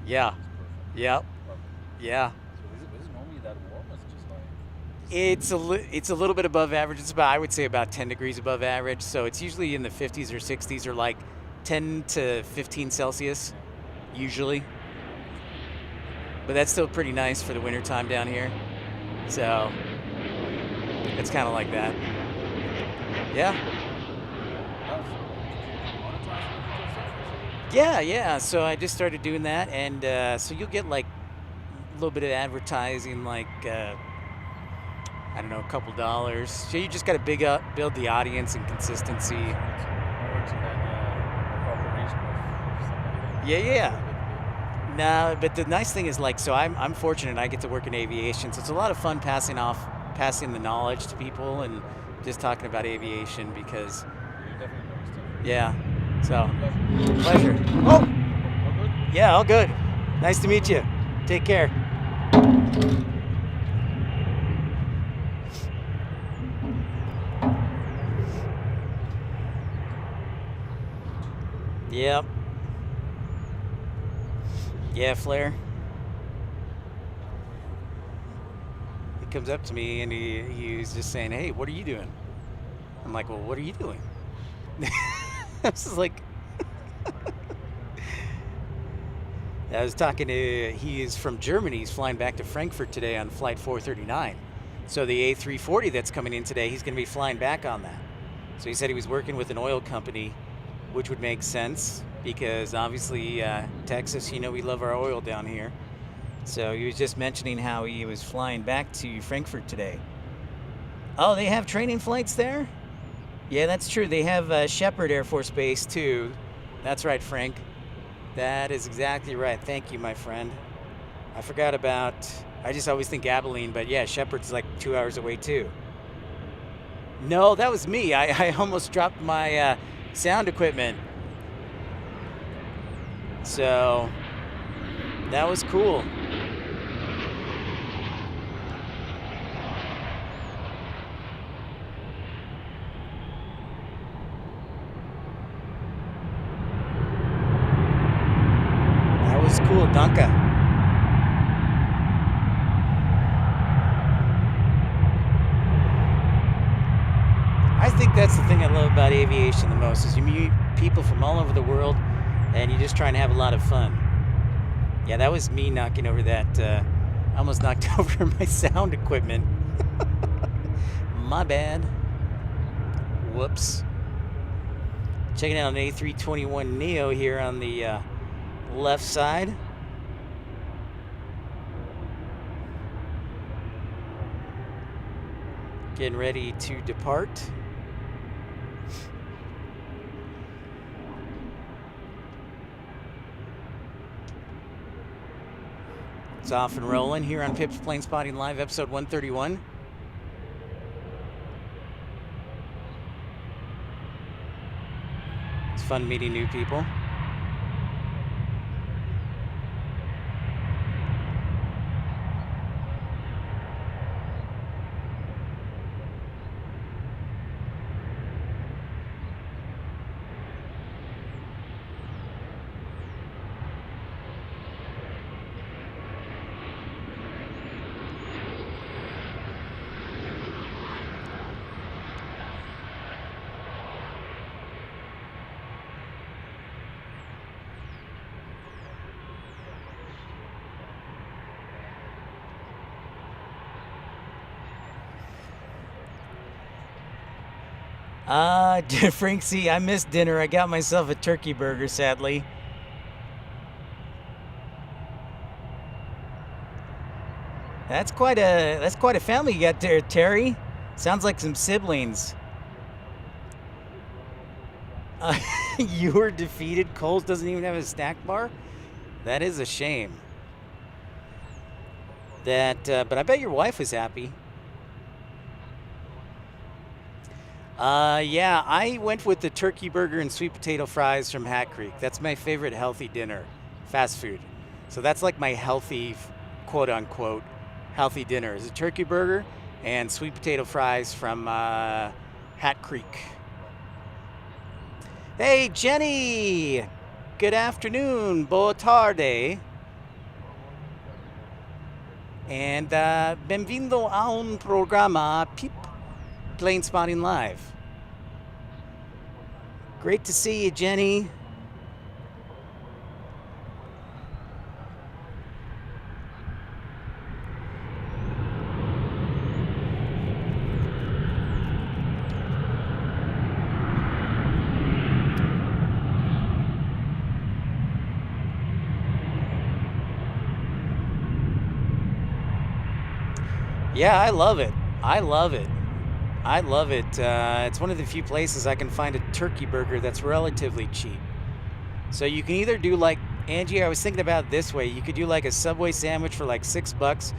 Yeah. It's perfect. Yep. Love it. Yeah. So is it normally that warm? Or is it just like It's a little bit above average. It's about, I would say, about 10 degrees above average. So it's usually in the 50s or 60s, or like 10 to 15 Celsius, usually. But that's still pretty nice for the winter time down here. So it's kind of like that. Yeah. Yeah. So I just started doing that, and so you'll get like a little bit of advertising, like I don't know, a couple dollars. So you just got to build the audience and consistency. Yeah. No, but the nice thing is, like, so I'm fortunate. I get to work in aviation, so it's a lot of fun passing the knowledge to people and just talking about aviation because, yeah. So, pleasure. Oh, yeah, all good. Nice to meet you. Take care. Yep. Yeah, Flair. He comes up to me and he was just saying, "Hey, what are you doing?" I'm like, "Well, what are you doing?" I was just like, I was talking to, he is from Germany. He's flying back to Frankfurt today on flight 439. So the A340 that's coming in today, he's going to be flying back on that. So he said he was working with an oil company, which would make sense because obviously Texas, you know, we love our oil down here. So he was just mentioning how he was flying back to Frankfurt today. Oh, they have training flights there? Yeah, that's true. They have Shepherd Air Force Base too. That's right, Frank. That is exactly right. Thank you, my friend. I forgot about, I just always think Abilene, but yeah, Shepherd's like 2 hours away too. No, that was me. I almost dropped my sound equipment. So that was cool. That was cool, danke. I think that's the thing I love about aviation the most is you meet people from all over the world and you just try and have a lot of fun. Yeah, that was me knocking over that, I almost knocked over my sound equipment. My bad. Whoops. Checking out an A321 Neo here on the left side. Getting ready to depart. It's off and rolling here on Pip's Planespotting Live, episode 131. It's fun meeting new people. Frank, see, I missed dinner. I got myself a turkey burger, sadly. That's quite a family you got there, Terry. Sounds like some siblings. You were defeated. Coles doesn't even have a snack bar. That is a shame. But I bet your wife was happy. Yeah, I went with the turkey burger and sweet potato fries from Hat Creek. That's my favorite healthy dinner, fast food. So that's like my healthy, quote unquote, healthy dinner is a turkey burger and sweet potato fries from Hat Creek. Hey, Jenny! Good afternoon, boa tarde. And benvindo a un programa PIP Planespotting Live. Great to see you, Jenny. Yeah, I love it. I love it. I love it. It's one of the few places I can find a turkey burger that's relatively cheap. So you can either do like, Angie, I was thinking about it this way. You could do like a Subway sandwich for like $6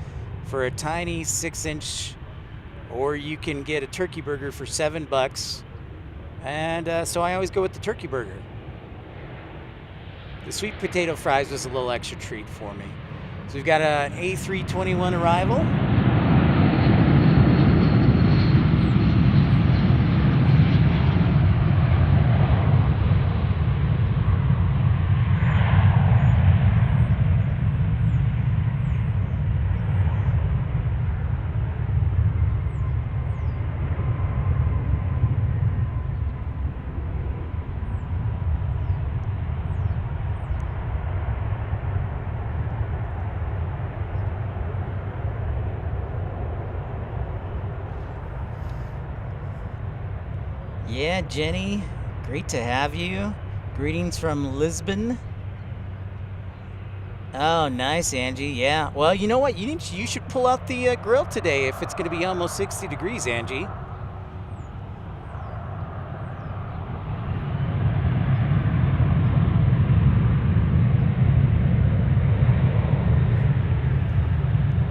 for a tiny 6-inch, or you can get a turkey burger for $7. And so I always go with the turkey burger. The sweet potato fries was a little extra treat for me. So we've got an A321 arrival. Yeah, Jenny, great to have you. Greetings from Lisbon. Oh, nice, Angie. Yeah. Well, you know what? You should pull out the grill today if it's going to be almost 60 degrees, Angie.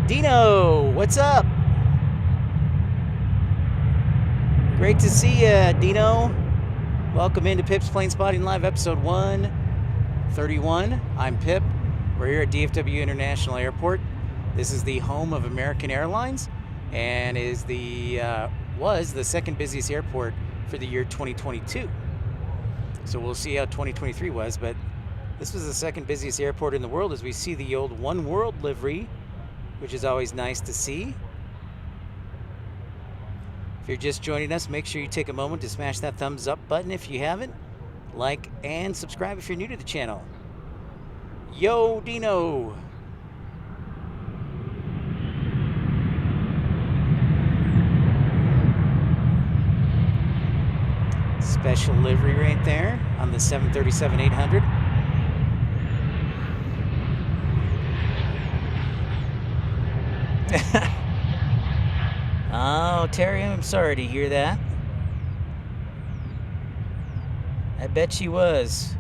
Dino, what's up? Great to see you, Dino. Welcome into Pip's Planespotting Live, episode 131. I'm Pip. We're here at DFW International Airport. This is the home of American Airlines and was the second busiest airport for the year 2022. So we'll see how 2023 was, but this was the second busiest airport in the world as we see the old One World livery, which is always nice to see. If you're just joining us, make sure you take a moment to smash that thumbs up button if you haven't. Like and subscribe if you're new to the channel. Yo, Dino. Special livery right there on the 737-800. Oh, Terry, I'm sorry to hear that. I bet she was.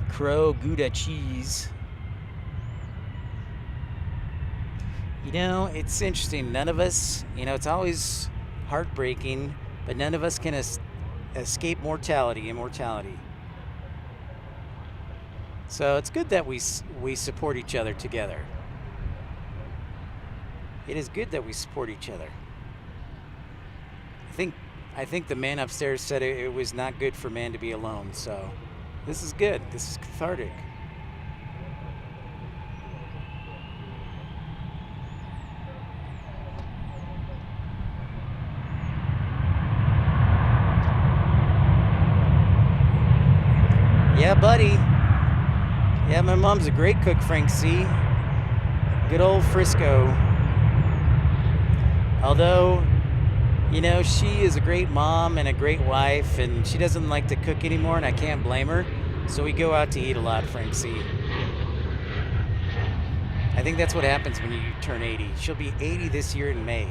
Crow Gouda cheese. You know, it's interesting. None of us, it's always heartbreaking, but none of us can escape immortality. So it's good that we support each other together. It is good that we support each other. I think the man upstairs said it was not good for man to be alone, so this is good. This is cathartic. Yeah, buddy. Yeah, my mom's a great cook, Frank C. Good old Frisco. Although, she is a great mom and a great wife, and she doesn't like to cook anymore, and I can't blame her. So we go out to eat a lot, Frank C. I think that's what happens when you turn 80. She'll be 80 this year in May.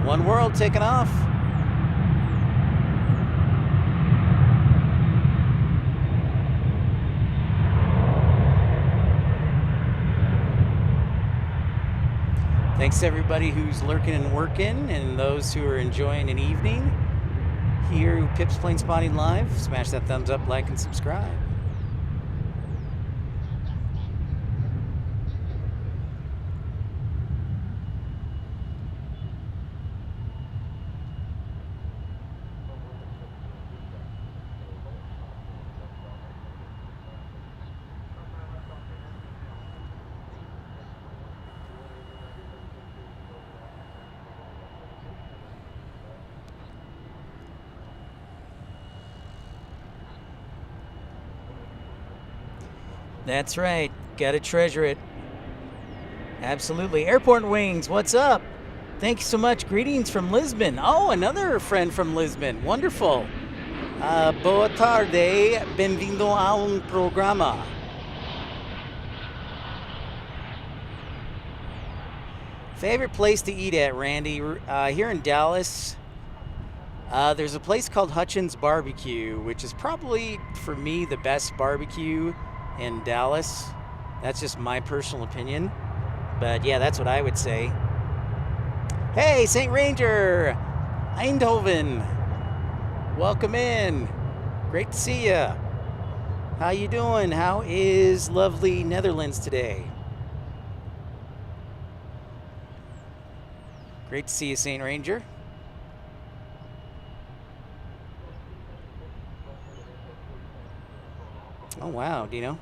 One World taking off. Thanks to everybody who's lurking and working, and those who are enjoying an evening here, Pips Planespotting Live. Smash that thumbs up, like, and subscribe. That's right. Gotta treasure it. Absolutely. Airport Wings, what's up? Thank you so much. Greetings from Lisbon. Oh, another friend from Lisbon. Wonderful. Boa tarde. Bem-vindo a programa. Favorite place to eat at, Randy? Here in Dallas, there's a place called Hutchins Barbecue, which is probably, for me, the best barbecue in Dallas. That's just my personal opinion, but yeah, that's what I would say. Hey, St. Ranger, Eindhoven, welcome in. Great to see ya. How you doing? How is lovely Netherlands today? Great to see you, St. Ranger. Oh, wow, Dino.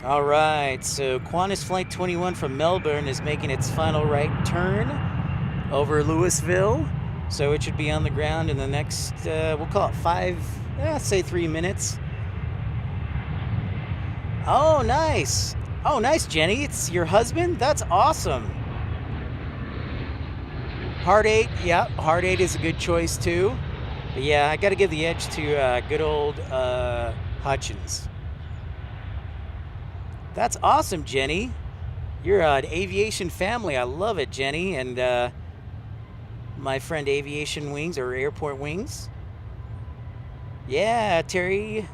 All right, so Qantas Flight 21 from Melbourne is making its final right turn over Louisville, so it should be on the ground in the next, we'll call it say 3 minutes. Oh, nice. Oh, nice, Jenny. It's your husband? That's awesome. Hard 8, yeah, Hard 8 is a good choice too. But yeah, I got to give the edge to good old Hutchins. That's awesome, Jenny. You're an aviation family. I love it, Jenny. And my friend Aviation Wings, or Airport Wings. Yeah, Terry.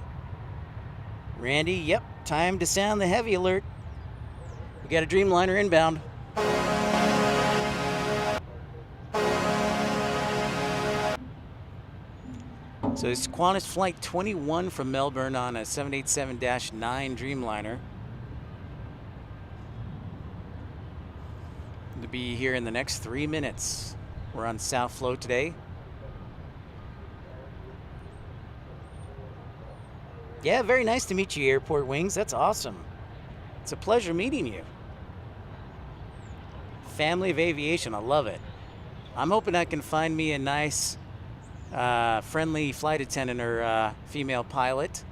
Randy, yep. Time to sound the heavy alert. We got a Dreamliner inbound. So it's Qantas Flight 21 from Melbourne on a 787-9 Dreamliner. To be here in the next 3 minutes. We're on South Flow today. Yeah, very nice to meet you, Airport Wings. That's awesome. It's a pleasure meeting you. Family of Aviation, I love it. I'm hoping I can find me a nice, friendly flight attendant or female pilot.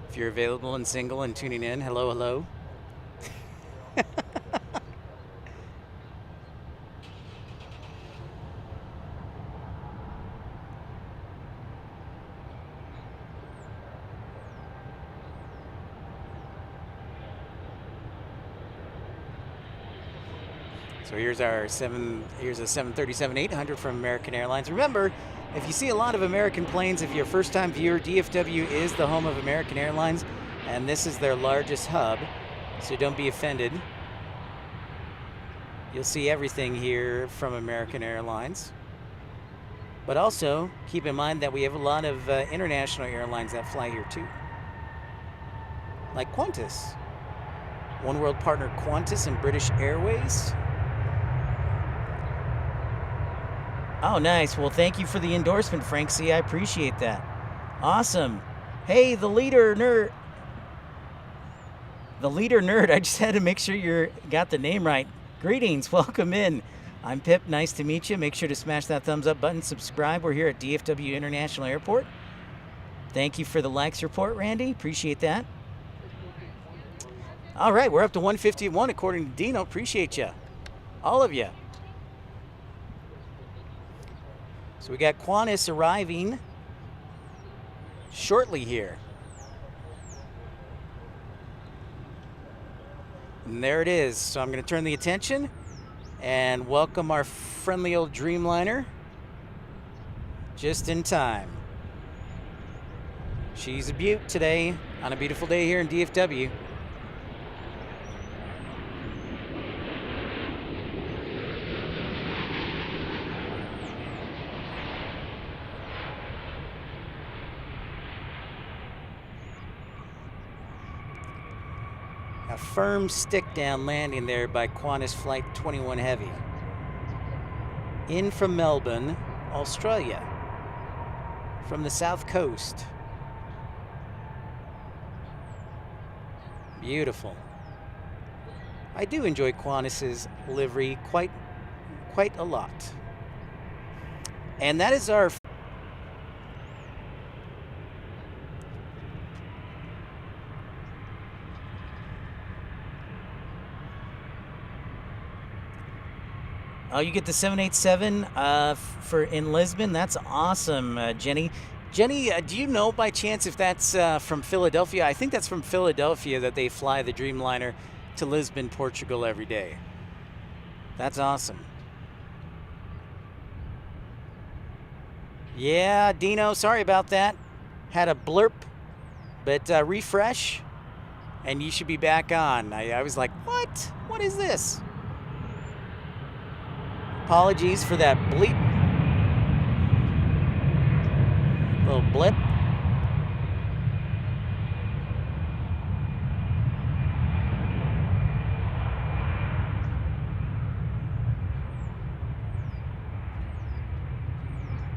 If you're available and single and tuning in, hello, hello. So here's a 737-800 from American Airlines. Remember, if you see a lot of American planes, if you're a first-time viewer, DFW is the home of American Airlines, and this is their largest hub, so don't be offended. You'll see everything here from American Airlines. But also, keep in mind that we have a lot of international airlines that fly here too, like Qantas. One World partner Qantas and British Airways. Oh, nice. Well, thank you for the endorsement, Frank C. I appreciate that. Awesome. Hey, the leader nerd. The leader nerd. I just had to make sure you got the name right. Greetings. Welcome in. I'm Pip. Nice to meet you. Make sure to smash that thumbs up button. Subscribe. We're here at DFW International Airport. Thank you for the likes report, Randy. Appreciate that. All right, we're up to 151 according to Dino. Appreciate you. All of you. So we got Qantas arriving shortly here. And there it is. So I'm going to turn the attention and welcome our friendly old Dreamliner just in time. She's a beaut today on a beautiful day here in DFW. A firm stick down landing there by Qantas Flight 21 Heavy. In from Melbourne, Australia. From the south coast. Beautiful. I do enjoy Qantas's livery quite a lot. And that is our Oh, you get the 787 for in Lisbon. That's awesome, Jenny. Jenny, do you know by chance if that's from Philadelphia? I think that's from Philadelphia that they fly the Dreamliner to Lisbon, Portugal every day. That's awesome. Yeah, Dino, sorry about that. Had a blurb, but refresh, and you should be back on. I was like, what? What is this? Apologies for that bleep. Little blip.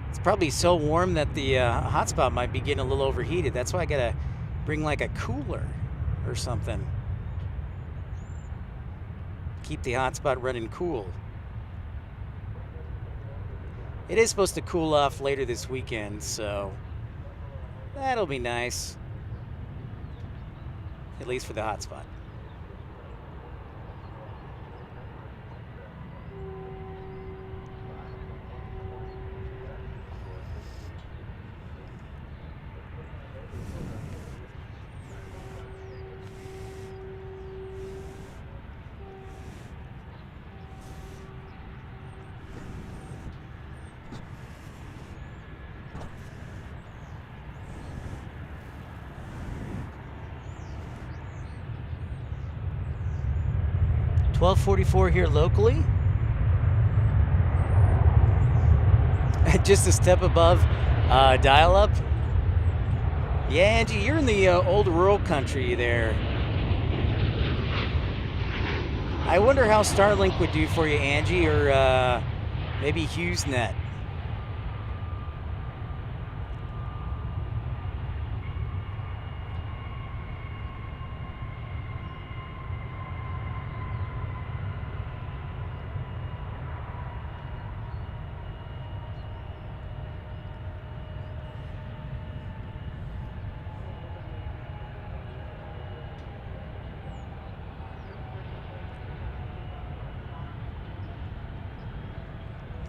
It's probably so warm that the hotspot might be getting a little overheated. That's why I gotta bring like a cooler or something. Keep the hotspot running cool. It is supposed to cool off later this weekend, so that'll be nice. At least for the hotspot. $12.44 here locally. Just a step above dial-up. Yeah, Angie, you're in the old rural country there. I wonder how Starlink would do for you, Angie, or maybe HughesNet.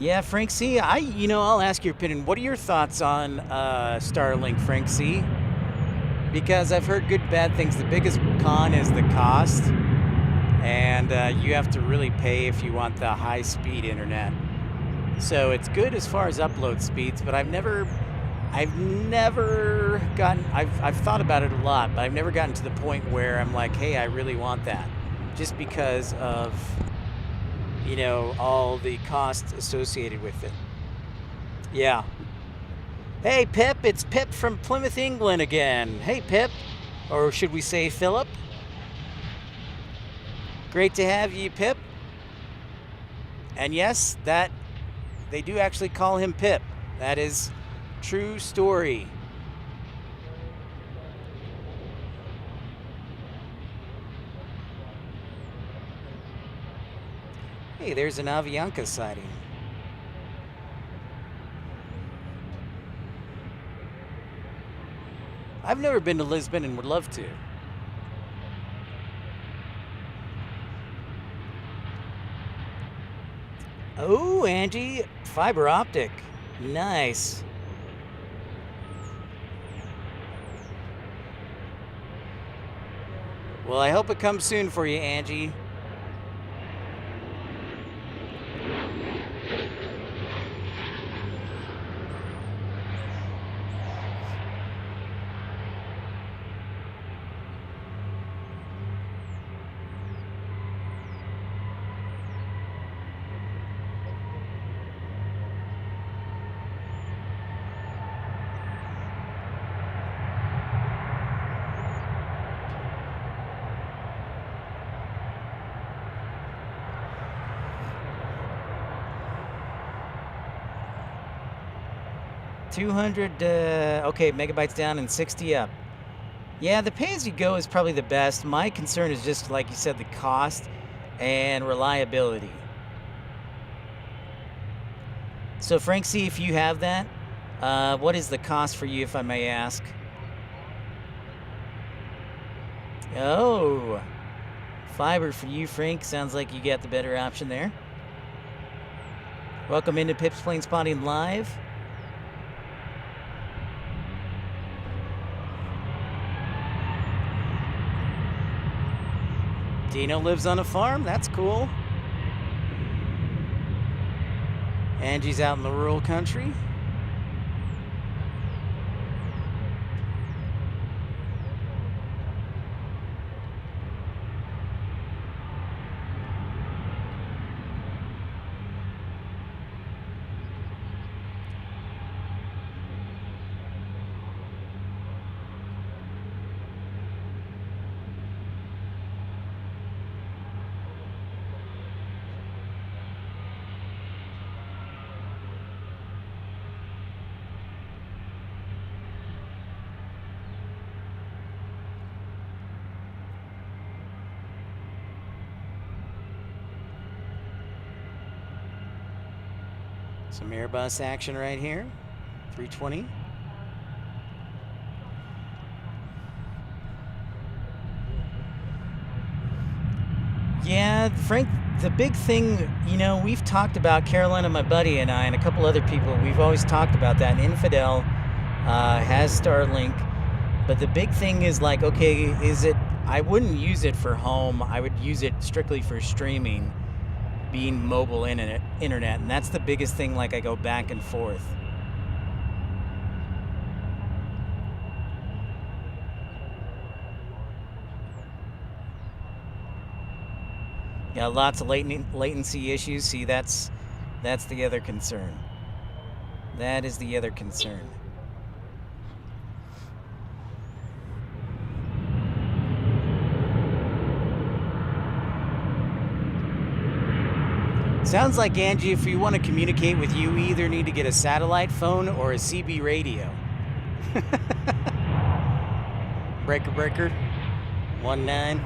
Yeah, Frank C. I'll ask your opinion. What are your thoughts on Starlink, Frank C? Because I've heard good, bad things. The biggest con is the cost, and you have to really pay if you want the high-speed internet. So it's good as far as upload speeds, but I've never gotten. I've thought about it a lot, but I've never gotten to the point where I'm like, hey, I really want that, just because of all the costs associated with it. Yeah. Hey, Pip, it's Pip from Plymouth, England again. Hey, Pip, or should we say Philip? Great to have you, Pip. And yes, that they do actually call him Pip. That is true story. Hey, there's an Avianca sighting. I've never been to Lisbon and would love to. Oh, Angie, fiber optic. Nice. Well, I hope it comes soon for you, Angie. Okay, megabytes down and 60 up. Yeah, the pay-as-you-go is probably the best. My concern is just, like you said, the cost and reliability. So, Frank, see if you have that. What is the cost for you, if I may ask? Oh, fiber for you, Frank. Sounds like you got the better option there. Welcome into Pip's Planespotting Live. Dino lives on a farm. That's cool. Angie's out in the rural country. Some Airbus action right here. 320. Yeah, Frank, the big thing, you know, we've talked about, Carolina, my buddy, and I, and a couple other people, we've always talked about that. Infidel has Starlink, but the big thing is like, okay, I wouldn't use it for home. I would use it strictly for streaming, being mobile internet, and that's the biggest thing. Like, I go back and forth. Yeah, lots of latency issues. See, that's the other concern. That is the other concern. Sounds like, Angie, if you want to communicate with you, we either need to get a satellite phone or a CB radio. Breaker, 19.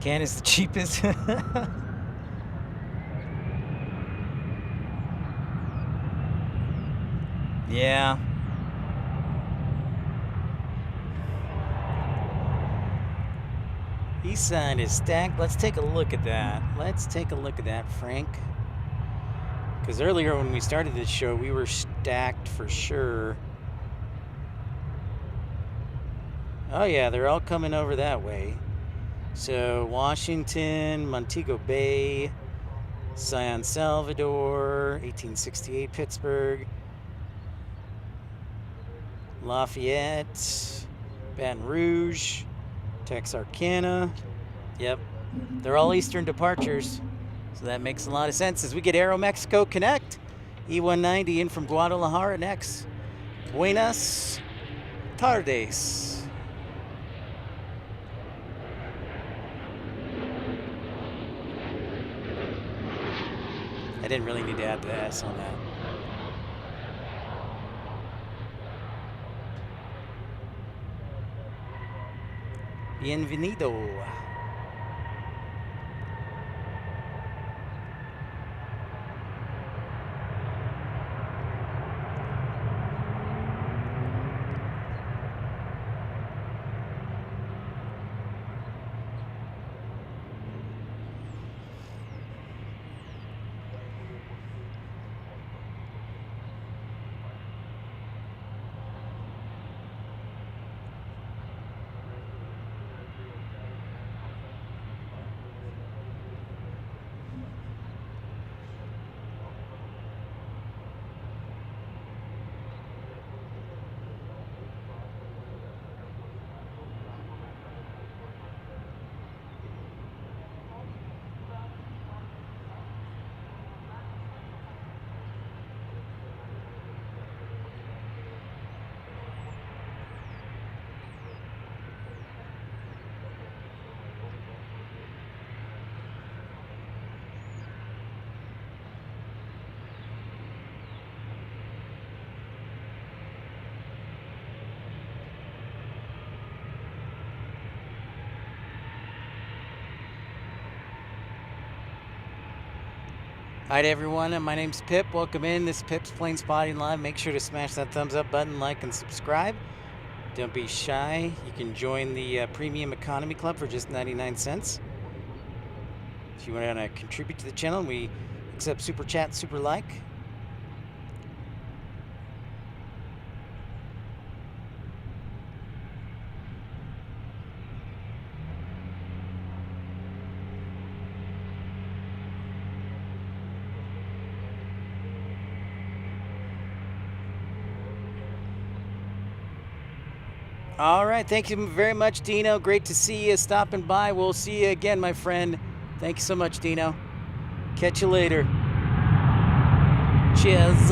Can is the cheapest. Yeah. East side is stacked. Let's take a look at that. Let's take a look at that, Frank. Because earlier when we started this show, we were stacked for sure. Oh yeah, they're all coming over that way. So Washington, Montego Bay, San Salvador, 1868 Pittsburgh, Lafayette, Baton Rouge, Texarkana. Yep, they're all Eastern departures. So that makes a lot of sense. As we get Aeromexico Connect, E190 in from Guadalajara next. Buenas tardes. I didn't really need to add the S on that. Bienvenido. Hi to everyone, my name's Pip. Welcome in. This is Pip's Planespotting Live. Make sure to smash that thumbs up button, like, and subscribe. Don't be shy. You can join the Premium Economy Club for just 99 cents. If you want to contribute to the channel, we accept Super Chat, Super Like. All right, thank you very much, Dino. Great to see you stopping by. We'll see you again, my friend. Thank you so much, Dino. Catch you later. Cheers.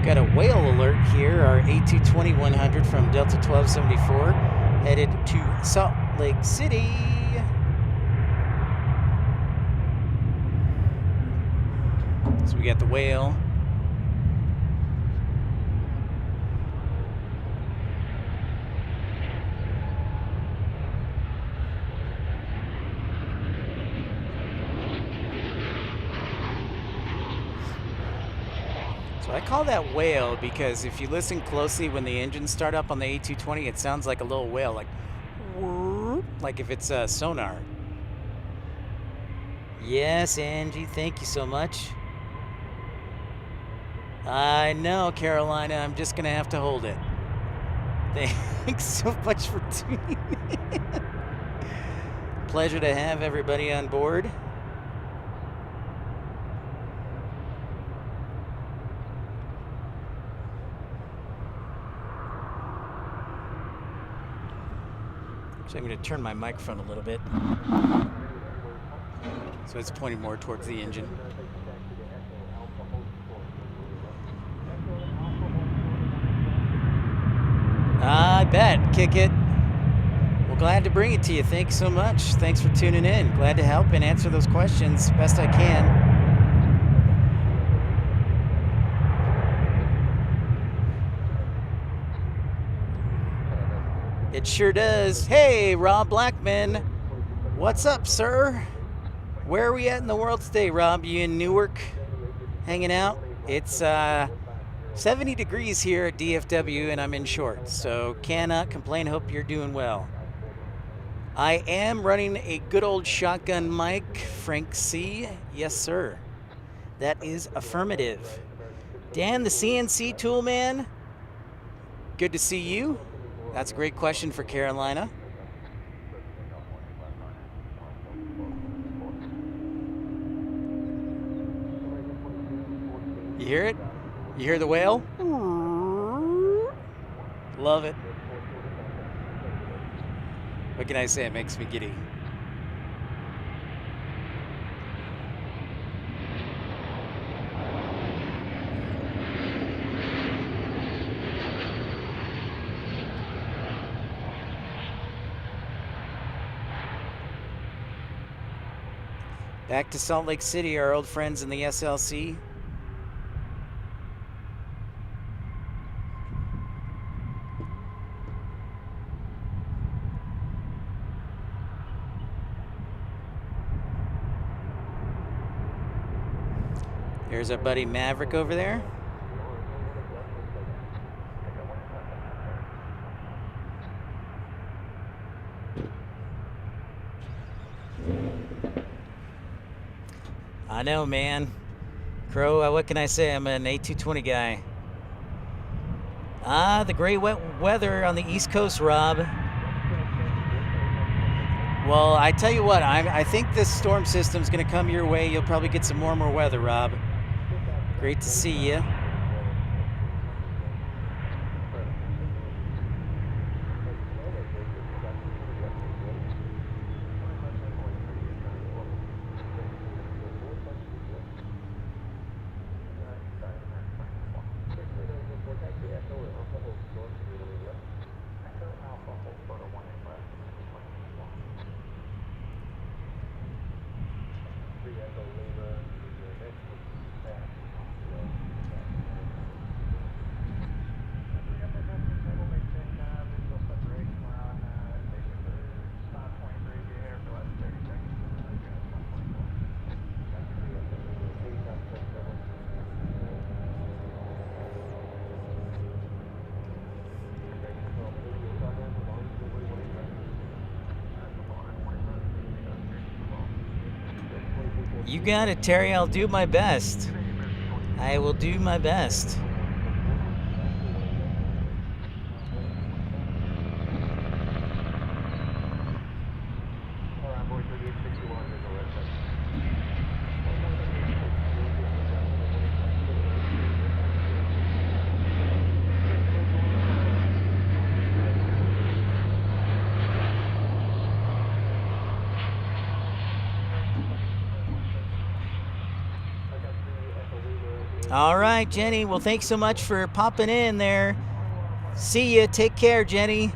Got a whale alert here. Our A220-100 from Delta 1274 headed to Salt Lake City. So we got the whale. I call that whale because if you listen closely when the engines start up on the A220, it sounds like a little whale, like if it's a sonar. Yes, Angie, thank you so much. I know, Carolina, I'm just going to have to hold it. Thanks so much for tuning in. Pleasure to have everybody on board. So I'm going to turn my microphone a little bit so it's pointing more towards the engine. I bet. Kick it. Well, glad to bring it to you. Thanks so much. Thanks for tuning in. Glad to help and answer those questions best I can. It sure does. Hey, Rob Blackman. What's up, sir? Where are we at in the world today, Rob? You in Newark hanging out? It's 70 degrees here at DFW, and I'm in shorts, so cannot complain. Hope you're doing well. I am running a good old shotgun mic, Frank C. Yes, sir. That is affirmative. Dan, the CNC tool man, good to see you. That's a great question for Carolina. You hear it? You hear the whale? Love it. What can I say? It makes me giddy. Back to Salt Lake City, our old friends in the SLC. There's our buddy Maverick over there. I know, man. Crow, what can I say? I'm an A220 guy. Ah, the gray wet weather on the East Coast, Rob. Well, I tell you what, I think this storm system's going to come your way. You'll probably get some warmer weather, Rob. Great to see you. You got it, Terry. I'll do my best. I will do my best. All right, Jenny. Well, thanks so much for popping in there. See you. Take care, Jenny.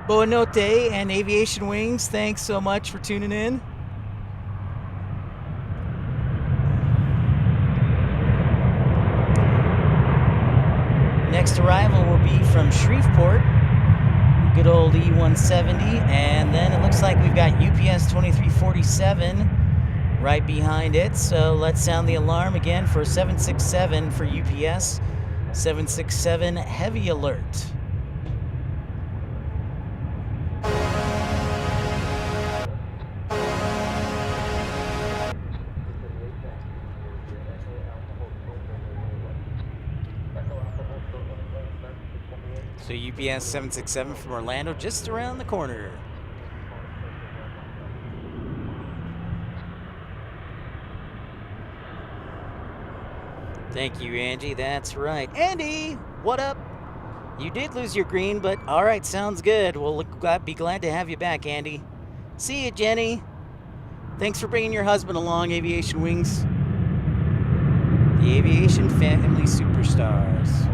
Boa notte and Aviation Wings, thanks so much for tuning in. Next arrival will be from Shreveport, good old E170, and then it looks like we've got UPS 2347 right behind it. So let's sound the alarm again for 767 for UPS. 767 heavy alert. So UPS 767 from Orlando, just around the corner. Thank you, Angie. That's right. Andy, what up? You did lose your green, but all right, sounds good. We'll be glad to have you back, Andy. See you, Jenny. Thanks for bringing your husband along, Aviation Wings. The Aviation Family Superstars.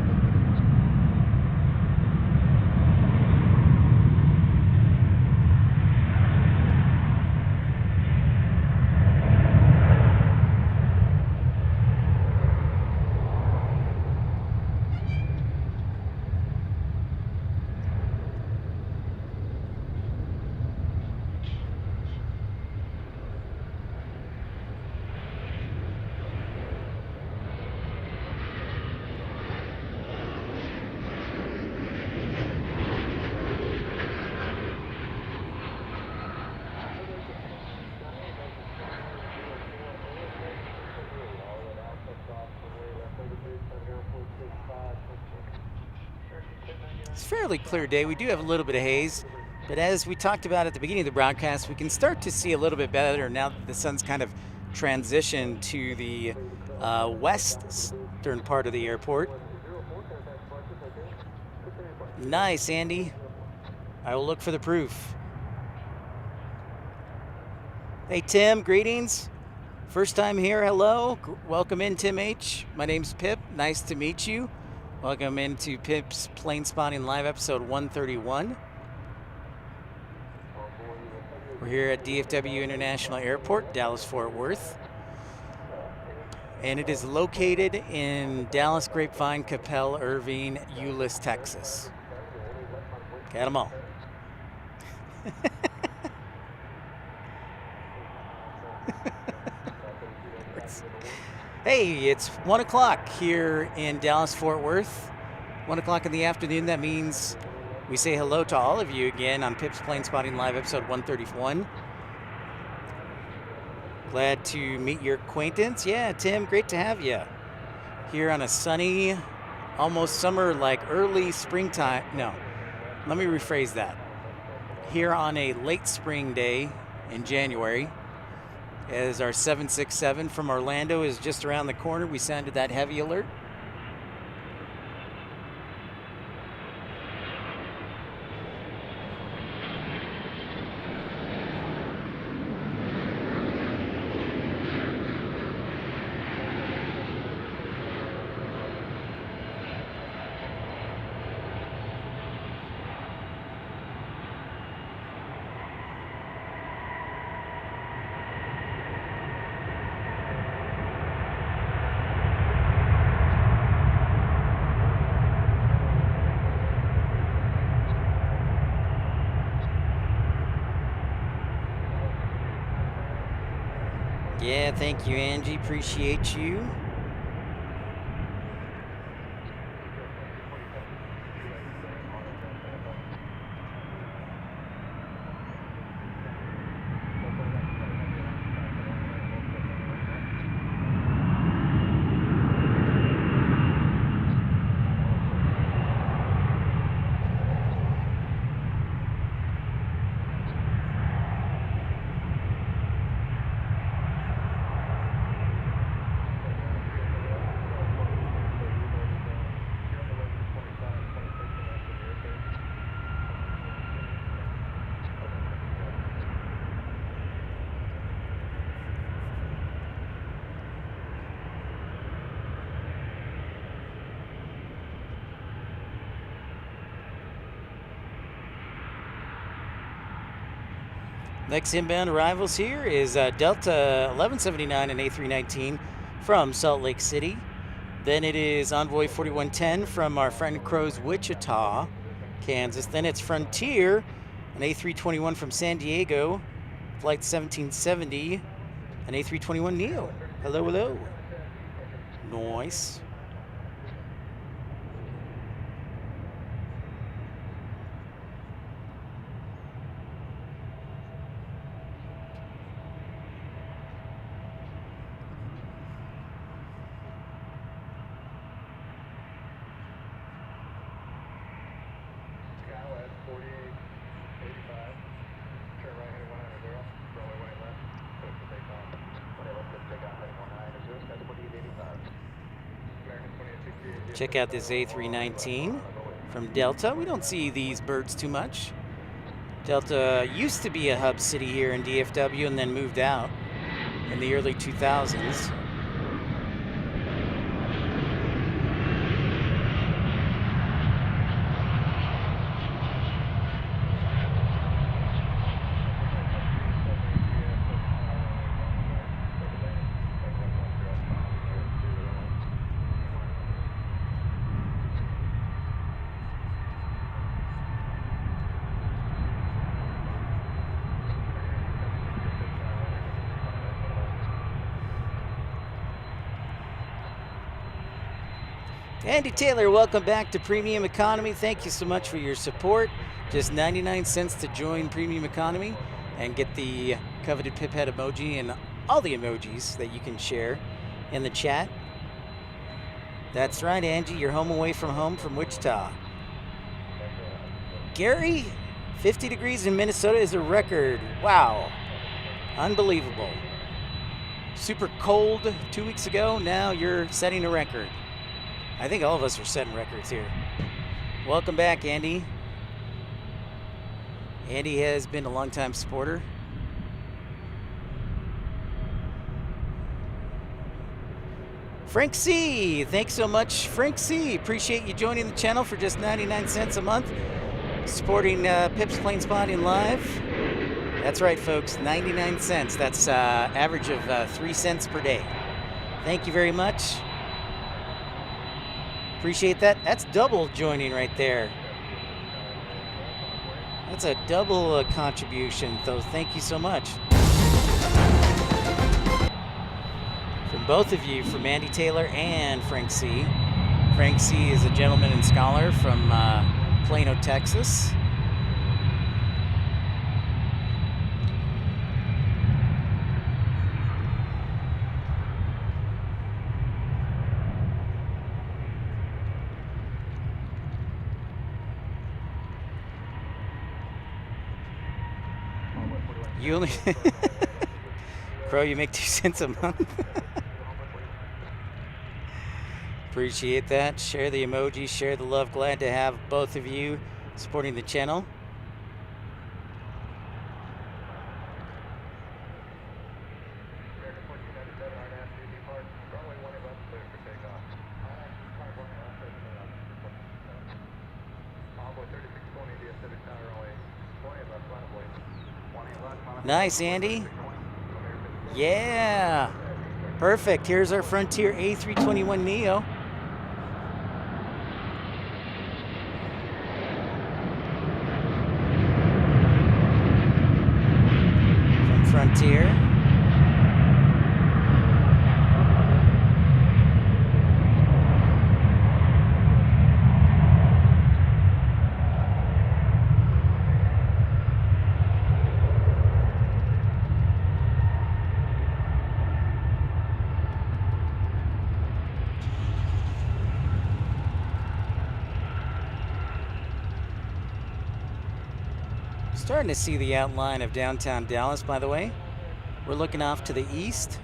It's a fairly clear day. We do have a little bit of haze, but as we talked about at the beginning of the broadcast, we can start to see a little bit better now that the sun's kind of transitioned to the western part of the airport. Nice, Andy. I will look for the proof. Hey, Tim, greetings. First time here, hello. Welcome in, Tim H. My name's Pip. Nice to meet you. Welcome into Pip's Plane Spotting Live episode 131. We're here at DFW International Airport, Dallas-Fort Worth. And it is located in Dallas, Grapevine, Capel, Irving, Euless, Texas. Got them all. Hey, it's 1 o'clock here in Dallas-Fort Worth. 1 o'clock in the afternoon. That means we say hello to all of you again on Pip's Plane Spotting Live episode 131. Glad to meet your acquaintance. Yeah, Tim, great to have you here on a sunny, almost summer, like early springtime. No, let me rephrase that. Here on a late spring day in January, as our 767 from Orlando is just around the corner. We sounded that heavy alert. Yeah, thank you, Angie. Appreciate you. Next inbound arrivals here is Delta 1179 and A319 from Salt Lake City. Then it is Envoy 4110 from our friend Crow's Wichita, Kansas. Then it's Frontier, an A321 from San Diego, Flight 1770, an A321 Neo. Hello, hello. Nice. Check out this A319 from Delta. We don't see these birds too much. Delta used to be a hub city here in DFW and then moved out in the early 2000s. Andy Taylor, welcome back to Premium Economy. Thank you so much for your support. Just 99 cents to join Premium Economy and get the coveted Pip head emoji and all the emojis that you can share in the chat. That's right, Angie. You're home away from home from Wichita. Gary, 50 degrees in Minnesota is a record. Wow. Unbelievable. Super cold 2 weeks ago. Now you're setting a record. I think all of us are setting records here. Welcome back, Andy. Andy has been a longtime supporter. Frank C, thanks so much, Frank C. Appreciate you joining the channel for just 99 cents a month, supporting Pips Planespotting Live. That's right, folks, 99 cents. That's average of 3 cents per day. Thank you very much. Appreciate that. That's double joining right there. That's a double contribution, so thank you so much. From both of you, from Andy Taylor and Frank C. Frank C is a gentleman and scholar from Plano, Texas. You only Crow, you make 2 cents a month. Appreciate that. Share the emojis, share the love. Glad to have both of you supporting the channel. Nice, Andy. Yeah. Perfect. Here's our Frontier A321neo. From Frontier. Starting to see the outline of downtown Dallas, by the way. We're looking off to the east.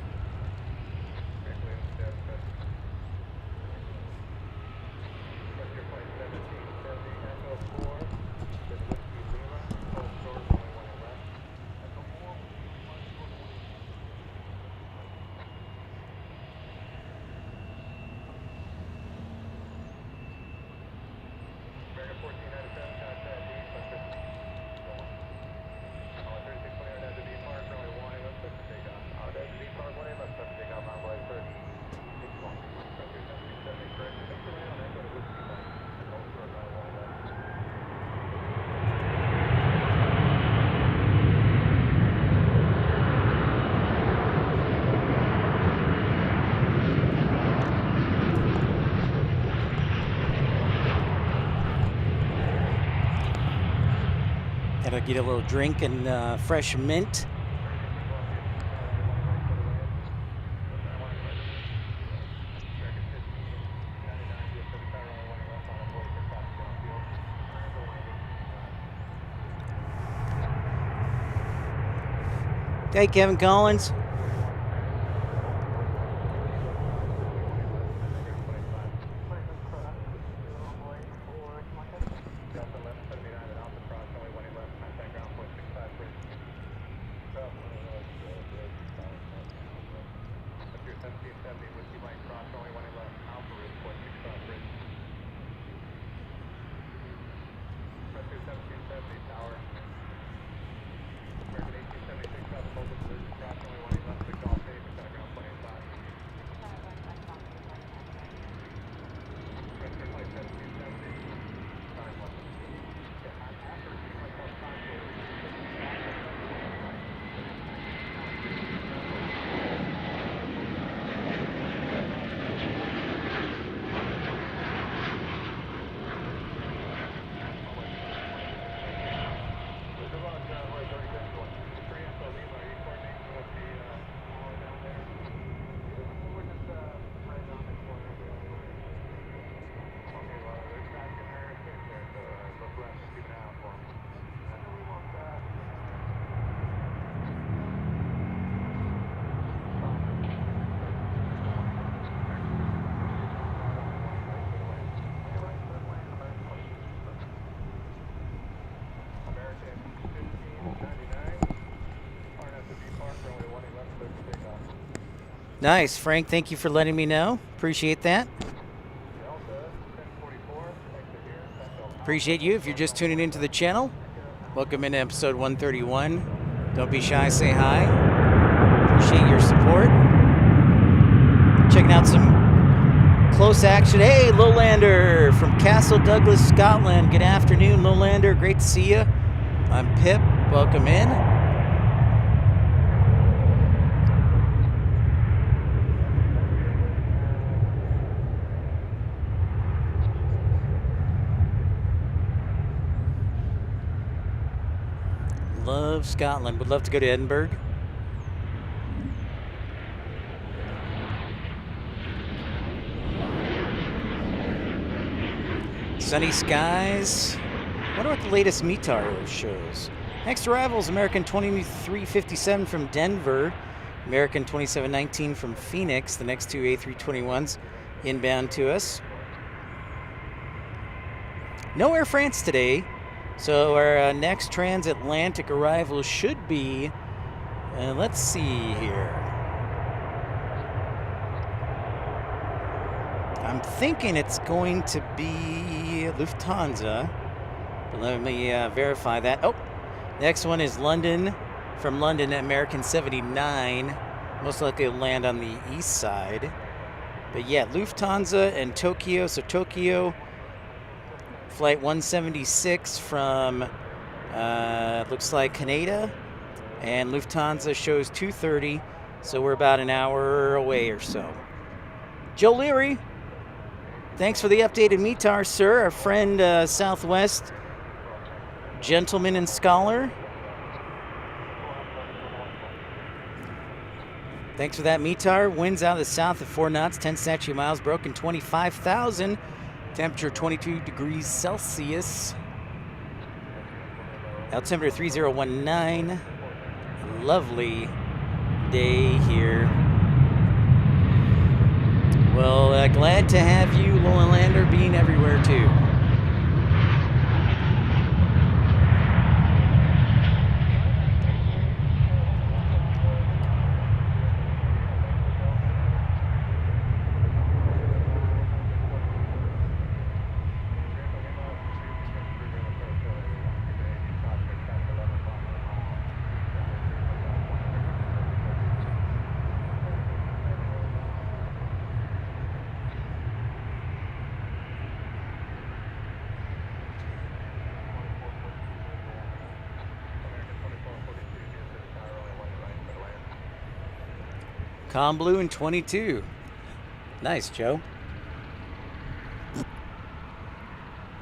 Gotta get a little drink and fresh mint. Hey, Kevin Collins. Nice, Frank. Thank you for letting me know. Appreciate that. Appreciate you. If you're just tuning into the channel, welcome into episode 131. Don't be shy, say hi. Appreciate your support. Checking out some close action. Hey, Lowlander from Castle Douglas, Scotland. Good afternoon, Lowlander. Great to see you. I'm Pip. Welcome in. Love Scotland. Would love to go to Edinburgh. Sunny skies. Wonder what the latest METAR shows. Next arrivals, American 2357 from Denver. American 2719 from Phoenix. The next two A321s inbound to us. No Air France today. So our next transatlantic arrival should be, let's see here. I'm thinking it's going to be Lufthansa, but let me verify that. Oh, next one is London, from London, American 79. Most likely it'll land on the east side. But yeah, Lufthansa and Tokyo. So Tokyo, Flight 176 from, looks like Canada, and Lufthansa shows 2:30, so we're about an hour away or so. Joe Leary, thanks for the updated METAR, sir. Our friend Southwest, gentleman and scholar. Thanks for that, METAR. Winds out of the south at 4 knots, 10 statute miles, broken 25,000. Temperature 22 degrees Celsius. Altimeter 3019. Lovely day here. Well, glad to have you, Lowlander, being everywhere too. Calm blue and 22. Nice, Joe.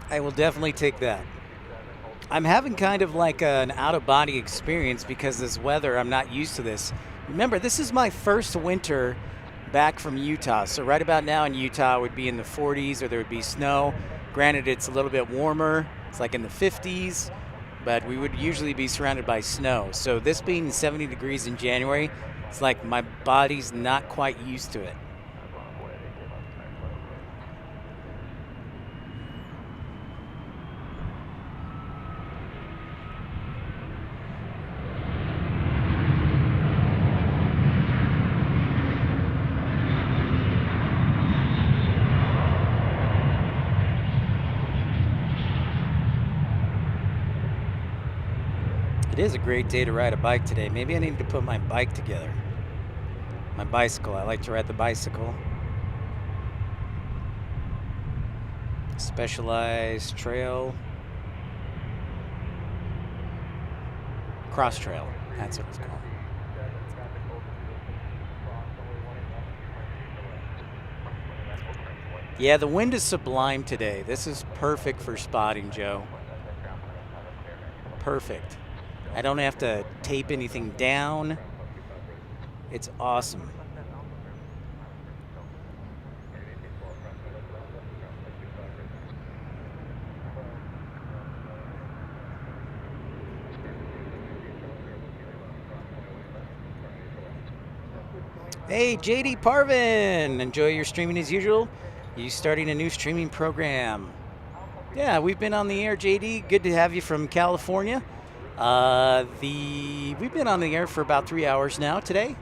I will definitely take that. I'm having kind of like an out-of-body experience because this weather, I'm not used to this. Remember, this is my first winter back from Utah. So right about now in Utah, it would be in the 40s or there would be snow. Granted, it's a little bit warmer. It's like in the 50s, but we would usually be surrounded by snow. So this being 70 degrees in January, it's like my body's not quite used to it. It is a great day to ride a bike today. Maybe I need to put my bike together. My bicycle. I like to ride the bicycle. Specialized trail. Cross trail. That's what it's called. Yeah, the wind is sublime today. This is perfect for spotting, Joe. Perfect. I don't have to tape anything down. It's awesome. Hey, JD Parvin! Enjoy your streaming as usual. You starting a new streaming program. Yeah, we've been on the air, JD. Good to have you from California. We've been on the air for about 3 hours now today.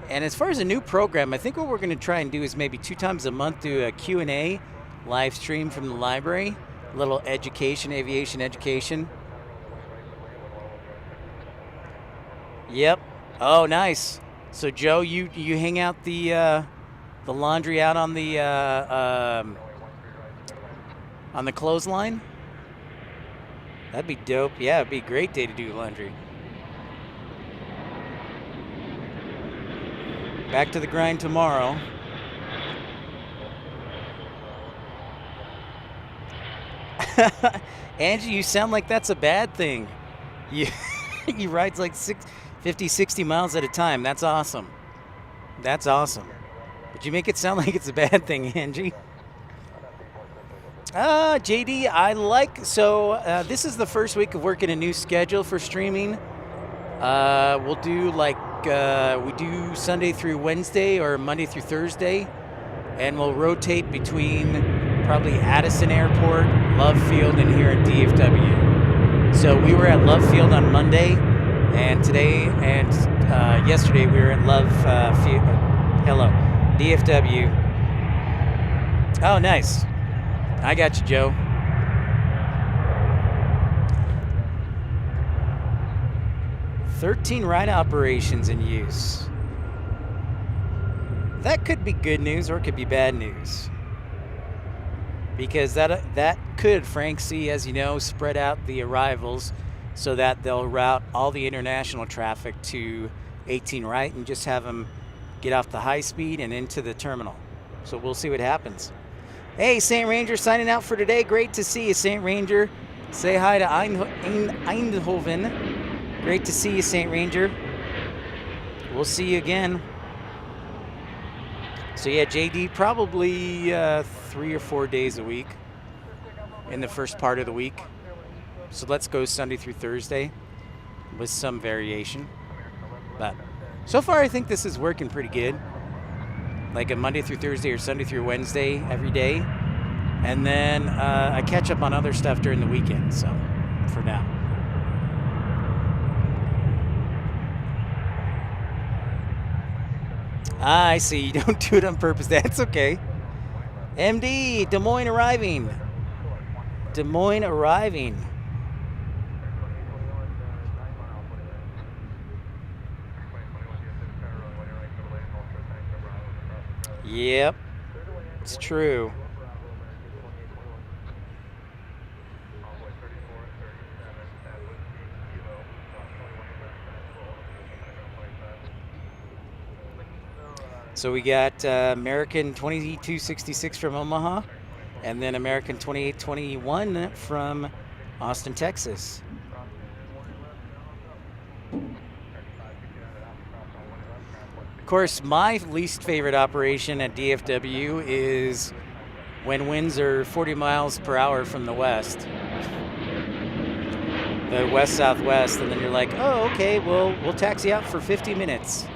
And as far as a new program, I think what we're going to try and do is maybe 2 times a month do a Q&A live stream from the library, a little education, aviation education. Yep. Oh, nice. So Joe, you hang out the laundry out on the clothesline? That'd be dope. Yeah, it'd be a great day to do laundry. Back to the grind tomorrow. Angie, you sound like that's a bad thing. You rides like 50, 60 miles at a time. That's awesome. That's awesome. But you make it sound like it's a bad thing, Angie. JD, this is the first week of working a new schedule for streaming. We'll do we do Sunday through Wednesday or Monday through Thursday, and we'll rotate between probably Addison Airport, Love Field, and here at DFW. So we were at Love Field on Monday, and today and yesterday we were at DFW. Oh, nice. I got you, Joe. "13 ride operations in use." That could be good news or it could be bad news. Because that could, Frank C., as you know, spread out the arrivals so that they'll route all the international traffic to 18 right and just have them get off the high speed and into the terminal. So we'll see what happens. Hey, St. Ranger signing out for today. Great to see you, St. Ranger. Say hi to Eindhoven. Great to see you, St. Ranger. We'll see you again. So yeah, JD, probably 3 or 4 days a week in the first part of the week. So let's go Sunday through Thursday with some variation. But so far, I think this is working pretty good. Like a Monday through Thursday or Sunday through Wednesday every day. And then I catch up on other stuff during the weekend, so for now. I see. You don't do it on purpose. That's okay. MD, Des Moines arriving. Des Moines arriving. Yep, it's true. So we got American 2266 from Omaha, and then American 2821 from Austin, Texas. Of course, my least favorite operation at DFW is when winds are 40 miles per hour from the west. The west-southwest, and then you're like, oh, okay, well, we'll taxi out for 50 minutes.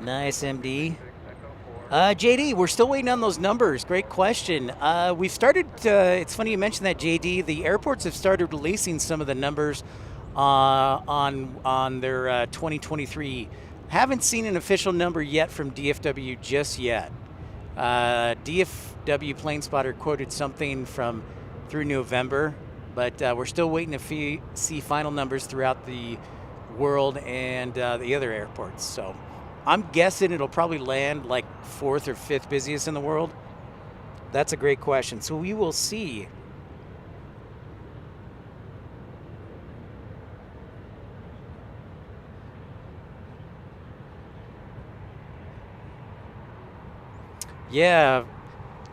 Nice, MD. JD, we're still waiting on those numbers. Great question. We've started, it's funny you mentioned that, JD. The airports have started releasing some of the numbers on their 2023. Haven't seen an official number yet from DFW just yet. DFW Planespotter quoted something from through November, but we're still waiting to see final numbers throughout the world and the other airports. So I'm guessing it'll probably land like 4th or 5th busiest in the world. That's a great question. So we will see. Yeah,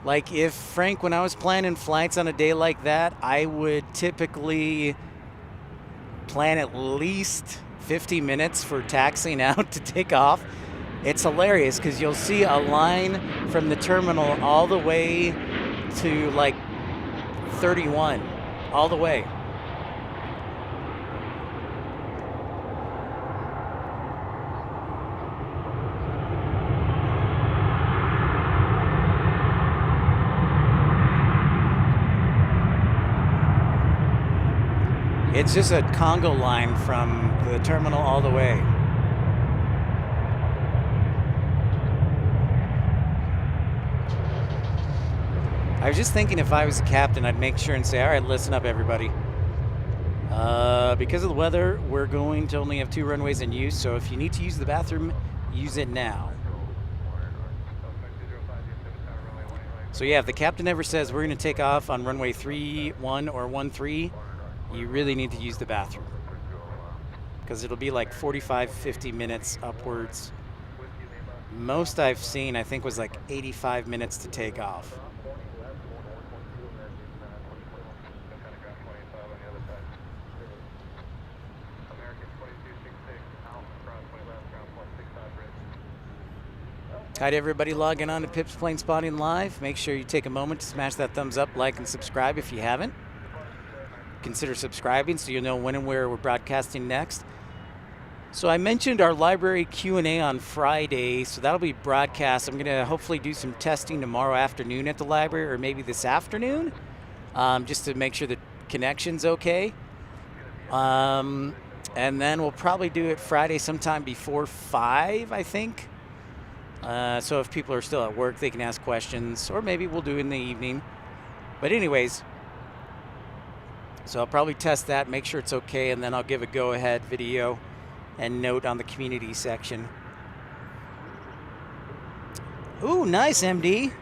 like if Frank, when I was planning flights on a day like that, I would typically plan at least 50 minutes for taxiing out to take off. It's hilarious because you'll see a line from the terminal all the way to like 31, all the way. It's just a Congo line from the terminal all the way. I was just thinking if I was a captain, I'd make sure and say, all right, listen up, everybody. Because of the weather, we're going to only have 2 runways in use, so if you need to use the bathroom, use it now. So yeah, if the captain ever says we're going to take off on runway 31 or 13, you really need to use the bathroom. Because it'll be like 45, 50 minutes upwards. Most I've seen, I think, was like 85 minutes to take off. Hi to everybody logging on to Pips Planespotting Live. Make sure you take a moment to smash that thumbs up, like, and subscribe if you haven't. Consider subscribing so you'll know when and where we're broadcasting next. So I mentioned our library Q&A on Friday, so that'll be broadcast. I'm going to hopefully do some testing tomorrow afternoon at the library, or maybe this afternoon, just to make sure the connection's okay. And then we'll probably do it Friday sometime before 5, I think. So if people are still at work, they can ask questions, or maybe we'll do it in the evening. But anyways, so I'll probably test that, make sure it's okay, and then I'll give a go-ahead video and note on the community section. Ooh, nice, MD.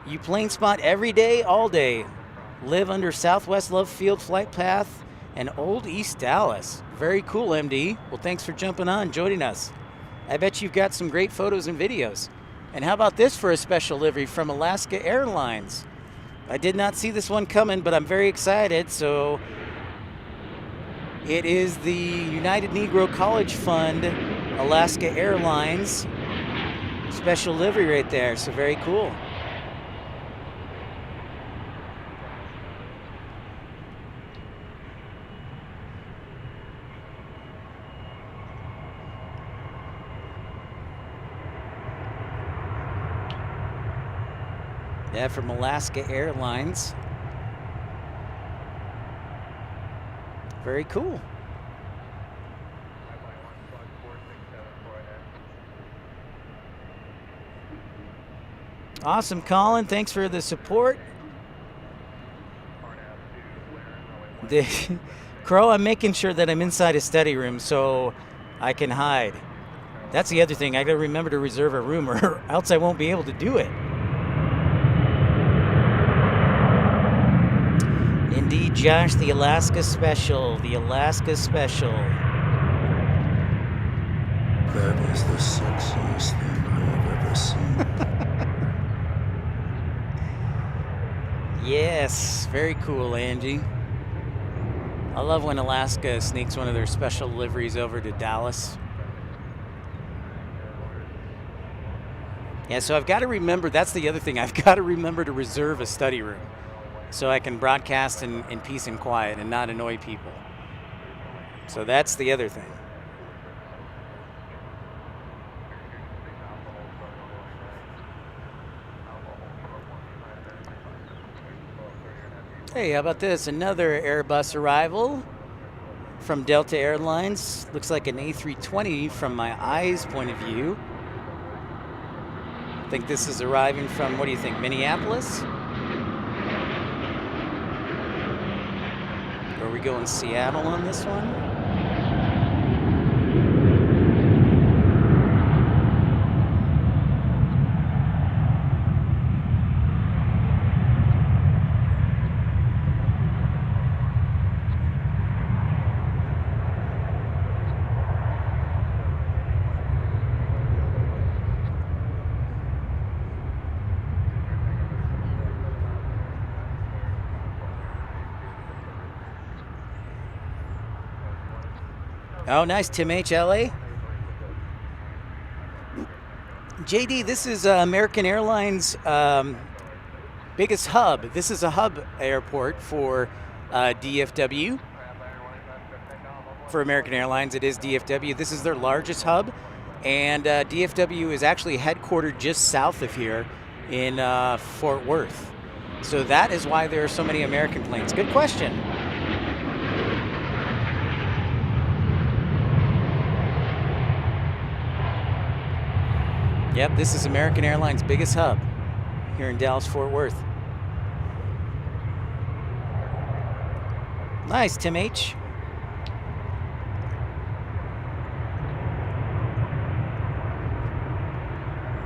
You plane spot every day, all day. Live under Southwest Love Field flight path and Old East Dallas. Very cool, MD. Well, thanks for jumping on, joining us. I bet you've got some great photos and videos. And how about this for a special livery from Alaska Airlines? I did not see this one coming, but I'm very excited. So it is the United Negro College Fund Alaska Airlines special livery right there. So very cool. Yeah, from Alaska Airlines. Very cool. Awesome, Colin. Thanks for the support. Crow, I'm making sure that I'm inside a study room so I can hide. That's the other thing. I gotta remember to reserve a room or else I won't be able to do it. Indeed, Josh, the Alaska Special. The Alaska Special. That is the sexiest thing I have ever seen. Yes, very cool, Angie. I love when Alaska sneaks one of their special liveries over to Dallas. Yeah, so I've got to remember, that's the other thing, I've got to remember to reserve a study room so I can broadcast in peace and quiet and not annoy people. So that's the other thing. Hey, how about this? Another Airbus arrival from Delta Airlines. Looks like an A320 from my eyes point of view. I think this is arriving from, what do you think, Minneapolis? Or are we going Seattle on this one? Oh, nice, Tim H. LA. JD, this is American Airlines' biggest hub. This is a hub airport for DFW. For American Airlines, it is DFW. This is their largest hub, and DFW is actually headquartered just south of here in Fort Worth. So that is why there are so many American planes. Good question. Yep, this is American Airlines' biggest hub here in Dallas-Fort Worth. Nice, Tim H.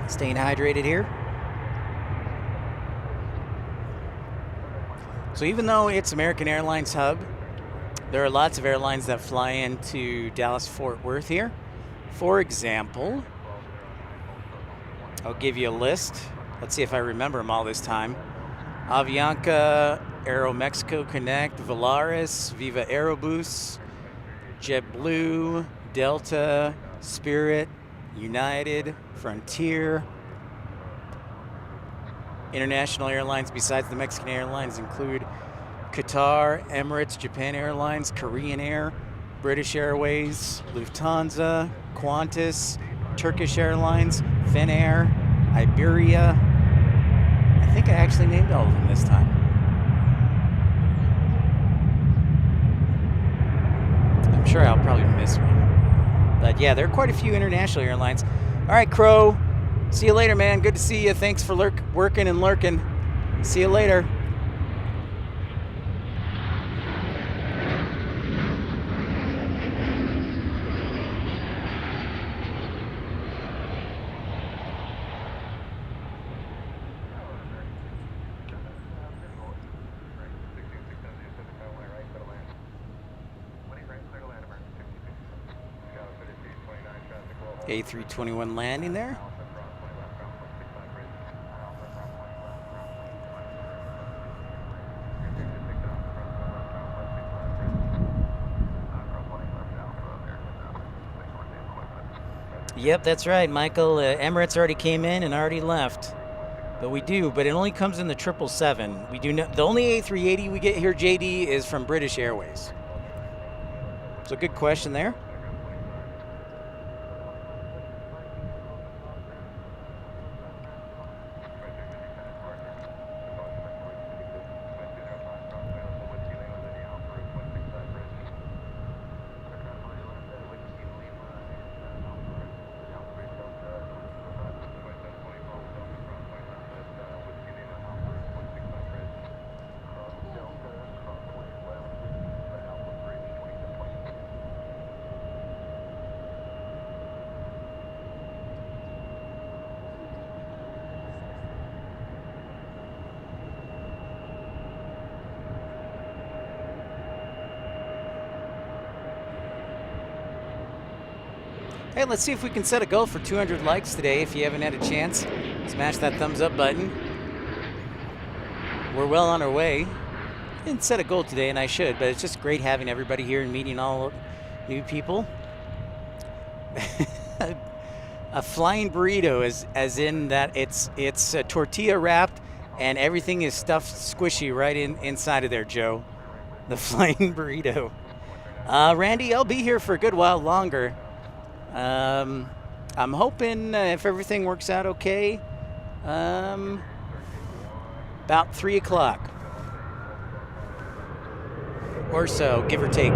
Staying hydrated here. So even though it's American Airlines hub, there are lots of airlines that fly into Dallas-Fort Worth here. For example, I'll give you a list. Let's see if I remember them all this time. Avianca, Aeromexico Connect, Volaris, Viva Aerobus, JetBlue, Delta, Spirit, United, Frontier. International airlines besides the Mexican airlines include Qatar, Emirates, Japan Airlines, Korean Air, British Airways, Lufthansa, Qantas, Turkish Airlines, Finnair, Iberia. I think I actually named all of them this time. I'm sure I'll probably miss one. But yeah, there are quite a few international airlines. All right, Crow. See you later, man. Good to see you. Thanks for working and lurking. See you later. A321 landing there. Yep, that's right, Michael. Emirates already came in and already left. But we do, but it only comes in the 777. We do not, the only A380 we get here, JD, is from British Airways. So good question there. Hey, let's see if we can set a goal for 200 likes today. If you haven't had a chance, smash that thumbs up button. We're well on our way. I didn't set a goal today, and I should, but it's just great having everybody here and meeting all new people. A flying burrito is as in that it's tortilla wrapped and everything is stuffed squishy right inside of there, Joe. The flying burrito. Randy, I'll be here for a good while longer. I'm hoping if everything works out okay, about 3 o'clock or so, give or take.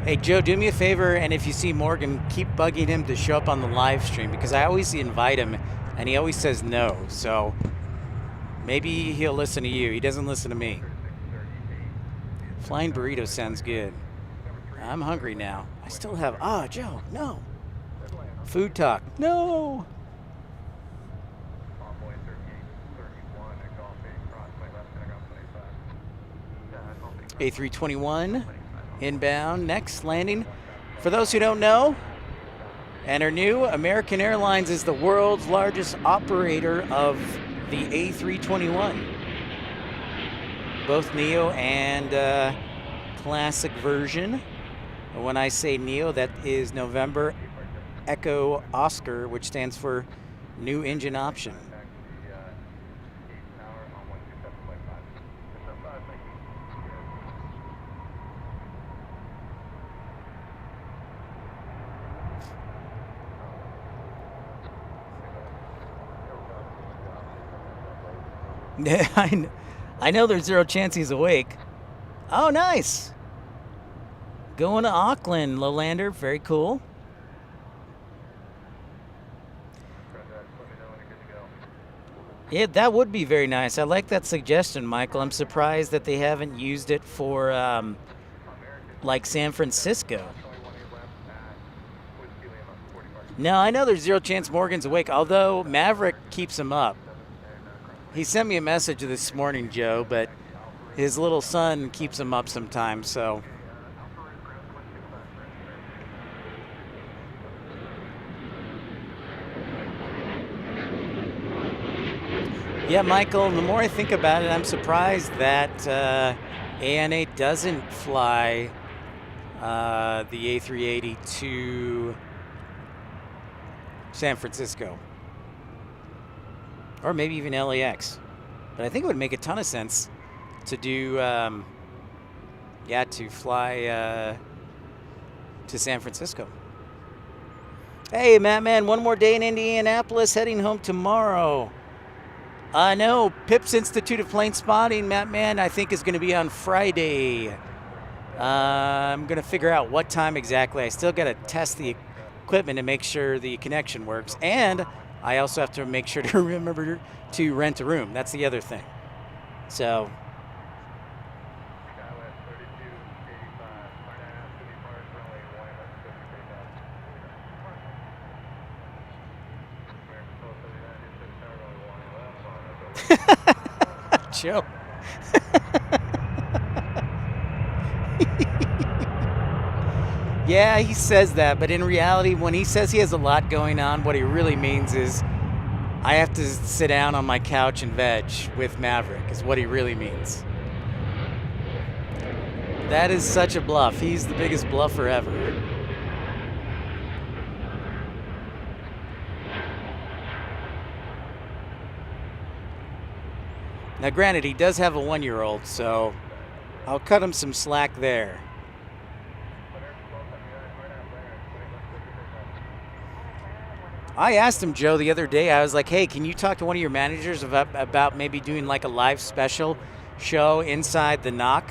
Hey, Joe, do me a favor, and if you see Morgan, keep bugging him to show up on the live stream, because I always invite him, and he always says no. So maybe he'll listen to you. He doesn't listen to me. Flying burrito sounds good. I'm hungry now. I still have... Joe, no. Food talk. No. A321. Inbound, next landing. For those who don't know, And our new American Airlines is the world's largest operator of the A321. Both Neo and classic version. And when I say Neo, that is November Echo Oscar, which stands for New Engine Option. I know there's zero chance he's awake. Oh, nice. Going to Auckland, Lowlander. Very cool. Yeah, that would be very nice. I like that suggestion, Michael. I'm surprised that they haven't used it for, like, San Francisco. No, I know there's zero chance Morgan's awake, although Maverick keeps him up. He sent me a message this morning, Joe, but his little son keeps him up sometimes, so. Yeah, Michael, the more I think about it, I'm surprised that ANA doesn't fly the A380 to San Francisco. Or maybe even LAX. But I think it would make a ton of sense to do, to fly to San Francisco. Hey, Mattman, one more day in Indianapolis, heading home tomorrow. No, Pips Institute of Plane Spotting, Mattman, I think is going to be on Friday. I'm going to figure out what time exactly. I still got to test the equipment to make sure the connection works. And I also have to make sure to remember to rent a room. That's the other thing. So. Joe. Yeah, he says that, but in reality, when he says he has a lot going on, what he really means is I have to sit down on my couch and veg with Maverick, is what he really means. That is such a bluff. He's the biggest bluffer ever. Now, granted, he does have a 1-year-old, so I'll cut him some slack there. I asked him, Joe, the other day, I was like, hey, can you talk to one of your managers about maybe doing like a live special show inside the knock?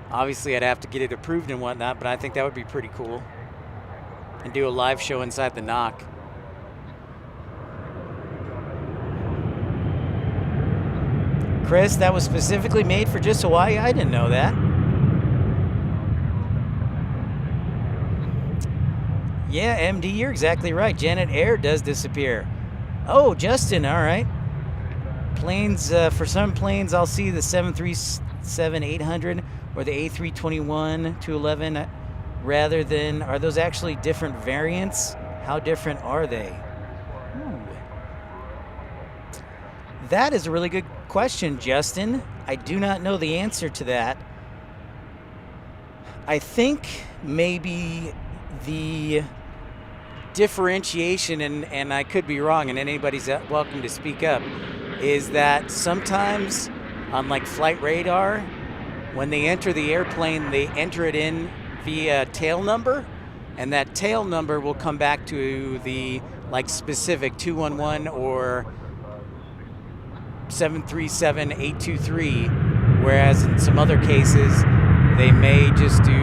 Obviously, I'd have to get it approved and whatnot, but I think that would be pretty cool. And do a live show inside the knock. Chris, that was specifically made for just Hawaii? I didn't know that. Yeah, MD, you're exactly right. Janet Air does disappear. Oh, Justin, all right. Planes, for some planes, I'll see the 737-800 or the A321-211 rather than, are those actually different variants? How different are they? Ooh. That is a really good question, Justin. I do not know the answer to that. I think maybe the differentiation, and I could be wrong, and anybody's welcome to speak up, is that sometimes on like flight radar, when they enter the airplane, they enter it in via tail number, and that tail number will come back to the like specific 211 or 737-823, whereas in some other cases they may just do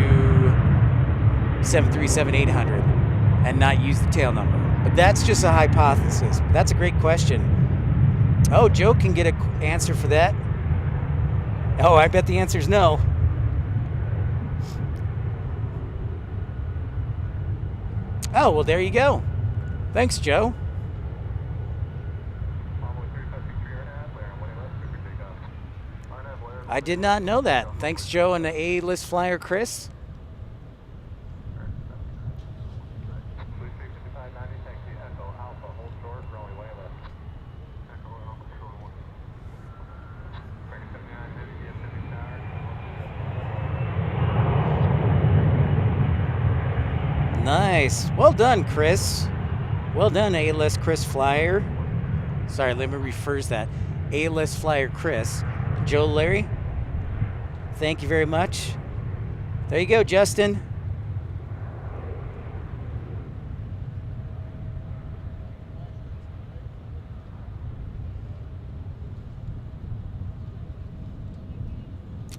737-800 and not use the tail number. But that's just a hypothesis. That's a great question. Oh, Joe can get an answer for that. Oh, I bet the answer is no. Oh, well, there you go. Thanks, Joe. I did not know that. Thanks, Joe, and the A-list flyer, Chris. Nice. Well done, Chris. Well done, ALS Chris Flyer. Sorry, let me rephrase that. ALS Flyer Chris. Joe Larry, thank you very much. There you go, Justin.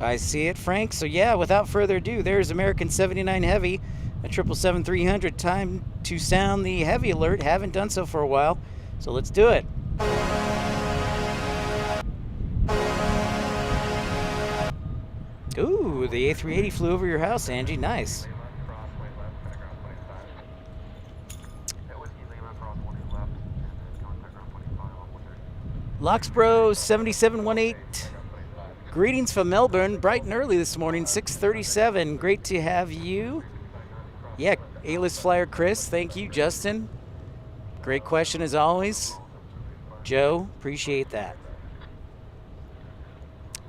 I see it, Frank. So yeah, without further ado, there's American 79 Heavy, a 777-300. Time to sound the heavy alert. Haven't done so for a while, so let's do it. Ooh, the A380 flew over your house, Angie. Nice. Loxbro 7718. Greetings from Melbourne, bright and early this morning, 6:37. Great to have you. Yeah, A-list flyer Chris, thank you. Justin, great question as always. Joe, appreciate that.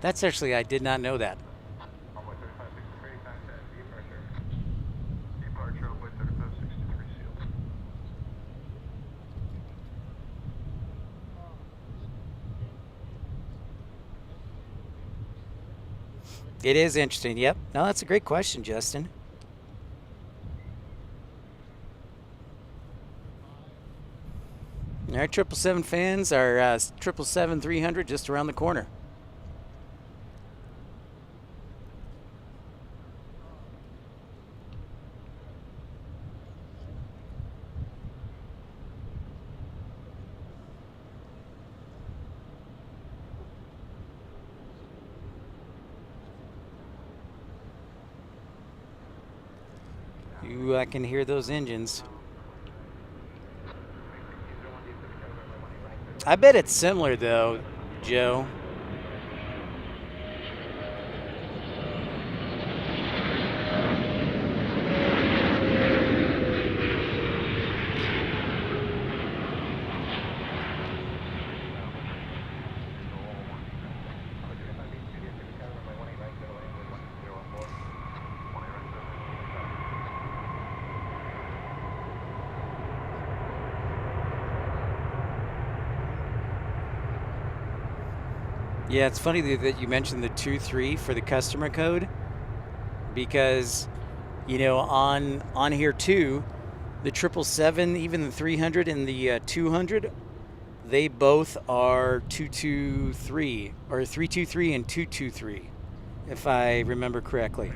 That's actually, I did not know that. It is interesting. Yep. No, that's a great question, Justin. All right, 777 fans, our 777-300 just around the corner. Ooh, I can hear those engines. I bet it's similar though, Joe. Yeah, it's funny that you mentioned the 2-3 for the customer code, because, you know, on here too, the 777, even the 300 and the 200, they both are 223 or 323 and 223, if I remember correctly.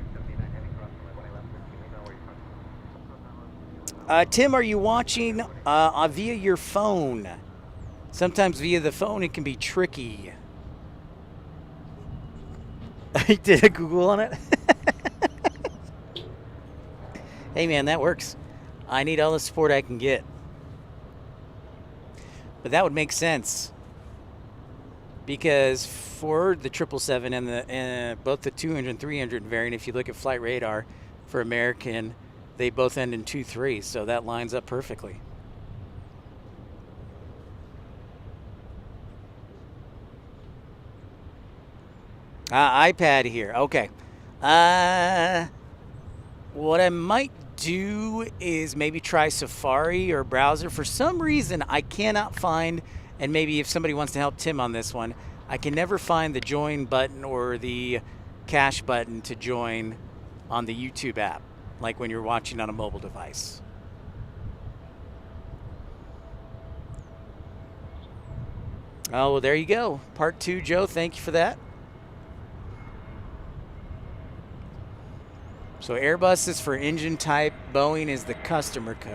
Tim, are you watching via your phone? Sometimes via the phone it can be tricky. I did a Google on it. Hey man, that works. I need all the support I can get. But that would make sense, because for the 777 and the both the 200 and 300 variant, if you look at flight radar for American, they both end in 2-3, so that lines up perfectly. iPad here. Okay. What I might do is maybe try Safari or browser. For some reason, I cannot find, and maybe if somebody wants to help Tim on this one, I can never find the join button or the cache button to join on the YouTube app, like when you're watching on a mobile device. Oh, well, there you go. Part 2, Joe. Thank you for that. So Airbus is for engine type, Boeing is the customer code.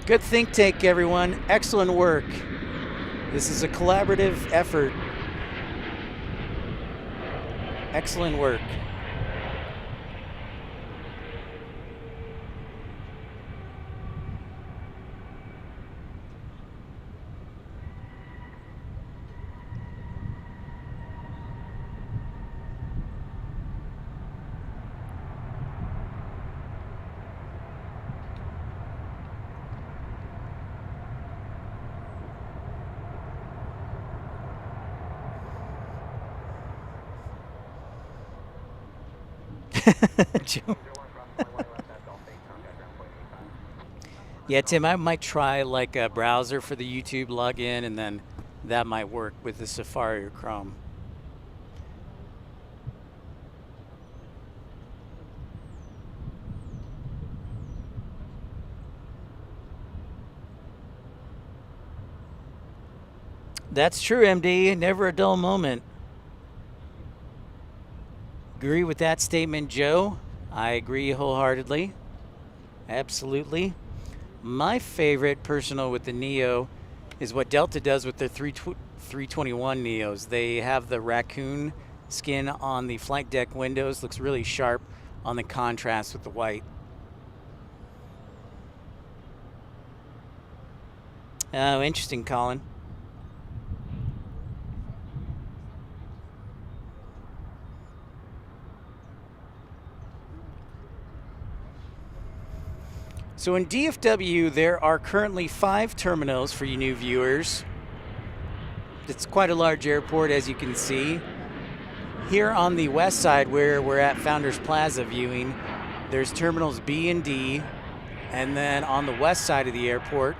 Good think tank, everyone. Excellent work. This is a collaborative effort. Excellent work. Joe. Yeah, Tim, I might try like a browser for the YouTube login, and then that might work with the Safari or Chrome. That's true, MD. Never a dull moment. Agree with that statement, Joe. I agree wholeheartedly. Absolutely. My favorite personal with the Neo is what Delta does with their 321 Neos. They have the raccoon skin on the flight deck windows. Looks really sharp on the contrast with the white. Oh, interesting, Colin. So in DFW, there are currently 5 terminals for you new viewers. It's quite a large airport, as you can see. Here on the west side, where we're at Founders Plaza viewing, there's terminals B and D. And then on the west side of the airport,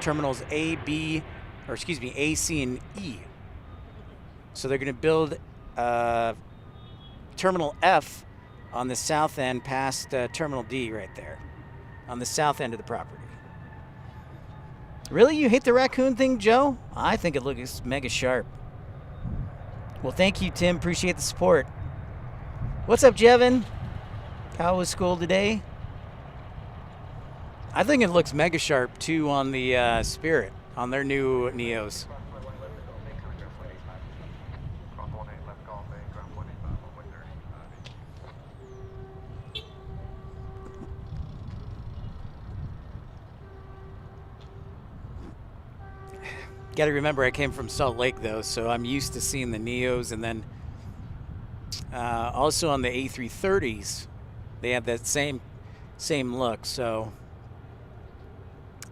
terminals A, B, or excuse me, A, C, and E. So they're going to build Terminal F on the south end past Terminal D right there, on the south end of the property. Really? You hate the raccoon thing, Joe? I think it looks mega sharp. Well, thank you, Tim. Appreciate the support. What's up, Jevin? How was school today? I think it looks mega sharp, too, on the Spirit, on their new Neos. Got to remember, I came from Salt Lake, though, so I'm used to seeing the Neos. And then also on the A330s, they have that same look. So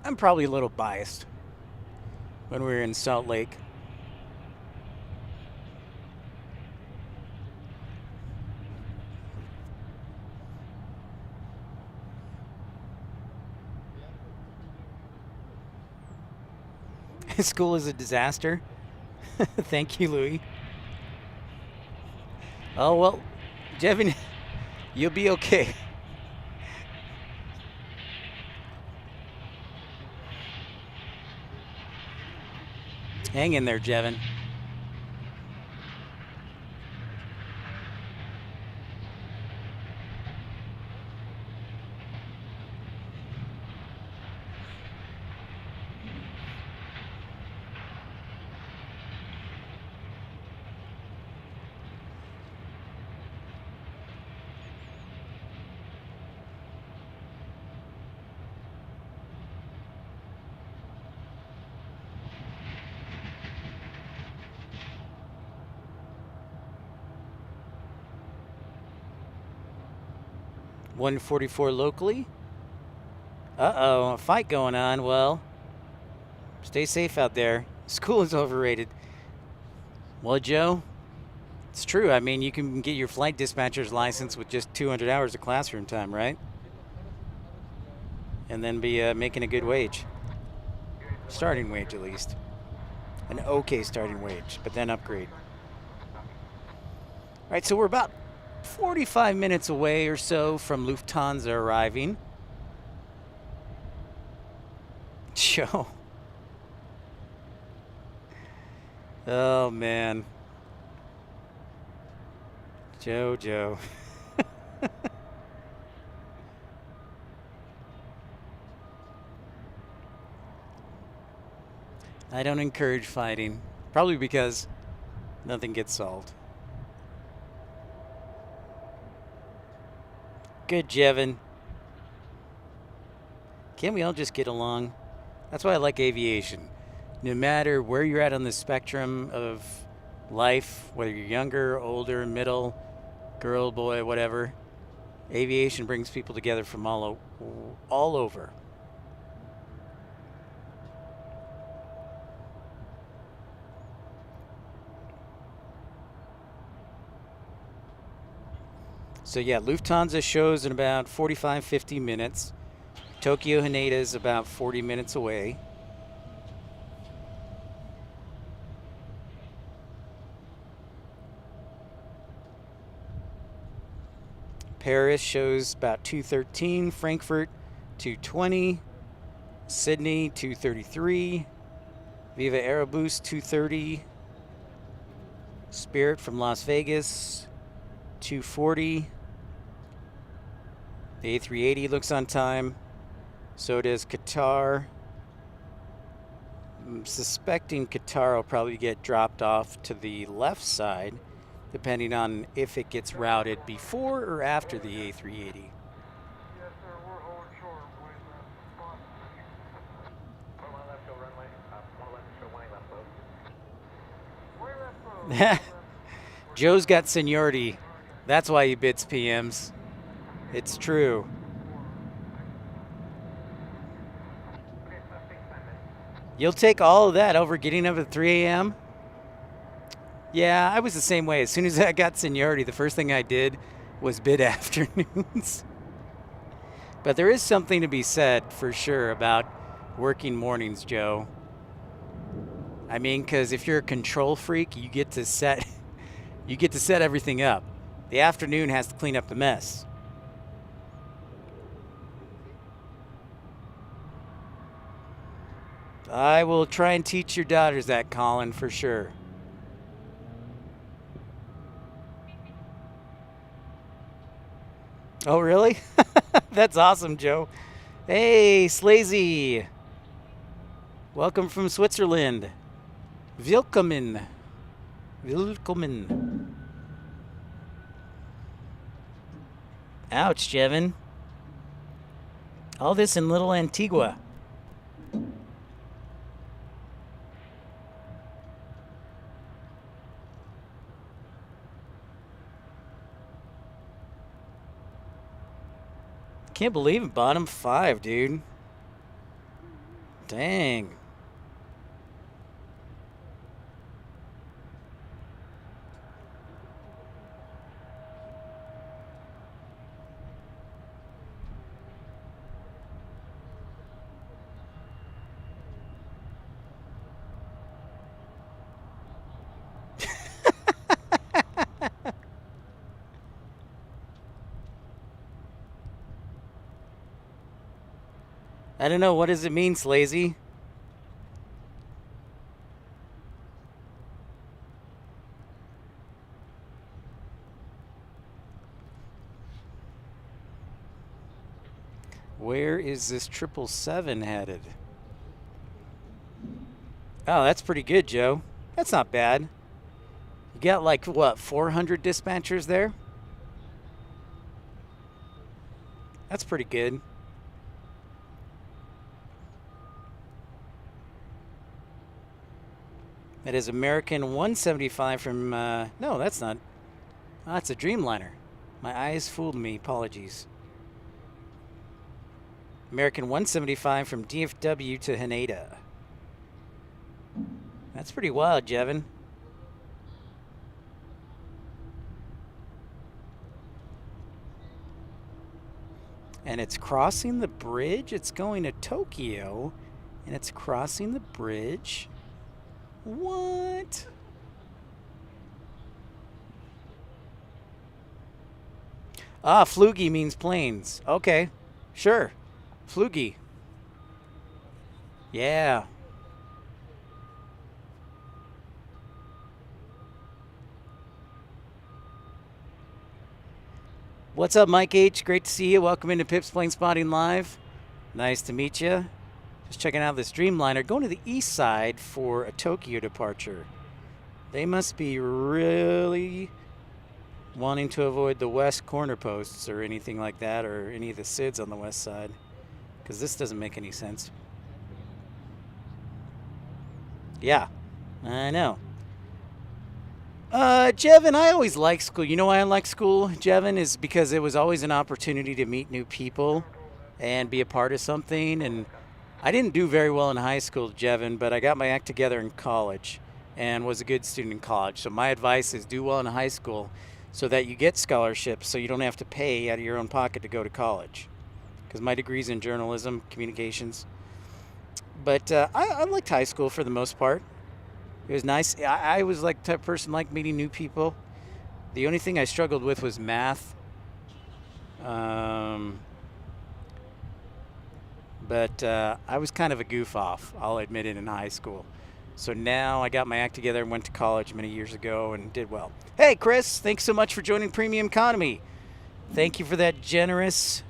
I'm probably a little biased when we were in Salt Lake. School is a disaster. Thank you, Louis. Oh, well, Jevin, you'll be okay. Hang in there, Jevin. $144 locally. Uh-oh, a fight going on. Well, stay safe out there. School is overrated. Well, Joe, it's true. I mean, you can get your flight dispatcher's license with just 200 hours of classroom time, right? And then be making a good wage. Starting wage, at least. An okay starting wage, but then upgrade. All right, so we're about 45 minutes away or so from Lufthansa arriving. Joe. Oh, man. Joe. I don't encourage fighting. Probably because nothing gets solved. Good, Jevin. Can't we all just get along? That's why I like aviation. No matter where you're at on the spectrum of life, whether you're younger, older, middle, girl, boy, whatever, aviation brings people together from all over. So yeah, Lufthansa shows in about 45, 50 minutes. Tokyo Haneda is about 40 minutes away. Paris shows about 213, Frankfurt 220, Sydney 233, Viva Aerobus 230, Spirit from Las Vegas 240. The A380 looks on time. So does Qatar. I'm suspecting Qatar will probably get dropped off to the left side, depending on if it gets routed before or after the A380. Yes, sir. We're holding short. One left, show runway. One left, show one left, boat. Way left boat. Joe's got seniority. That's why he bids PMs. It's true. You'll take all of that over getting up at 3 a.m.? Yeah, I was the same way. As soon as I got seniority, the first thing I did was bid afternoons. But there is something to be said for sure about working mornings, Joe. I mean, because if you're a control freak, you get to set everything up. The afternoon has to clean up the mess. I will try and teach your daughters that, Colin, for sure. Oh, really? That's awesome, Joe. Hey, Slazy. Welcome from Switzerland. Willkommen. Willkommen. Ouch, Jevin. All this in Little Antigua. Can't believe it, bottom 5, dude. Dang. I don't know, what does it mean, Slazy? Where is this 777 headed? Oh, that's pretty good, Joe. That's not bad. You got like, what, 400 dispatchers there? That's pretty good. That is American 175 from, no, that's not. Oh, that's a Dreamliner. My eyes fooled me. Apologies. American 175 from DFW to Haneda. That's pretty wild, Jevin. And it's crossing the bridge. It's going to Tokyo. And it's crossing the bridge. What? Ah, Flugy means planes. Okay, sure. Flugy. Yeah. What's up, Mike H? Great to see you. Welcome into Pips Planespotting Live. Nice to meet you. Just checking out this Dreamliner, going to the east side for a Tokyo departure. They must be really wanting to avoid the west corner posts or anything like that, or any of the SIDs on the west side, because this doesn't make any sense. Yeah, I know. Jevin, I always like school. You know why I like school, Jevin? Is because it was always an opportunity to meet new people and be a part of something. And I didn't do very well in high school, Jevin, but I got my act together in college and was a good student in college. So my advice is do well in high school so that you get scholarships so you don't have to pay out of your own pocket to go to college. because my degree's in journalism, communications. But I liked high school for the most part. It was nice. I was like the type of person like meeting new people. The only thing I struggled with was math. But I was kind of a goof off, I'll admit it, in high school. So now I got my act together and went to college many years ago and did well. Hey, Chris, thanks so much for joining Premium Economy. Thank you for that generous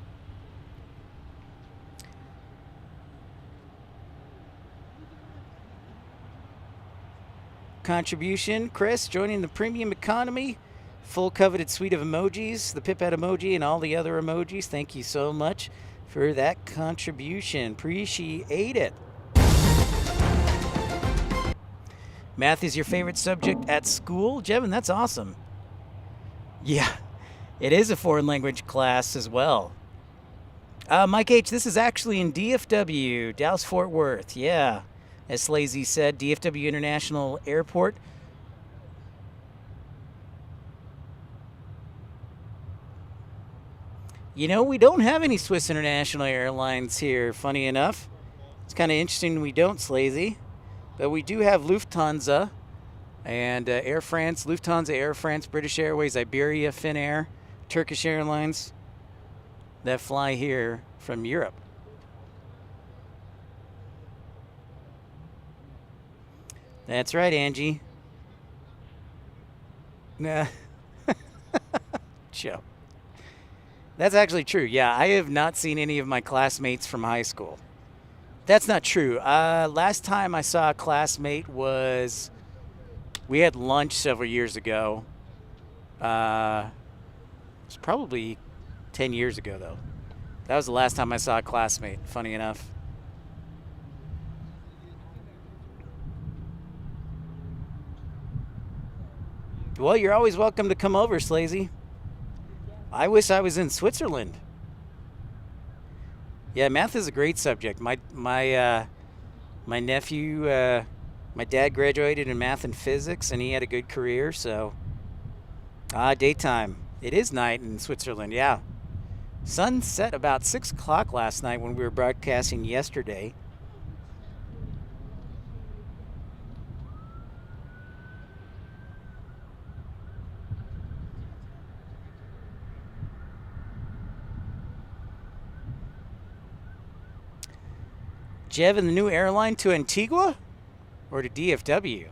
contribution. Chris, joining the Premium Economy. Full coveted suite of emojis, the Pipette emoji and all the other emojis. Thank you so much for that contribution. Appreciate it. Math is your favorite subject at school? Jevin, that's awesome. Yeah, it is a foreign language class as well. Mike H., this is actually in DFW, Dallas-Fort Worth. Yeah, as Lazy said, DFW International Airport. You know, we don't have any Swiss International Airlines here, funny enough. It's kind of interesting we don't, Slazy. But we do have Lufthansa and Air France, Lufthansa, Air France, British Airways, Iberia, Finnair, Turkish Airlines that fly here from Europe. That's right, Angie. Nah. Joe. That's actually true. Yeah, I have not seen any of my classmates from high school. That's not true. Last time I saw a classmate was, we had lunch several years ago. It's probably 10 years ago, though. That was the last time I saw a classmate, funny enough. Well, you're always welcome to come over, Slazy. I wish I was in Switzerland. Yeah, math is a great subject. My nephew, my dad graduated in math and physics, and he had a good career. So, daytime. It is night in Switzerland. Yeah, sun set about 6 o'clock last night when we were broadcasting yesterday. Jev, in the new airline to Antigua or to DFW?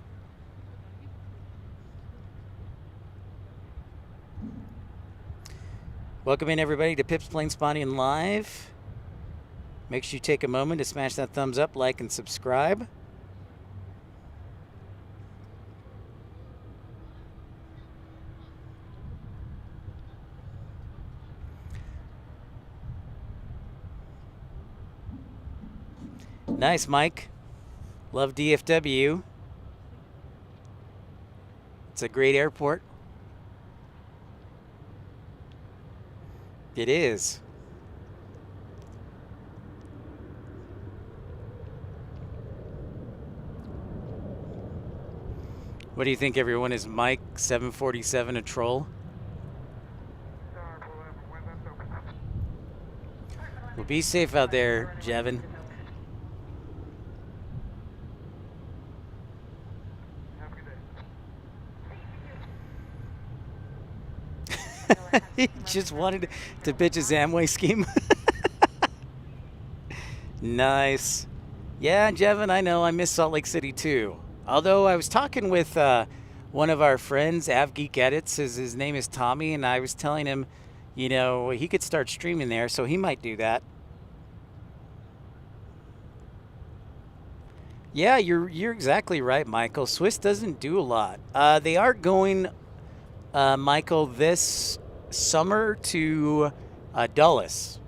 Welcome in, everybody, to Pips Planespotting Live. Make sure you take a moment to smash that thumbs up, like, and subscribe. Nice, Mike. Love DFW. It's a great airport. It is. What do you think, everyone? Is Mike 747 a troll? Well, be safe out there, Jevin. He just wanted to pitch his Amway scheme. Nice. Yeah, Jevin, I know. I miss Salt Lake City, too. Although I was talking with one of our friends, AvGeek Edits. His name is Tommy, and I was telling him, you know, he could start streaming there, so he might do that. Yeah, you're exactly right, Michael. Swiss doesn't do a lot. They are going, Michael, this summer to Dulles.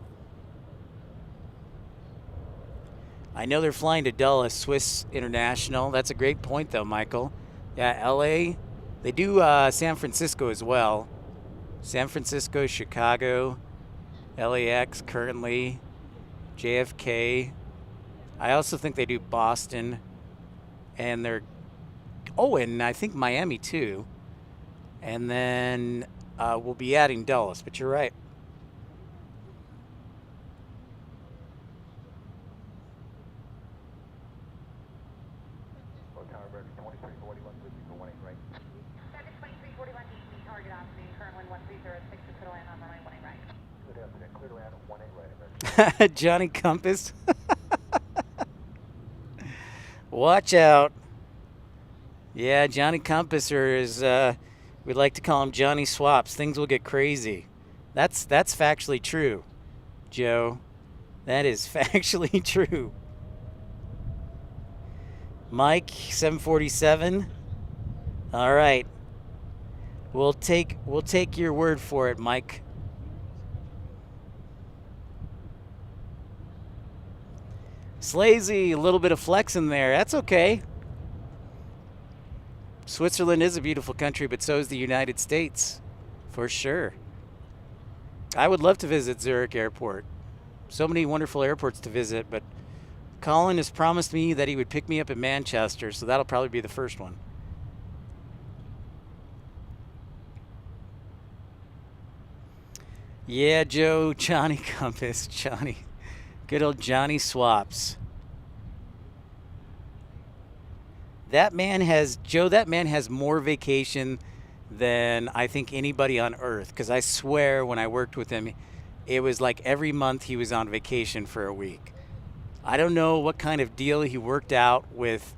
I know they're flying to Dulles, Swiss International. That's a great point, though, Michael. Yeah, LA. They do San Francisco as well. San Francisco, Chicago, LAX currently, JFK. I also think they do Boston, and they're, and I think Miami too. And then we'll be adding Dulles, but you're right. right, Johnny Compass. Watch out. Yeah, Johnny Compass, or as we like to call him, Johnny Swaps. Things will get crazy. That's factually true, Joe. That is factually true. Mike, 747. All right. We'll take your word for it, Mike. Slazy, a little bit of flex in there. That's okay. Switzerland is a beautiful country, but so is the United States, for sure. I would love to visit Zurich Airport. So many wonderful airports to visit, but Colin has promised me that he would pick me up at Manchester, so that'll probably be the first one. Yeah, Joe, Johnny Compass, Johnny. Good old Johnny Swaps. That man has more vacation than I think anybody on earth, because I swear when I worked with him, it was like every month he was on vacation for a week. I don't know what kind of deal he worked out with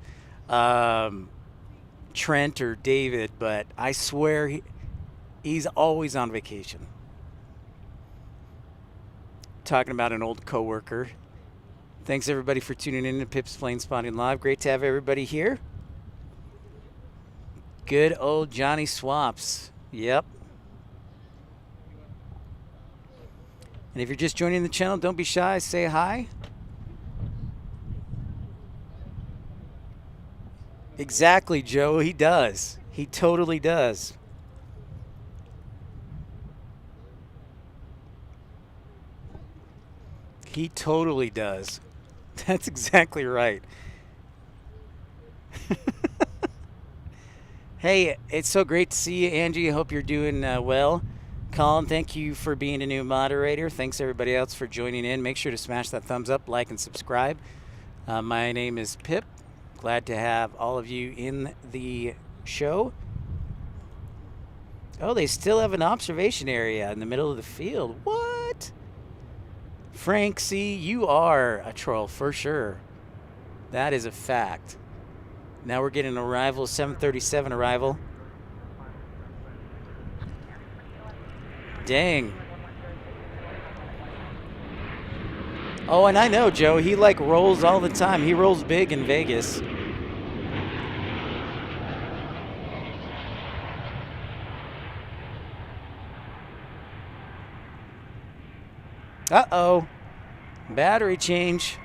Trent or David, but I swear he's always on vacation. Talking about an old coworker. Thanks everybody for tuning in to Pip's Planespotting Live. Great to have everybody here. Good old Johnny Swaps. Yep. And if you're just joining the channel, don't be shy. Say hi. Exactly, Joe. He does. He totally does. He totally does. That's exactly right. Hey, it's so great to see you, Angie. I hope you're doing well. Colin, thank you for being a new moderator. Thanks, everybody else, for joining in. Make sure to smash that thumbs up, like, and subscribe. My name is Pip. Glad to have all of you in the show. Oh, they still have an observation area in the middle of the field. What? Frank C., you are a troll for sure. That is a fact. Now we're getting an arrival, 737 arrival. Dang. Oh, and I know, Joe, he like rolls all the time. He rolls big in Vegas. Uh-oh. Battery change.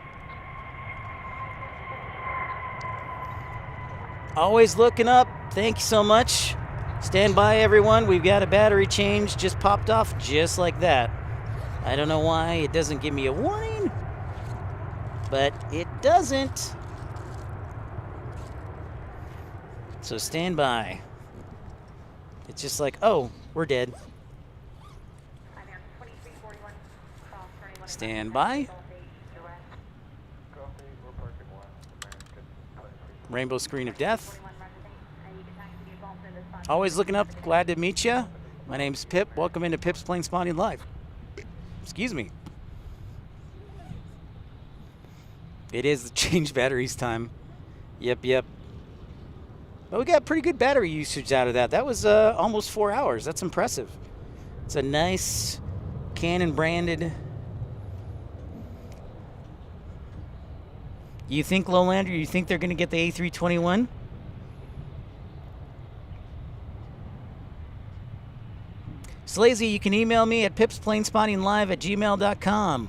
Always looking up. Thank you so much. Stand by, everyone. We've got a battery change. Just popped off just like that. I don't know why it doesn't give me a warning, but it doesn't. So stand by. It's just like, oh, we're dead. Stand by. Rainbow screen of death. Always looking up. Glad to meet you. My name's Pip. Welcome into Pip's Planespotting Live. Excuse me. It is the change batteries time. Yep. But we got pretty good battery usage out of that. That was almost 4 hours. That's impressive. It's a nice Canon branded. You think, Lowlander, you think they're going to get the A321? Slazy, you can email me at pipsplanespottinglive@gmail.com.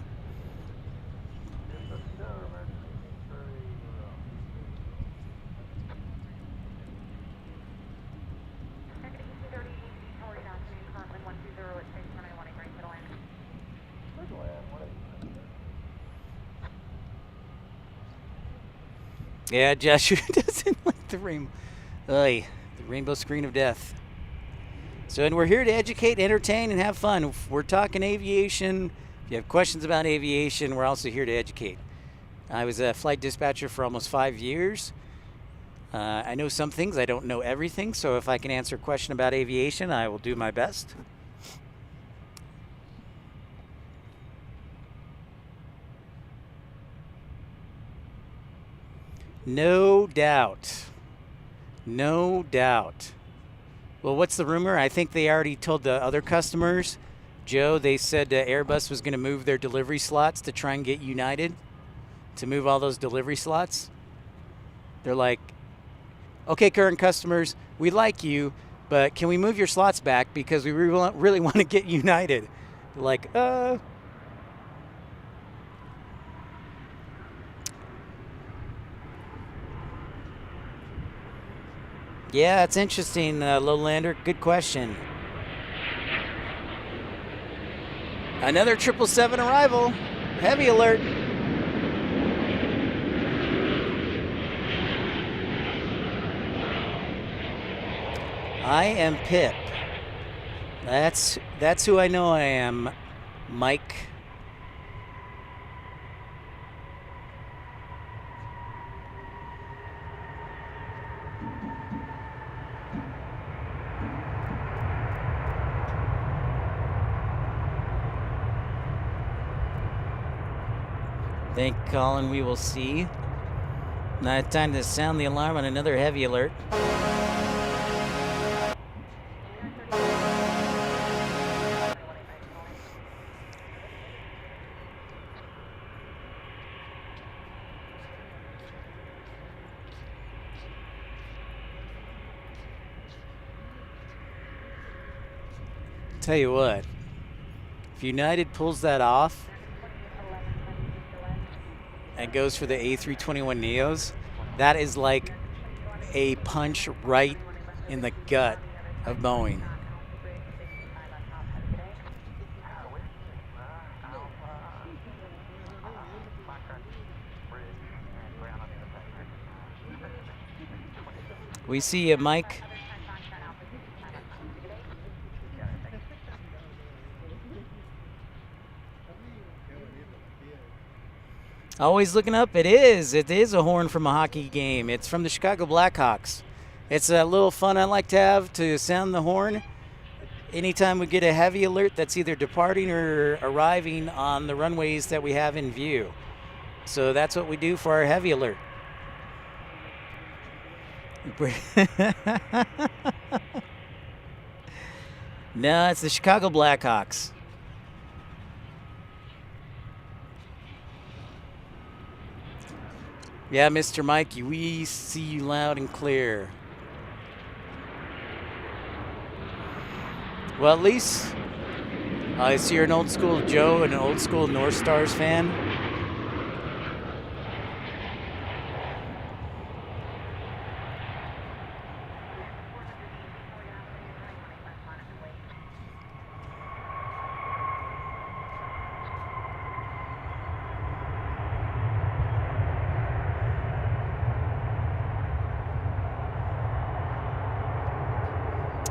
Yeah, Joshua doesn't like the rainbow. The rainbow screen of death. So, and we're here to educate, entertain, and have fun. We're talking aviation. If you have questions about aviation, we're also here to educate. I was a flight dispatcher for almost 5 years. I know some things. I don't know everything. So if I can answer a question about aviation, I will do my best. No doubt. No doubt. Well, what's the rumor? I think they already told the other customers. Joe, they said Airbus was going to move their delivery slots to try and get United to move all those delivery slots. They're like, okay, current customers, we like you, but can we move your slots back because we really want to get United? They're like, Yeah, it's interesting, Lowlander. Good question. Another 777 arrival. Heavy alert. I am Pip. That's who I know I am, Mike. Thank Colin, we will see. Now it's time to sound the alarm on another heavy alert. Tell you what, if United pulls that off and goes for the A321 Neos, that is like a punch right in the gut of Boeing. We see you, Mike. Always looking up. It is a horn from a hockey game. It's from the Chicago Blackhawks. It's a little fun I like to have to sound the horn anytime we get a heavy alert that's either departing or arriving on the runways that we have in view. So that's what we do for our heavy alert. No, it's the Chicago Blackhawks. Yeah, Mr. Mikey, we see you loud and clear. Well, at least I see you're an old school Joe and an old school North Stars fan.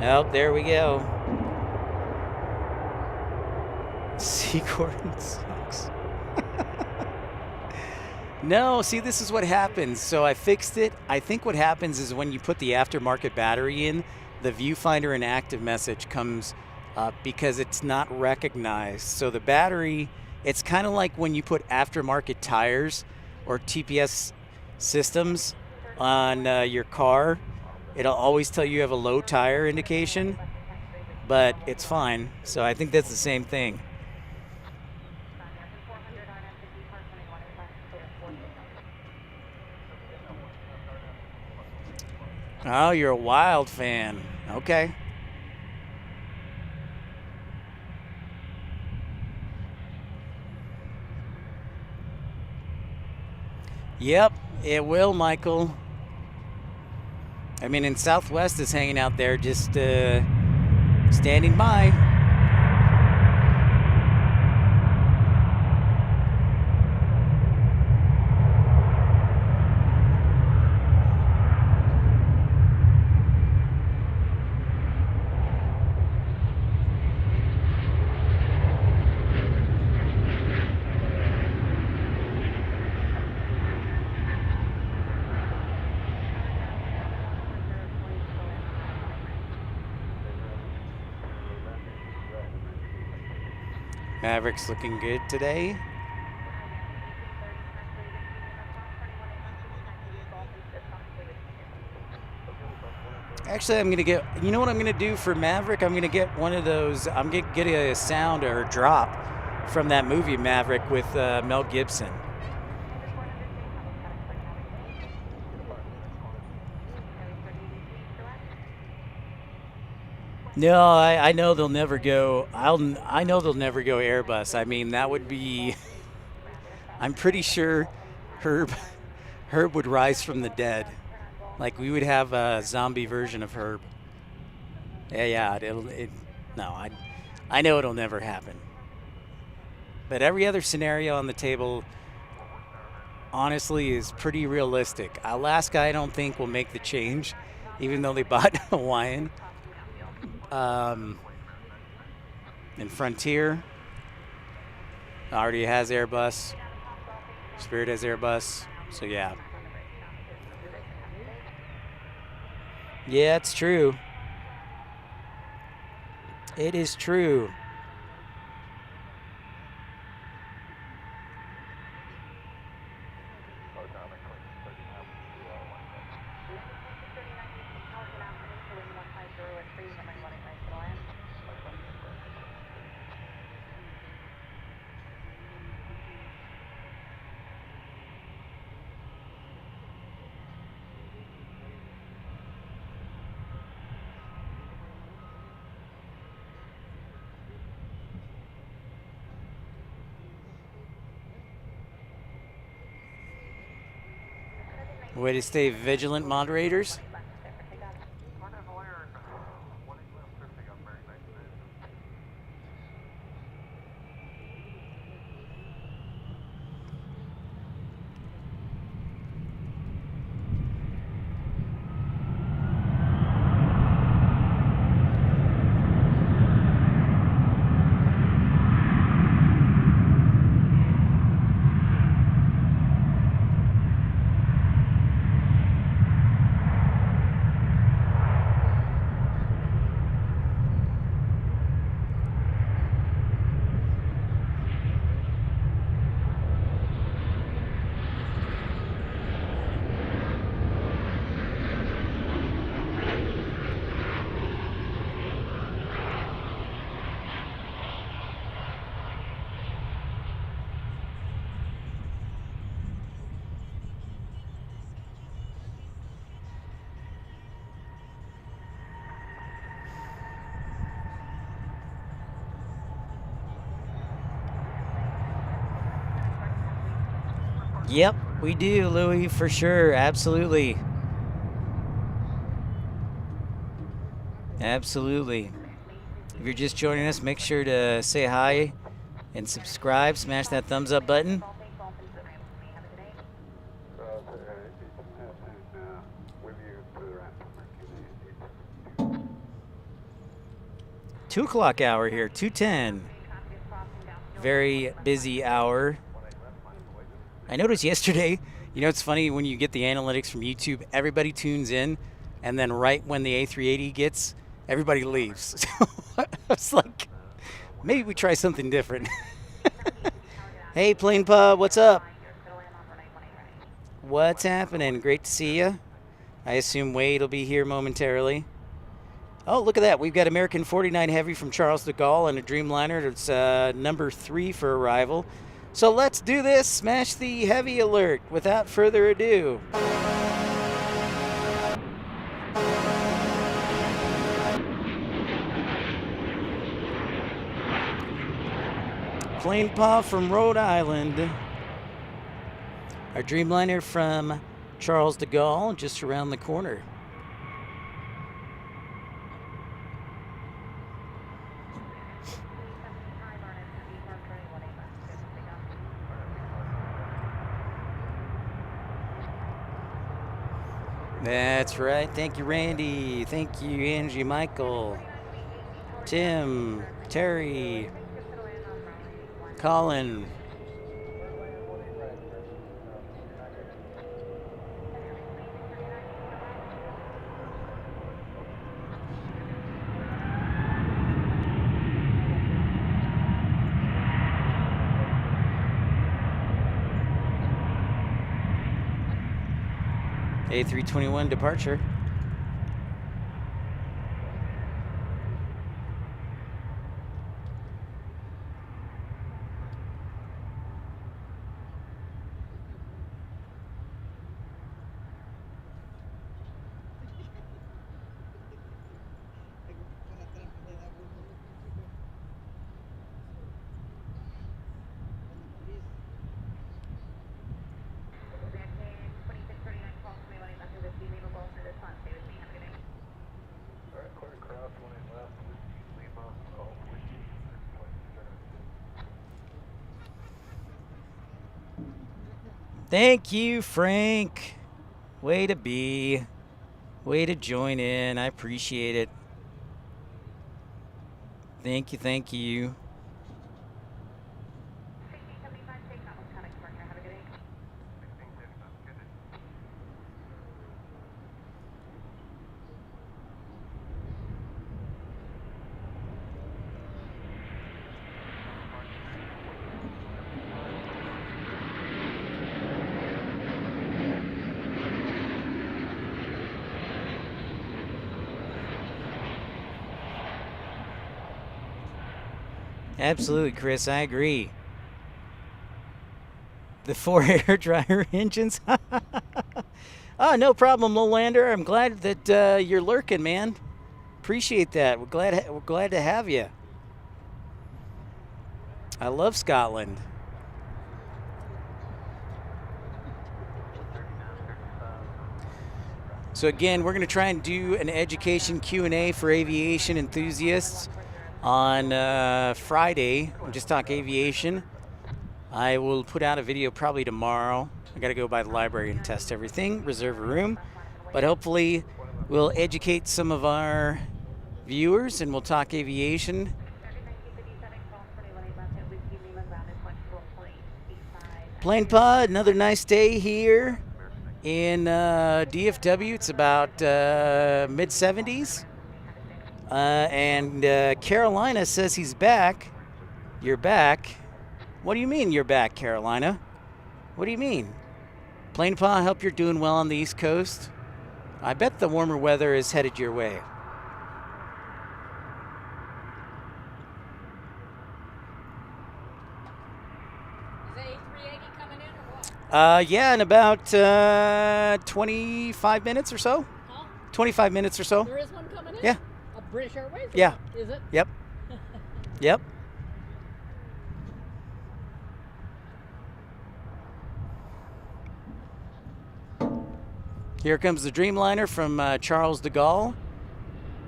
Oh, there we go. Seacorn sucks. No, see, this is what happens. So I fixed it. I think what happens is when you put the aftermarket battery in, the viewfinder and active message comes up because it's not recognized. So the battery, it's kind of like when you put aftermarket tires or TPS systems on your car. It'll always tell you have a low tire indication, but it's fine. So I think that's the same thing. Oh, you're a Wild fan. Okay. Yep, it will, Michael. I mean, and Southwest is hanging out there just standing by. Maverick's looking good today. Actually, I'm gonna get. You know what I'm gonna do for Maverick? I'm gonna get one of those. I'm gonna get a sound or a drop from that movie Maverick with Mel Gibson. No, I know they'll never go. I know they'll never go Airbus. I mean, that would be. I'm pretty sure Herb would rise from the dead. Like, we would have a zombie version of Herb. Yeah, no, I know it'll never happen. But every other scenario on the table, honestly, is pretty realistic. Alaska, I don't think, will make the change, even though they bought Hawaiian. And Frontier already has Airbus. Spirit has Airbus. So, yeah. Yeah, it's true. It is true. Way to stay vigilant, moderators. Yep, we do, Louis, for sure. Absolutely. Absolutely. If you're just joining us, make sure to say hi and subscribe. Smash that thumbs up button. Two o'clock hour here, 2:10. Very busy hour. I noticed yesterday, you know, it's funny when you get the analytics from YouTube, everybody tunes in, and then right when the A380 gets, everybody leaves. So I was like, maybe we try something different. Hey, Plane Pub, what's up? What's happening? Great to see you. I assume Wade will be here momentarily. Oh, look at that. We've got American 49 Heavy from Charles de Gaulle and a Dreamliner. It's number 3 for arrival. So let's do this. Smash the heavy alert without further ado. Plane Paw from Rhode Island. Our Dreamliner from Charles de Gaulle, just around the corner. That's right. Thank you, Randy. Thank you, Angie, Michael, Tim, Terry, Colin. A321 departure. Thank you, Frank. Way to be. Way to join in. I appreciate it. Thank you, thank you. Absolutely, Chris. I agree. The 4 hair dryer engines. Oh, no problem, Lowlander. I'm glad that you're lurking, man. Appreciate that. We're glad to have you. I love Scotland. So again, we're going to try and do an education Q&A for aviation enthusiasts on Friday. We'll just talk aviation. I will put out a video probably tomorrow. I got to go by the library and test everything, reserve a room. But hopefully we'll educate some of our viewers and we'll talk aviation. Plane Pod, another nice day here in DFW. It's about mid-70s. And Carolina says he's back. You're back. What do you mean you're back, Carolina? What do you mean? Plane Pa, I hope you're doing well on the East Coast. I bet the warmer weather is headed your way. Is A380 coming in or what? Yeah, in about 25 minutes or so. Huh? 25 minutes or so. There is one coming in? Yeah. A British Airways? Or Yeah. Is it? Yep. Yep. Here comes the Dreamliner from Charles de Gaulle,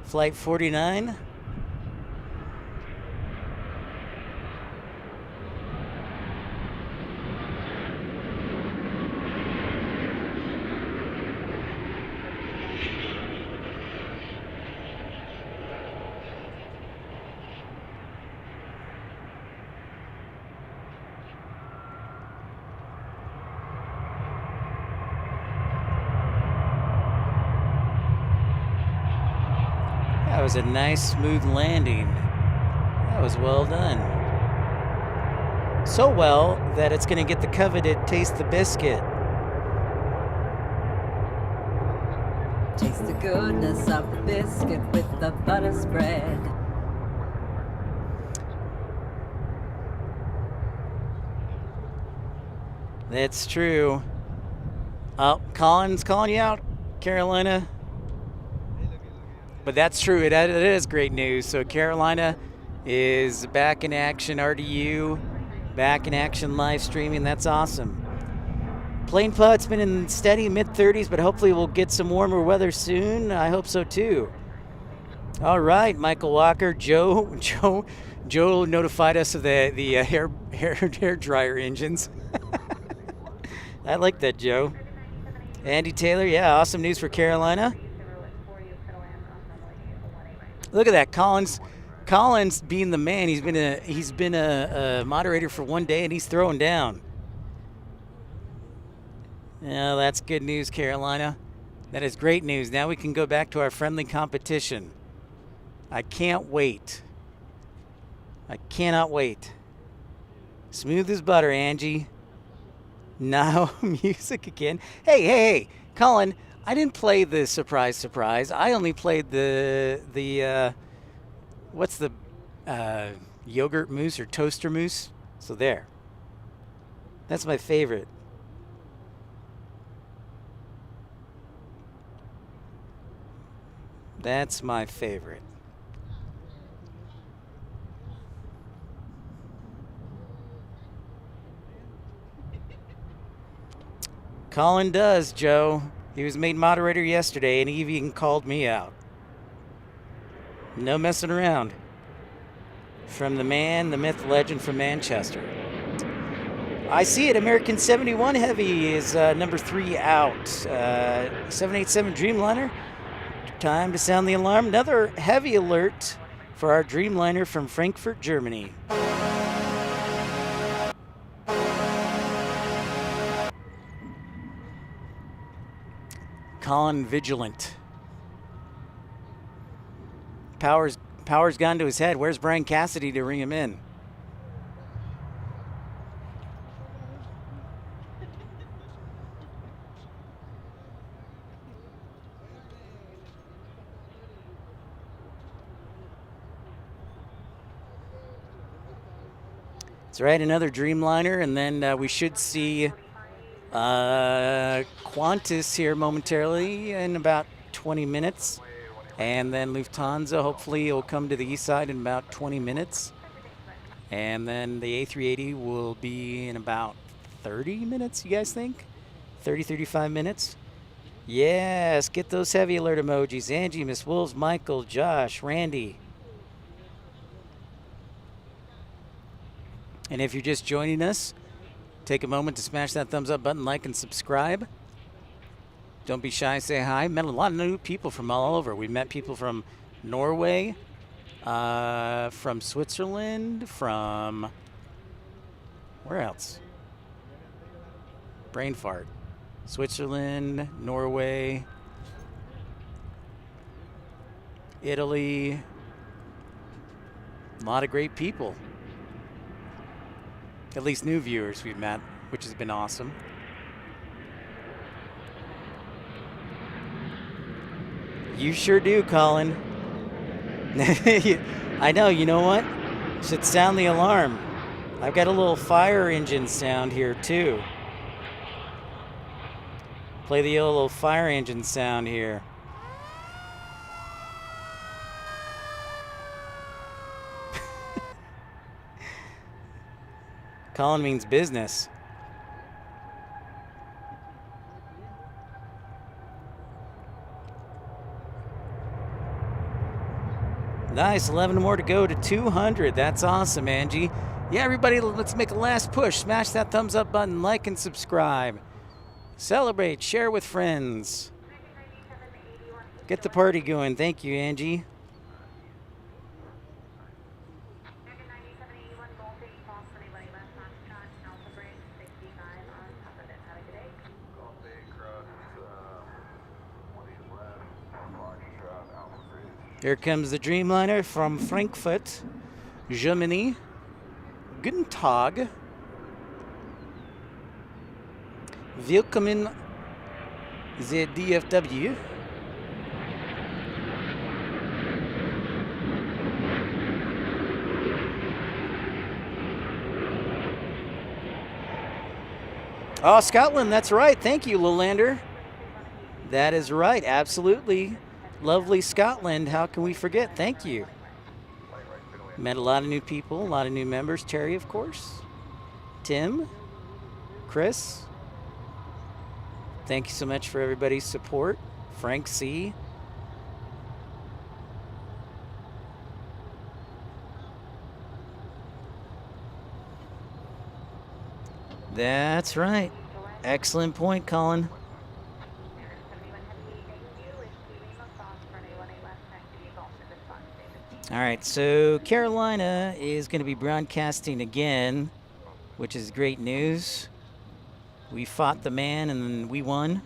Flight 49. That was a nice, smooth landing. That was well done. So well that it's going to get the coveted Taste the Biscuit. Taste the goodness of the biscuit with the butter spread. That's true. Oh, Colin's calling you out, Carolina. But that's true. It is great news. So Carolina is back in action. RDU, back in action live streaming. That's awesome. Plane Putt's been in steady mid-30s, but hopefully we'll get some warmer weather soon. I hope so too. All right, Michael Walker, Joe notified us of the hair dryer engines. I like that, Joe. Andy Taylor, yeah, awesome news for Carolina. Look at that, Collins being the man. He's been a moderator for one day and he's throwing down. Yeah, that's good news, Carolina. That is great news. Now we can go back to our friendly competition. I can't wait. I cannot wait. Smooth as butter, Angie. Now music again. Hey, Colin, I didn't play the surprise. I only played the what's the yogurt mousse or toaster mousse? So there. That's my favorite. That's my favorite. Colin does, Joe. He was made moderator yesterday, and he even called me out. No messing around. From the man, the myth, legend from Manchester. I see it. American 71 Heavy is number 3 out. 787 Dreamliner. Time to sound the alarm. Another heavy alert for our Dreamliner from Frankfurt, Germany. Colin vigilant. Power's gone to his head. Where's Brian Cassidy to ring him in? That's right, another Dreamliner, and then we should see Qantas here momentarily in about 20 minutes. And then Lufthansa, hopefully, will come to the east side in about 20 minutes. And then the A380 will be in about 30 minutes, you guys think? 30, 35 minutes? Yes, get those heavy alert emojis. Angie, Miss Wolves, Michael, Josh, Randy. And if you're just joining us, take a moment to smash that thumbs up button, like, and subscribe. Don't be shy, say hi. Met a lot of new people from all over. We met people from Norway, from Switzerland, from where else? Brain fart. Switzerland, Norway, Italy. A lot of great people. At least new viewers we've met, which has been awesome. You sure do, Colin. I know, you know what? Should sound the alarm. I've got a little fire engine sound here, too. Play the little fire engine sound here. Colin means business. Nice, 11 more to go to 200. That's awesome, Angie. Yeah, everybody, let's make a last push. Smash that thumbs up button, like and subscribe. Celebrate, share with friends. Get the party going. Thank you, Angie. Here comes the Dreamliner from Frankfurt, Germany. Guten Tag. Willkommen the DFW. Oh, Scotland, that's right. Thank you, Lolander. That is right, absolutely. Lovely Scotland, how can we forget? Thank you. Met a lot of new people, a lot of new members. Terry, of course. Tim, Chris. Thank you so much for everybody's support. Frank C. That's right. Excellent point, Colin. All right, so Carolina is going to be broadcasting again, which is great news. We fought the man and then we won.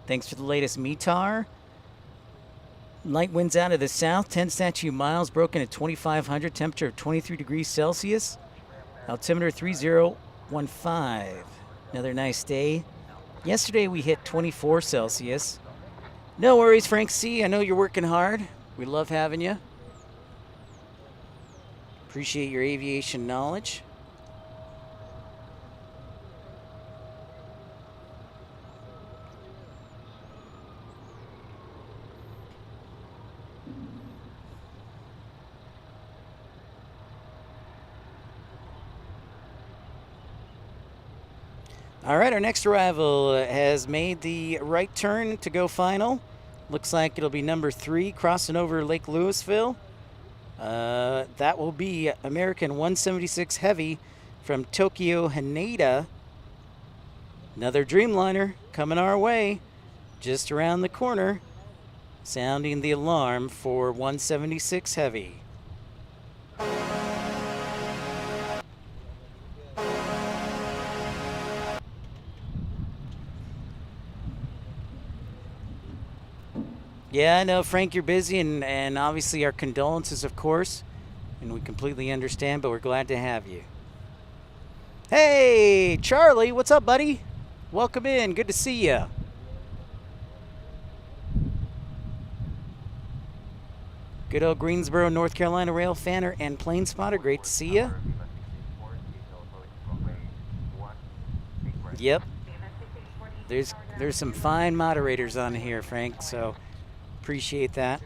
Thanks for the latest METAR. Light winds out of the south, 10 statute miles, broken at 2,500, temperature of 23 degrees Celsius, altimeter 3015. Another nice day. Yesterday we hit 24 Celsius. No worries, Frank C. I know you're working hard. We love having you. Appreciate your aviation knowledge. All right, our next arrival has made the right turn to go final. Looks like it'll be number 3 crossing over Lake Louisville. That will be American 176 Heavy from Tokyo, Haneda. Another Dreamliner coming our way, just around the corner, sounding the alarm for 176 Heavy. Yeah, I know, Frank, you're busy, and obviously our condolences, of course, and we completely understand, but we're glad to have you. Hey, Charlie, what's up, buddy? Welcome in. Good to see you. Good old Greensboro, North Carolina rail fanner and plane spotter. Great to see you. Yep. There's some fine moderators on here, Frank, so appreciate that.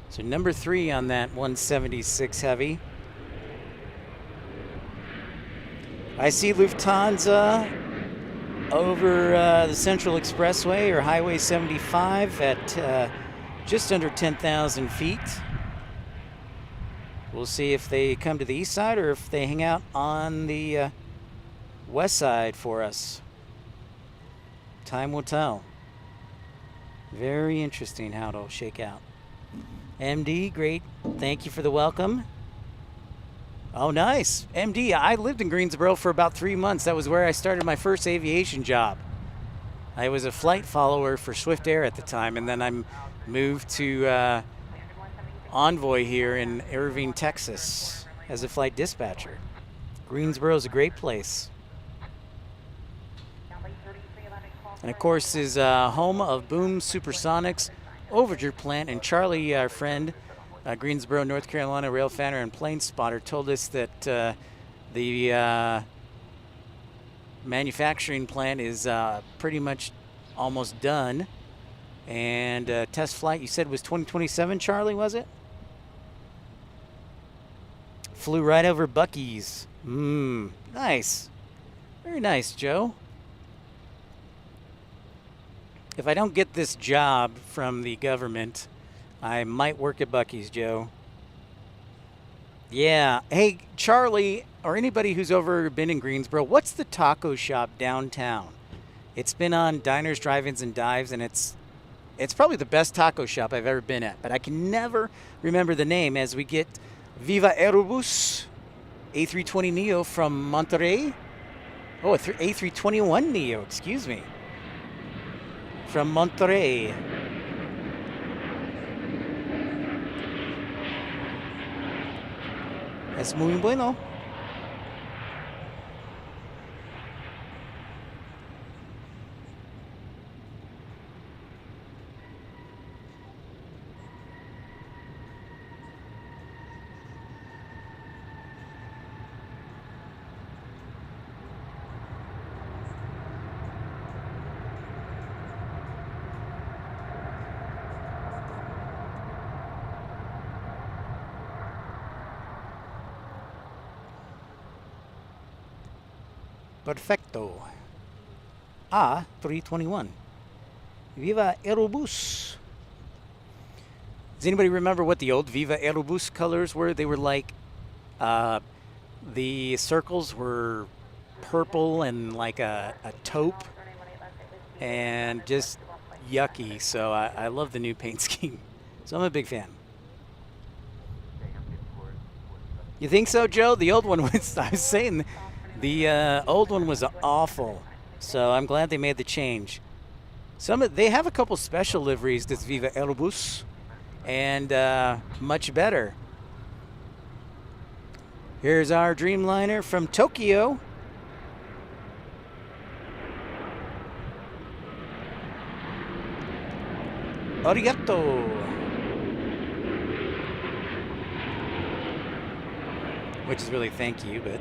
So number 3 on that 176 Heavy. I see Lufthansa over the Central Expressway or Highway 75 at just under 10,000 feet. We'll see if they come to the east side or if they hang out on the west side for us. Time will tell. Very interesting how it'll shake out. MD, great. Thank you for the welcome. Oh, nice. MD, I lived in Greensboro for about 3 months. That was where I started my first aviation job. I was a flight follower for Swift Air at the time, and then I moved to Envoy here in Irving, Texas as a flight dispatcher. Greensboro is a great place. And of course is home of Boom Supersonics Overture plant, and Charlie, our friend, Greensboro, North Carolina rail fanner and plane spotter, told us that the manufacturing plant is pretty much almost done, and test flight, you said, was 2027, Charlie, was it? Flew right over Buc-ee's. Nice. Very nice, Joe. If I don't get this job from the government, I might work at Buc-ee's, Joe. Yeah. Hey, Charlie, or anybody who's ever been in Greensboro, what's the taco shop downtown? It's been on Diners, Drive-Ins, and Dives, and it's probably the best taco shop I've ever been at, but I can never remember the name as we get Viva Aerobus A320neo from Monterey. Oh, A321neo, excuse me. From Monterey. Es muy bueno. Perfecto. A321. Viva Aerobus. Does anybody remember what the old Viva Aerobus colors were? They were like, the circles were purple and like a taupe and just yucky. So I love the new paint scheme. So I'm a big fan. You think so, Joe? The old one was, I was saying, the old one was awful, so I'm glad they made the change. They have a couple special liveries that's Viva Aerobus, and much better. Here's our Dreamliner from Tokyo. Arigato. Which is really thank you, but...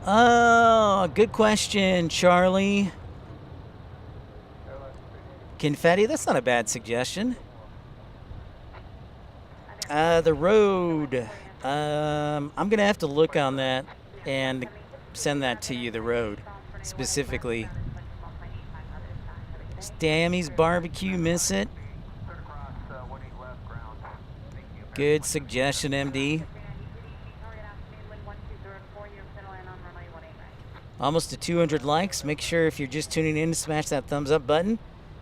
Oh, good question, Charlie. Confetti, that's not a bad suggestion. The road. I'm going to have to look on that and send that to you, the road, specifically. Stammy's Barbecue, miss it. Good suggestion, MD. Almost to 200 likes. Make sure if you're just tuning in to smash that thumbs up button.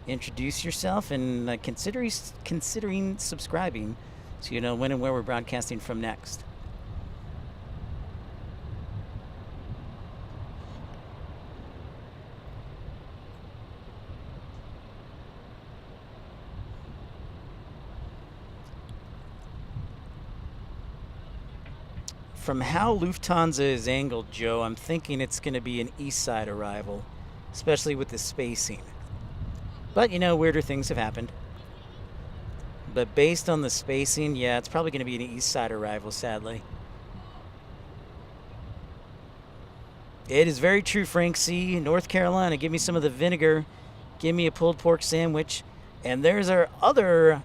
Introduce yourself and considering subscribing so you know when and where we're broadcasting from next. From how Lufthansa is angled, Joe, I'm thinking it's going to be an east side arrival, especially with the spacing. But, you know, weirder things have happened. But based on the spacing, yeah, it's probably going to be an east side arrival, sadly. It is very true, Frank C. North Carolina, give me some of the vinegar. Give me a pulled pork sandwich. And there's our other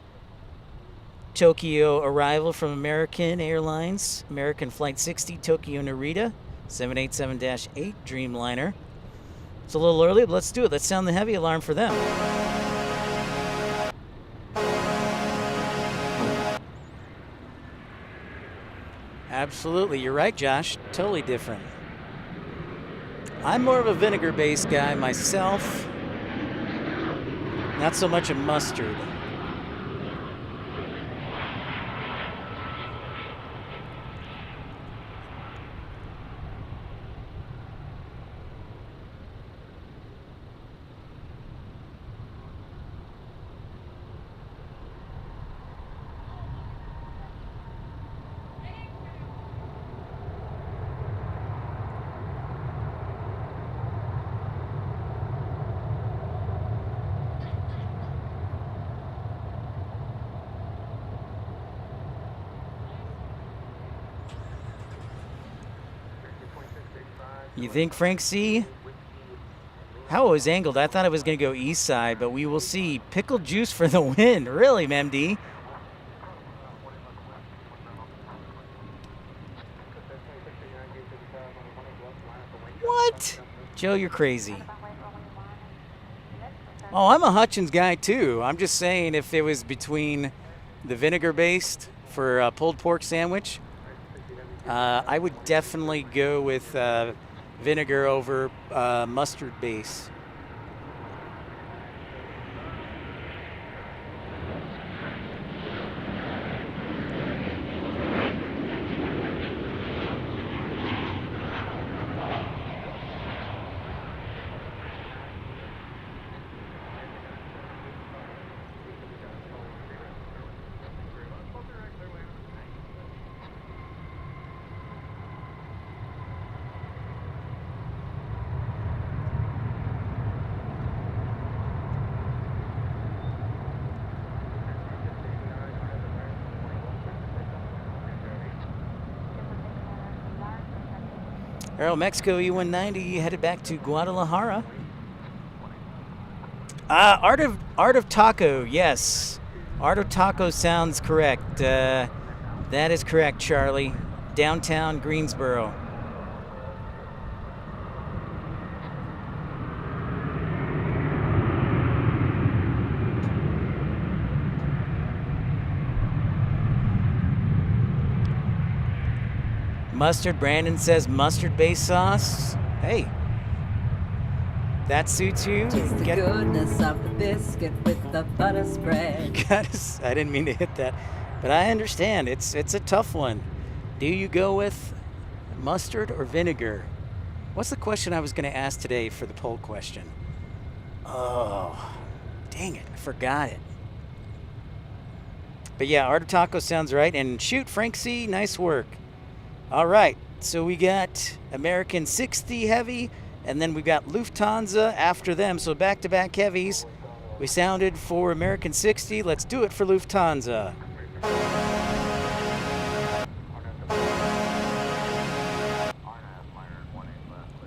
Tokyo arrival from American Airlines, American Flight 60, Tokyo Narita, 787-8 Dreamliner. It's a little early, but let's do it. Let's sound the heavy alarm for them. Absolutely, you're right, Josh. Totally different. I'm more of a vinegar-based guy myself. Not so much a mustard. You think, Frank C? How it was angled, I thought it was going to go east side, but we will see. Pickled juice for the win. Really, MD? What? Joe, you're crazy. Oh, I'm a Hutchins guy, too. I'm just saying if it was between the vinegar-based for a pulled pork sandwich, I would definitely go with vinegar over mustard base. Aeromexico E190 headed back to Guadalajara. Art of Taco, yes. Art of Taco sounds correct. That is correct, Charlie. Downtown Greensboro. Mustard, Brandon says mustard-based sauce. Hey, that suits you. Taste the goodness of the biscuit with the butter spread. I didn't mean to hit that, but I understand. It's a tough one. Do you go with mustard or vinegar? What's the question I was going to ask today for the poll question? Oh, dang it, I forgot it. But yeah, Art of Taco sounds right. And shoot, Frank C, nice work. All right, so we got American 60 heavy, and then we got Lufthansa after them. So back-to-back heavies. We sounded for American 60. Let's do it for Lufthansa.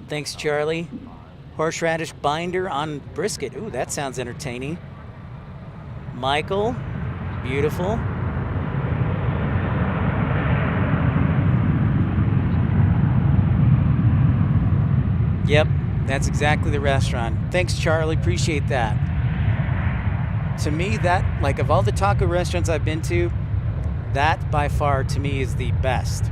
Thanks, Charlie. Horseradish binder on brisket. Ooh, that sounds entertaining. Michael, beautiful. Yep, that's exactly the restaurant. Thanks, Charlie. Appreciate that. To me, that, like, of all the taco restaurants I've been to, that by far to me is the best.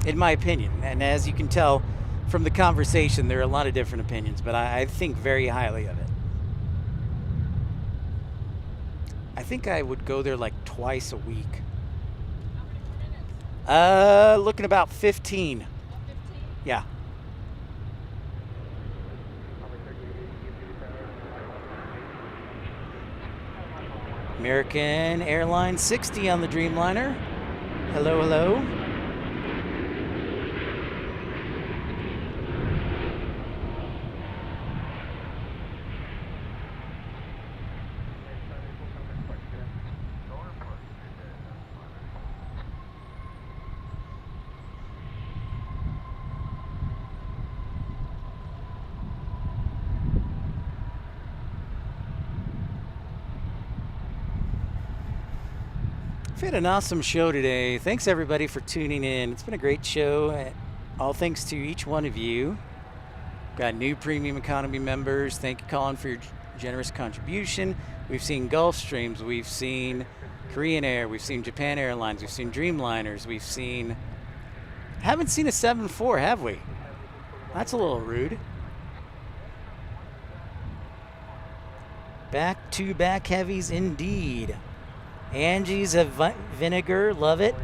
In my opinion. And as you can tell from the conversation, there are a lot of different opinions, but I think very highly of it. I think I would go there like twice a week. Looking about 15. Yeah. American Airlines 60 on the Dreamliner. Hello, hello. We've had an awesome show today. Thanks everybody for tuning in. It's been a great show. All thanks to each one of you. Got new premium economy members. Thank you, Colin, for your generous contribution. We've seen Gulfstreams. We've seen Korean Air. We've seen Japan Airlines. We've seen Dreamliners. We've seen... Haven't seen a 7-4, have we? That's a little rude. Back-to-back heavies indeed. Angie's a vinegar, love it.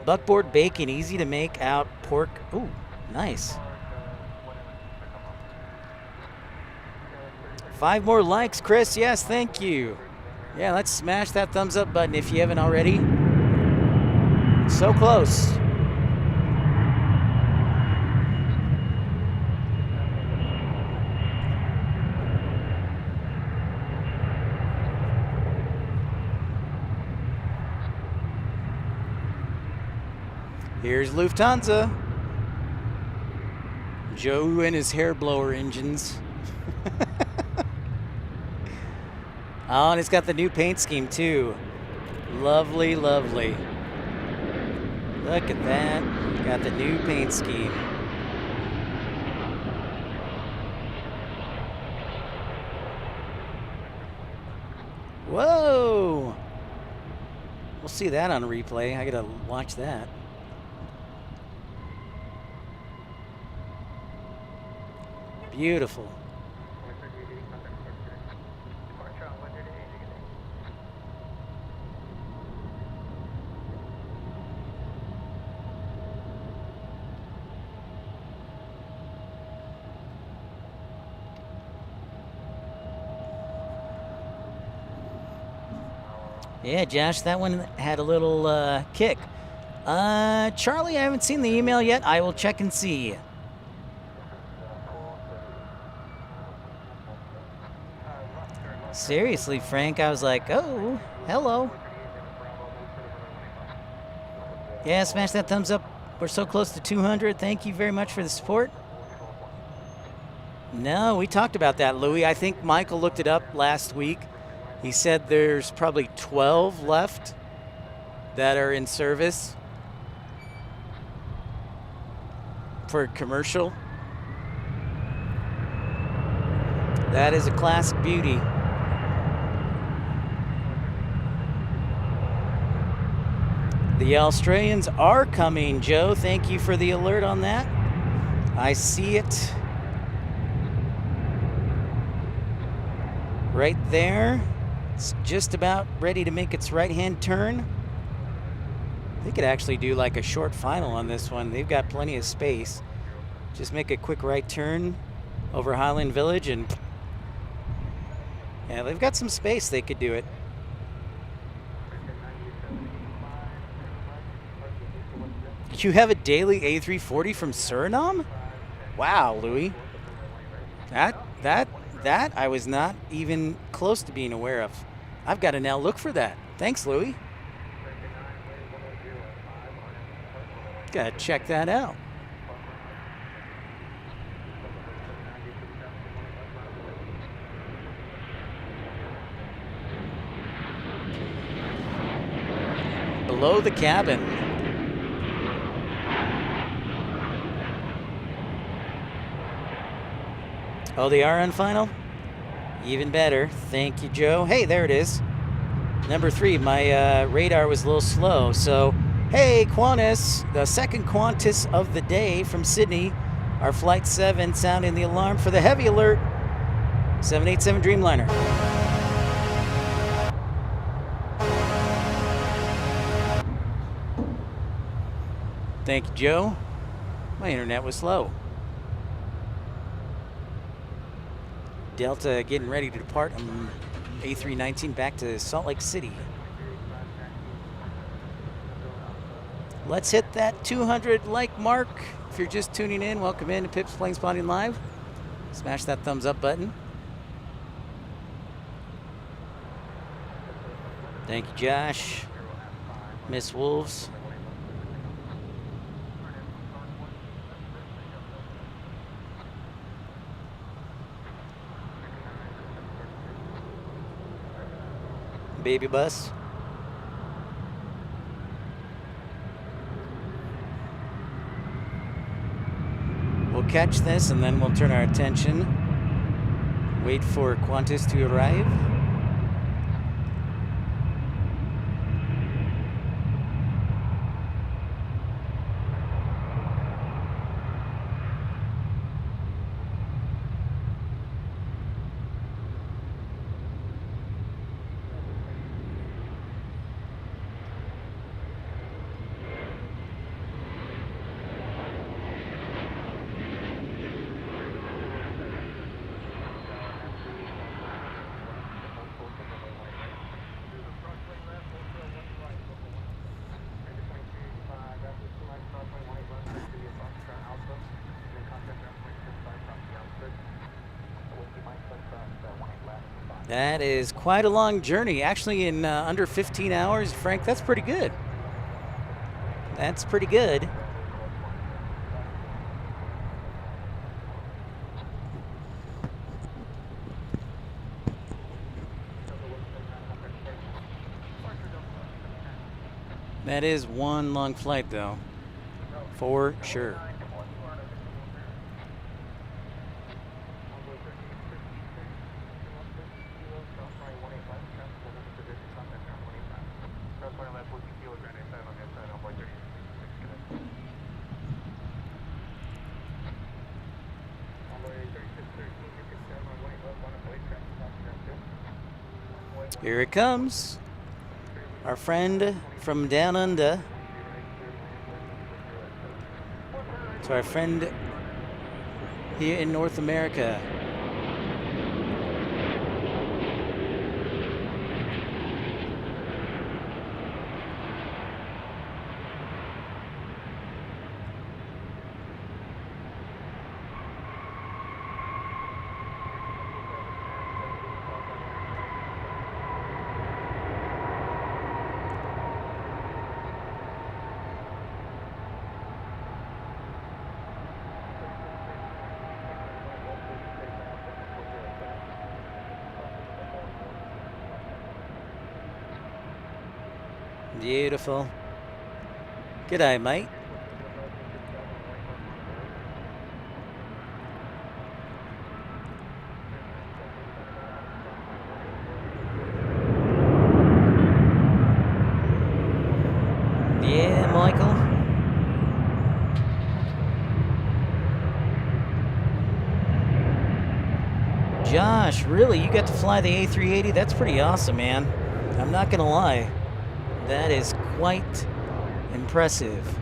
Buckboard bacon, easy to make out. Pork, ooh, nice. 5 more likes, Chris. Yes, thank you. Yeah, let's smash that thumbs up button if you haven't already. So close. Here's Lufthansa. Joe and his hair blower engines. Oh, and it's got the new paint scheme too. Lovely, lovely. Look at that. Got the new paint scheme. Whoa! We'll see that on replay. I gotta watch that. Beautiful. Yeah, Josh, that one had a little kick. Charlie, I haven't seen the email yet. I will check and see. Seriously, Frank, I was like, oh, hello. Yeah, smash that thumbs up. We're so close to 200. Thank you very much for the support. No, we talked about that, Louis. I think Michael looked it up last week. He said there's probably 12 left that are in service for commercial. That is a classic beauty. The Australians are coming, Joe. Thank you for the alert on that. I see it right there. It's just about ready to make its right-hand turn. They could actually do like a short final on this one. They've got plenty of space. Just make a quick right turn over Highland Village and yeah, they've got some space. They could do it. You have a daily A340 from Suriname? Wow, Louis. That I was not even close to being aware of. I've got to now look for that. Thanks, Louis. Gotta check that out. Below the cabin. Oh, they are on final? Even better. Thank you, Joe. Hey, there it is. Number 3, my radar was a little slow. So, hey, Qantas, the second Qantas of the day from Sydney. Our Flight 7 sounding the alarm for the heavy alert. 787 Dreamliner. Thank you, Joe. My internet was slow. Delta getting ready to depart on A319 back to Salt Lake City. Let's hit that 200 like mark. If you're just tuning in, welcome in to Pips Planespotting Live. Smash that thumbs up button. Thank you, Josh. Miss Wolves. Baby bus. We'll catch this and then we'll turn our attention. Wait for Qantas to arrive. That is quite a long journey. Actually, in under 15 hours, Frank, that's pretty good. That's pretty good. That is one long flight, though, for sure. Here it comes. Our friend from down under. So our friend here in North America. Beautiful. G'day, mate. Yeah, Michael. Josh, really? You got to fly the A380? That's pretty awesome, man. I'm not gonna lie. That is quite impressive.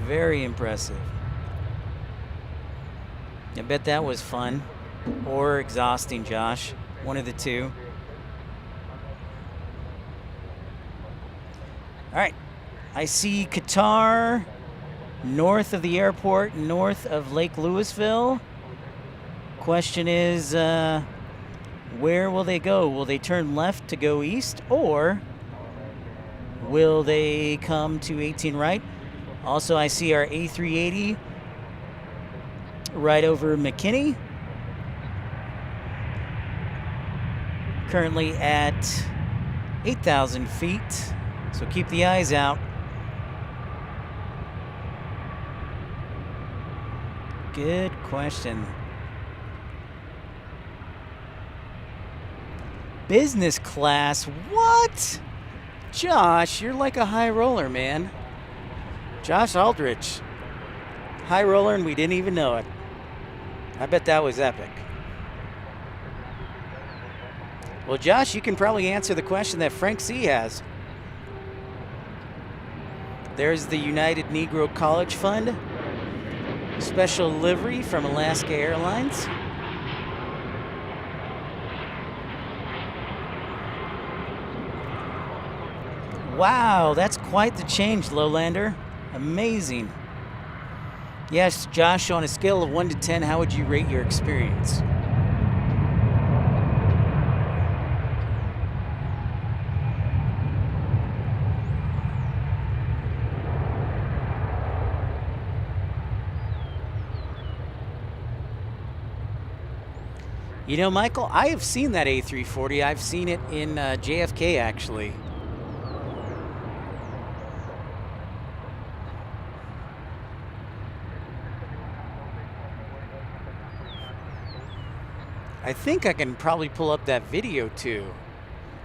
Very impressive. I bet that was fun or exhausting, Josh. One of the two. All right. I see Qatar north of the airport, north of Lake Louisville. Question is, where will they go? Will they turn left to go east, or Will they come to 18 right? Also, I see our A380 right over McKinney. Currently at 8,000 feet, so keep the eyes out. Good question. Business class, what? Josh, you're like a high roller, man. Josh Aldrich. High roller and we didn't even know it. I bet that was epic. Well, Josh, you can probably answer the question that Frank C. has. There's the United Negro College Fund. Special livery from Alaska Airlines. Wow, that's quite the change, Lowlander. Amazing. Yes, Josh, on a scale of 1 to 10, how would you rate your experience? You know, Michael, I have seen that A340. I've seen it in JFK, actually. I think I can probably pull up that video, too.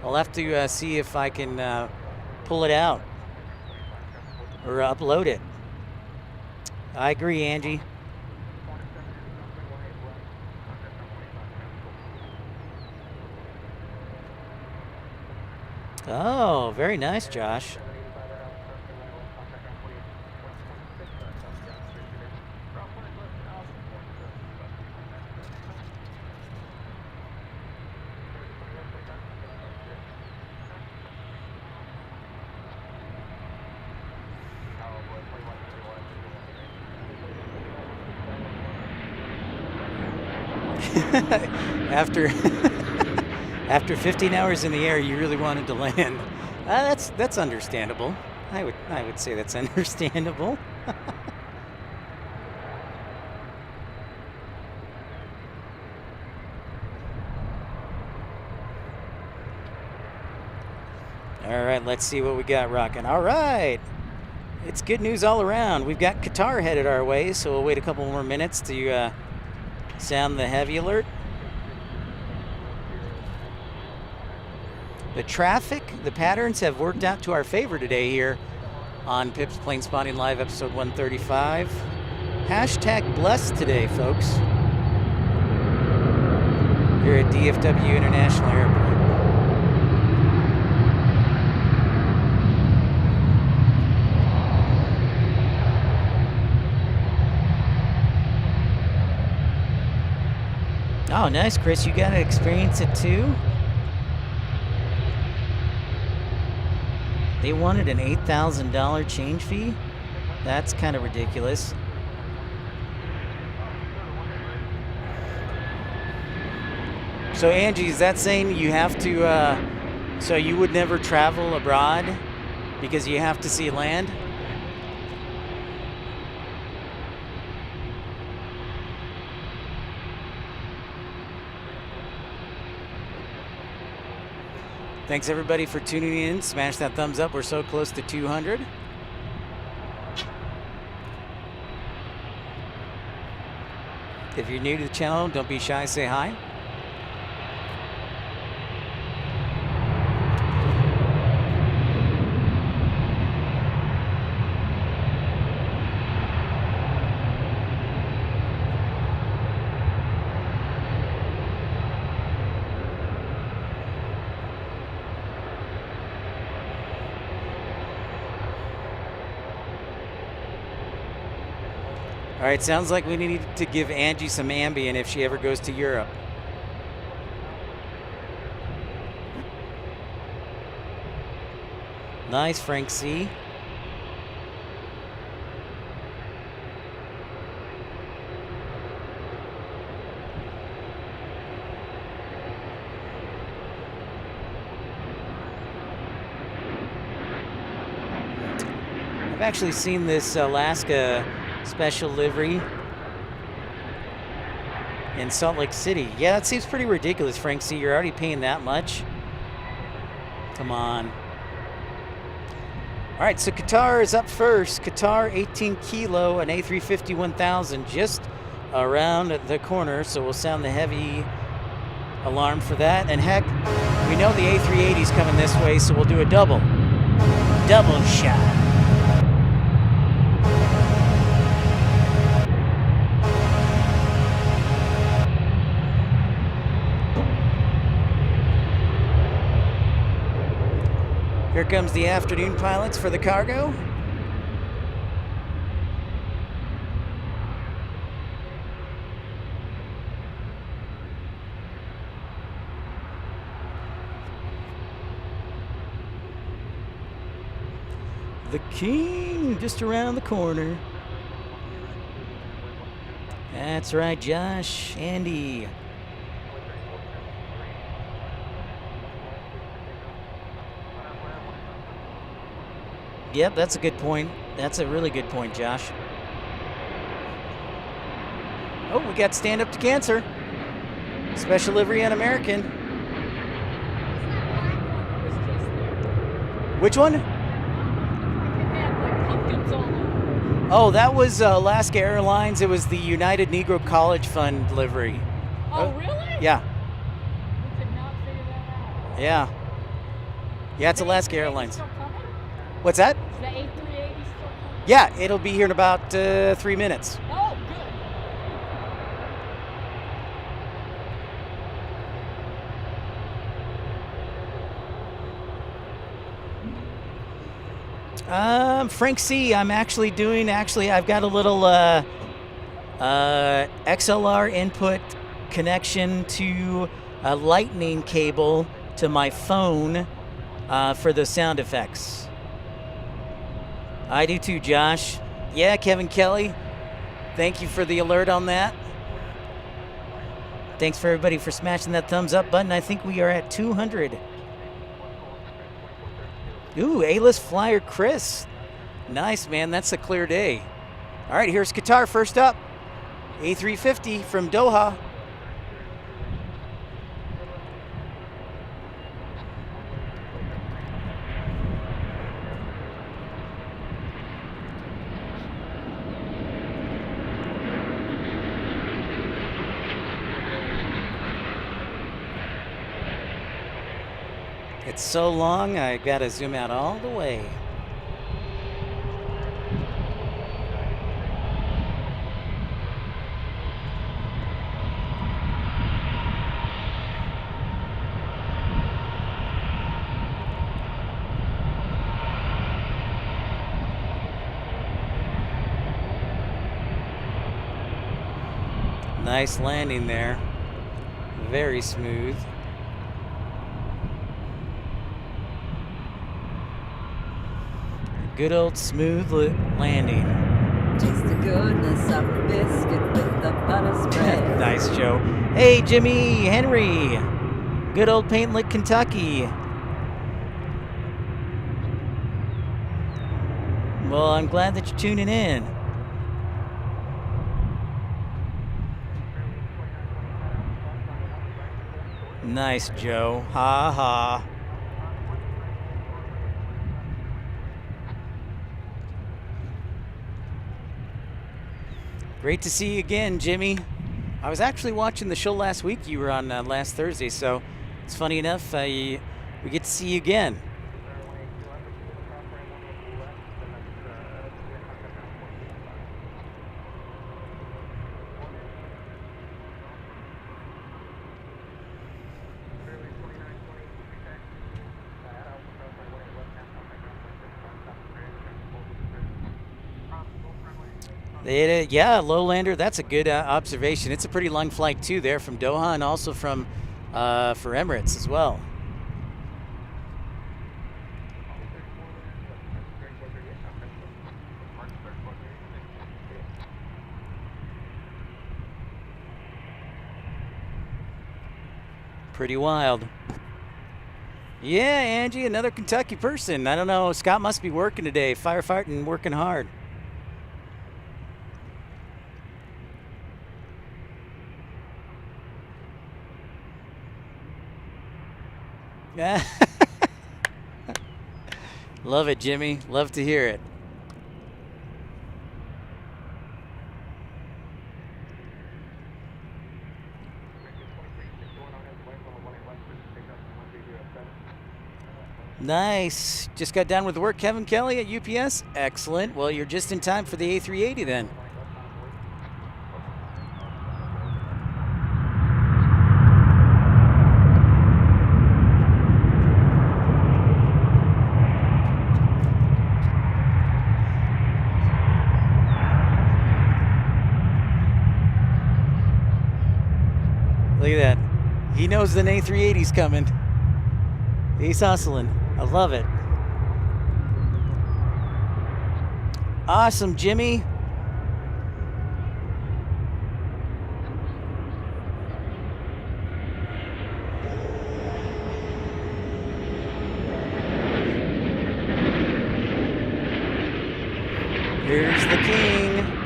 I'll have to see if I can pull it out or upload it. I agree, Angie. Oh, very nice, Josh. After 15 hours in the air, you really wanted to land. That's understandable. I would say that's understandable. All right, let's see what we got rocking. All right. It's good news all around. We've got Qatar headed our way, so we'll wait a couple more minutes to sound the heavy alert. The traffic, the patterns have worked out to our favor today here on Pip's Plane Spotting Live, episode 135. Hashtag blessed today, folks. Here at DFW International Airport. Oh, nice, Chris. You got to experience it too? They wanted an $8,000 change fee? That's kind of ridiculous. So, Angie, is that saying you have to, so you would never travel abroad because you have to see land? Thanks everybody for tuning in. Smash that thumbs up. We're so close to 200. If you're new to the channel, don't be shy, say hi. All right, sounds like we need to give Angie some Ambien if she ever goes to Europe. Nice, Frank C. I've actually seen this Alaska special livery in Salt Lake City. Yeah, that seems pretty ridiculous, Frank C. You're already paying that much? Come on. All right, so Qatar is up first. Qatar 18 kilo, an A350 1000 just around the corner. So we'll sound the heavy alarm for that. And heck, we know the A380 is coming this way, so we'll do a double shot. Here comes the afternoon pilots for the cargo. The king just around the corner. That's right, Josh, Andy. Yep, that's a good point. That's a really good point, Josh. Oh, we got Stand Up to Cancer. Special livery on American. Which one? Oh, that was Alaska Airlines. It was the United Negro College Fund livery. Oh, really? Yeah. We could not figure that out. Yeah. Yeah, it's Alaska Airlines. What's that? Is the A380 still coming? Yeah, it'll be here in about 3 minutes. Oh, good. Frank C, I'm actually doing, I've got a little XLR input connection to a lightning cable to my phone for the sound effects. I do too, Josh. Yeah, Kevin Kelly, thank you for the alert on that. Thanks for everybody for smashing that thumbs up button. I think we are at 200. Ooh, A-list flyer Chris. Nice, man. That's a clear day. All right, here's Qatar first up. A350 from Doha. It's so long, I gotta zoom out all the way. Nice landing there. Very smooth. Good old smooth landing. Taste the goodness of the biscuit with the butter spread. Nice, Joe. Hey, Jimmy Henry. Good old Paint Lick, Kentucky. Well, I'm glad that you're tuning in. Nice, Joe. Ha ha. Great to see you again, Jimmy. I was actually watching the show last week. You were on last Thursday, so it's funny enough, we get to see you again. Yeah, Lowlander, that's a good observation. It's a pretty long flight too there from Doha and also from for Emirates as well. Pretty wild. Yeah, Angie, another Kentucky person. I don't know. Scott must be working today, firefighting, working hard. Yeah. Love it, Jimmy. Love to hear it. Nice. Just got done with work, Kevin Kelly at UPS. Excellent. Well, you're just in time for the A380 then. Look at that. He knows the A380's coming. He's hustling. I love it. Awesome, Jimmy. Here's the king.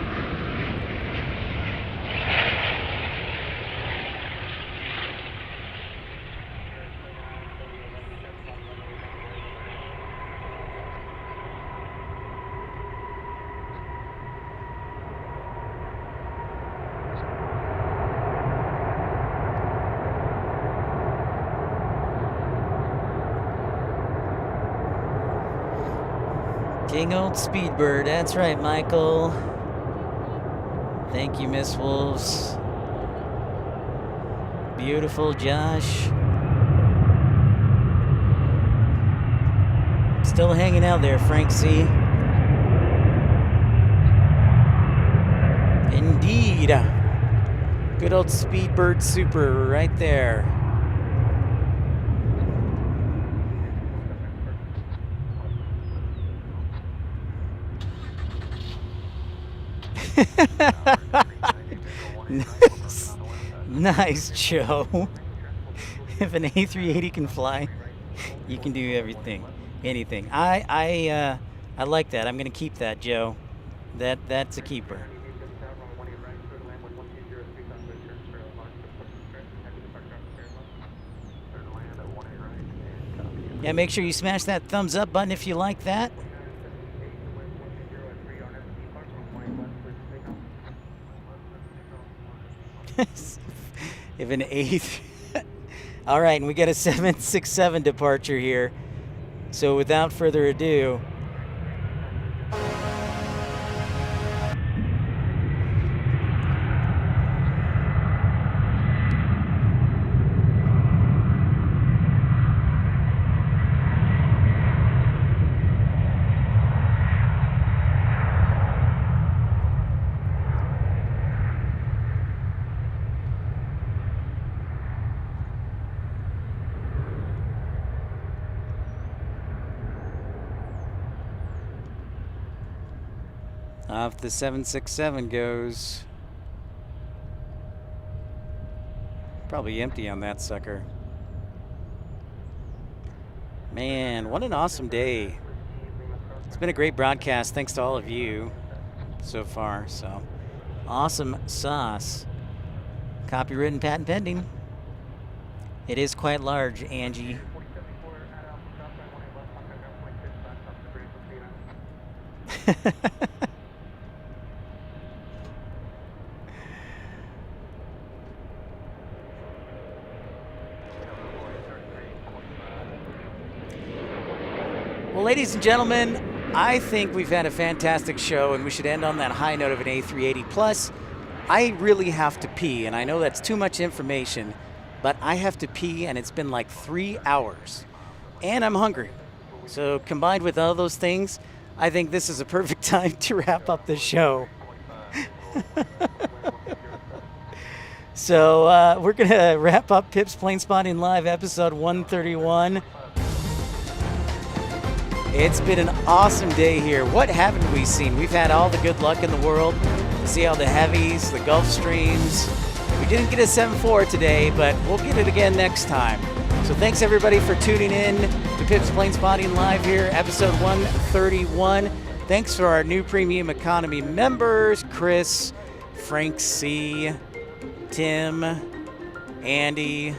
King old Speedbird, that's right, Michael. Thank you, Miss Wolves. Beautiful, Josh. Still hanging out there, Frank C. Indeed. Good old Speedbird Super right there. Nice, Joe. If an A380 can fly, you can do everything, anything. I like that. I'm gonna keep that, Joe. That's a keeper. Yeah, make sure you smash that thumbs up button if you like that. If an eighth. All right, and we got a 767 departure here. So without further ado, off the 767 goes. Probably empty on that sucker. Man, what an awesome day. It's been a great broadcast. Thanks to all of you so far. So awesome sauce. Copywritten, patent pending. It is quite large, Angie. Well, ladies and gentlemen, I think we've had a fantastic show, and we should end on that high note of an A380. Plus, I really have to pee, and I know that's too much information, but I have to pee, and it's been like 3 hours, and I'm hungry. So combined with all those things, I think this is a perfect time to wrap up the show. So we're going to wrap up Pip's Planespotting Live episode 131. It's been an awesome day here. What haven't we seen? We've had all the good luck in the world to see all the heavies, the Gulf Streams. We didn't get a 7.4 today, but we'll get it again next time. So thanks everybody for tuning in to Pips Planespotting Live here, episode 131. Thanks for our new Premium Economy members, Chris, Frank C., Tim, Andy,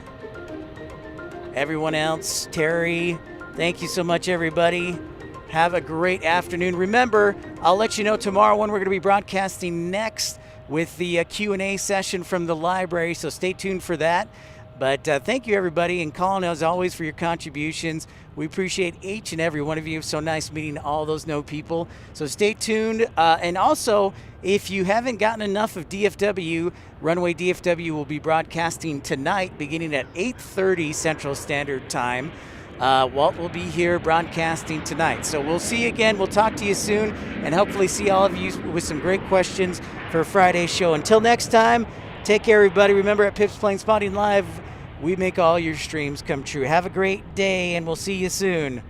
everyone else, Terry. Thank you so much, everybody. Have a great afternoon. Remember, I'll let you know tomorrow when we're going to be broadcasting next with the Q&A session from the library, so stay tuned for that. But thank you, everybody, and Colin, as always, for your contributions. We appreciate each and every one of you. So nice meeting all those people. So stay tuned. And also, if you haven't gotten enough of DFW, Runway DFW will be broadcasting tonight beginning at 8:30 Central Standard Time. Walt will be here broadcasting tonight. So we'll see you again. We'll talk to you soon, and hopefully see all of you with some great questions for Friday's show. Until next time, take care, everybody. Remember, at Pips Planespotting Live, we make all your streams come true. Have a great day, and we'll see you soon.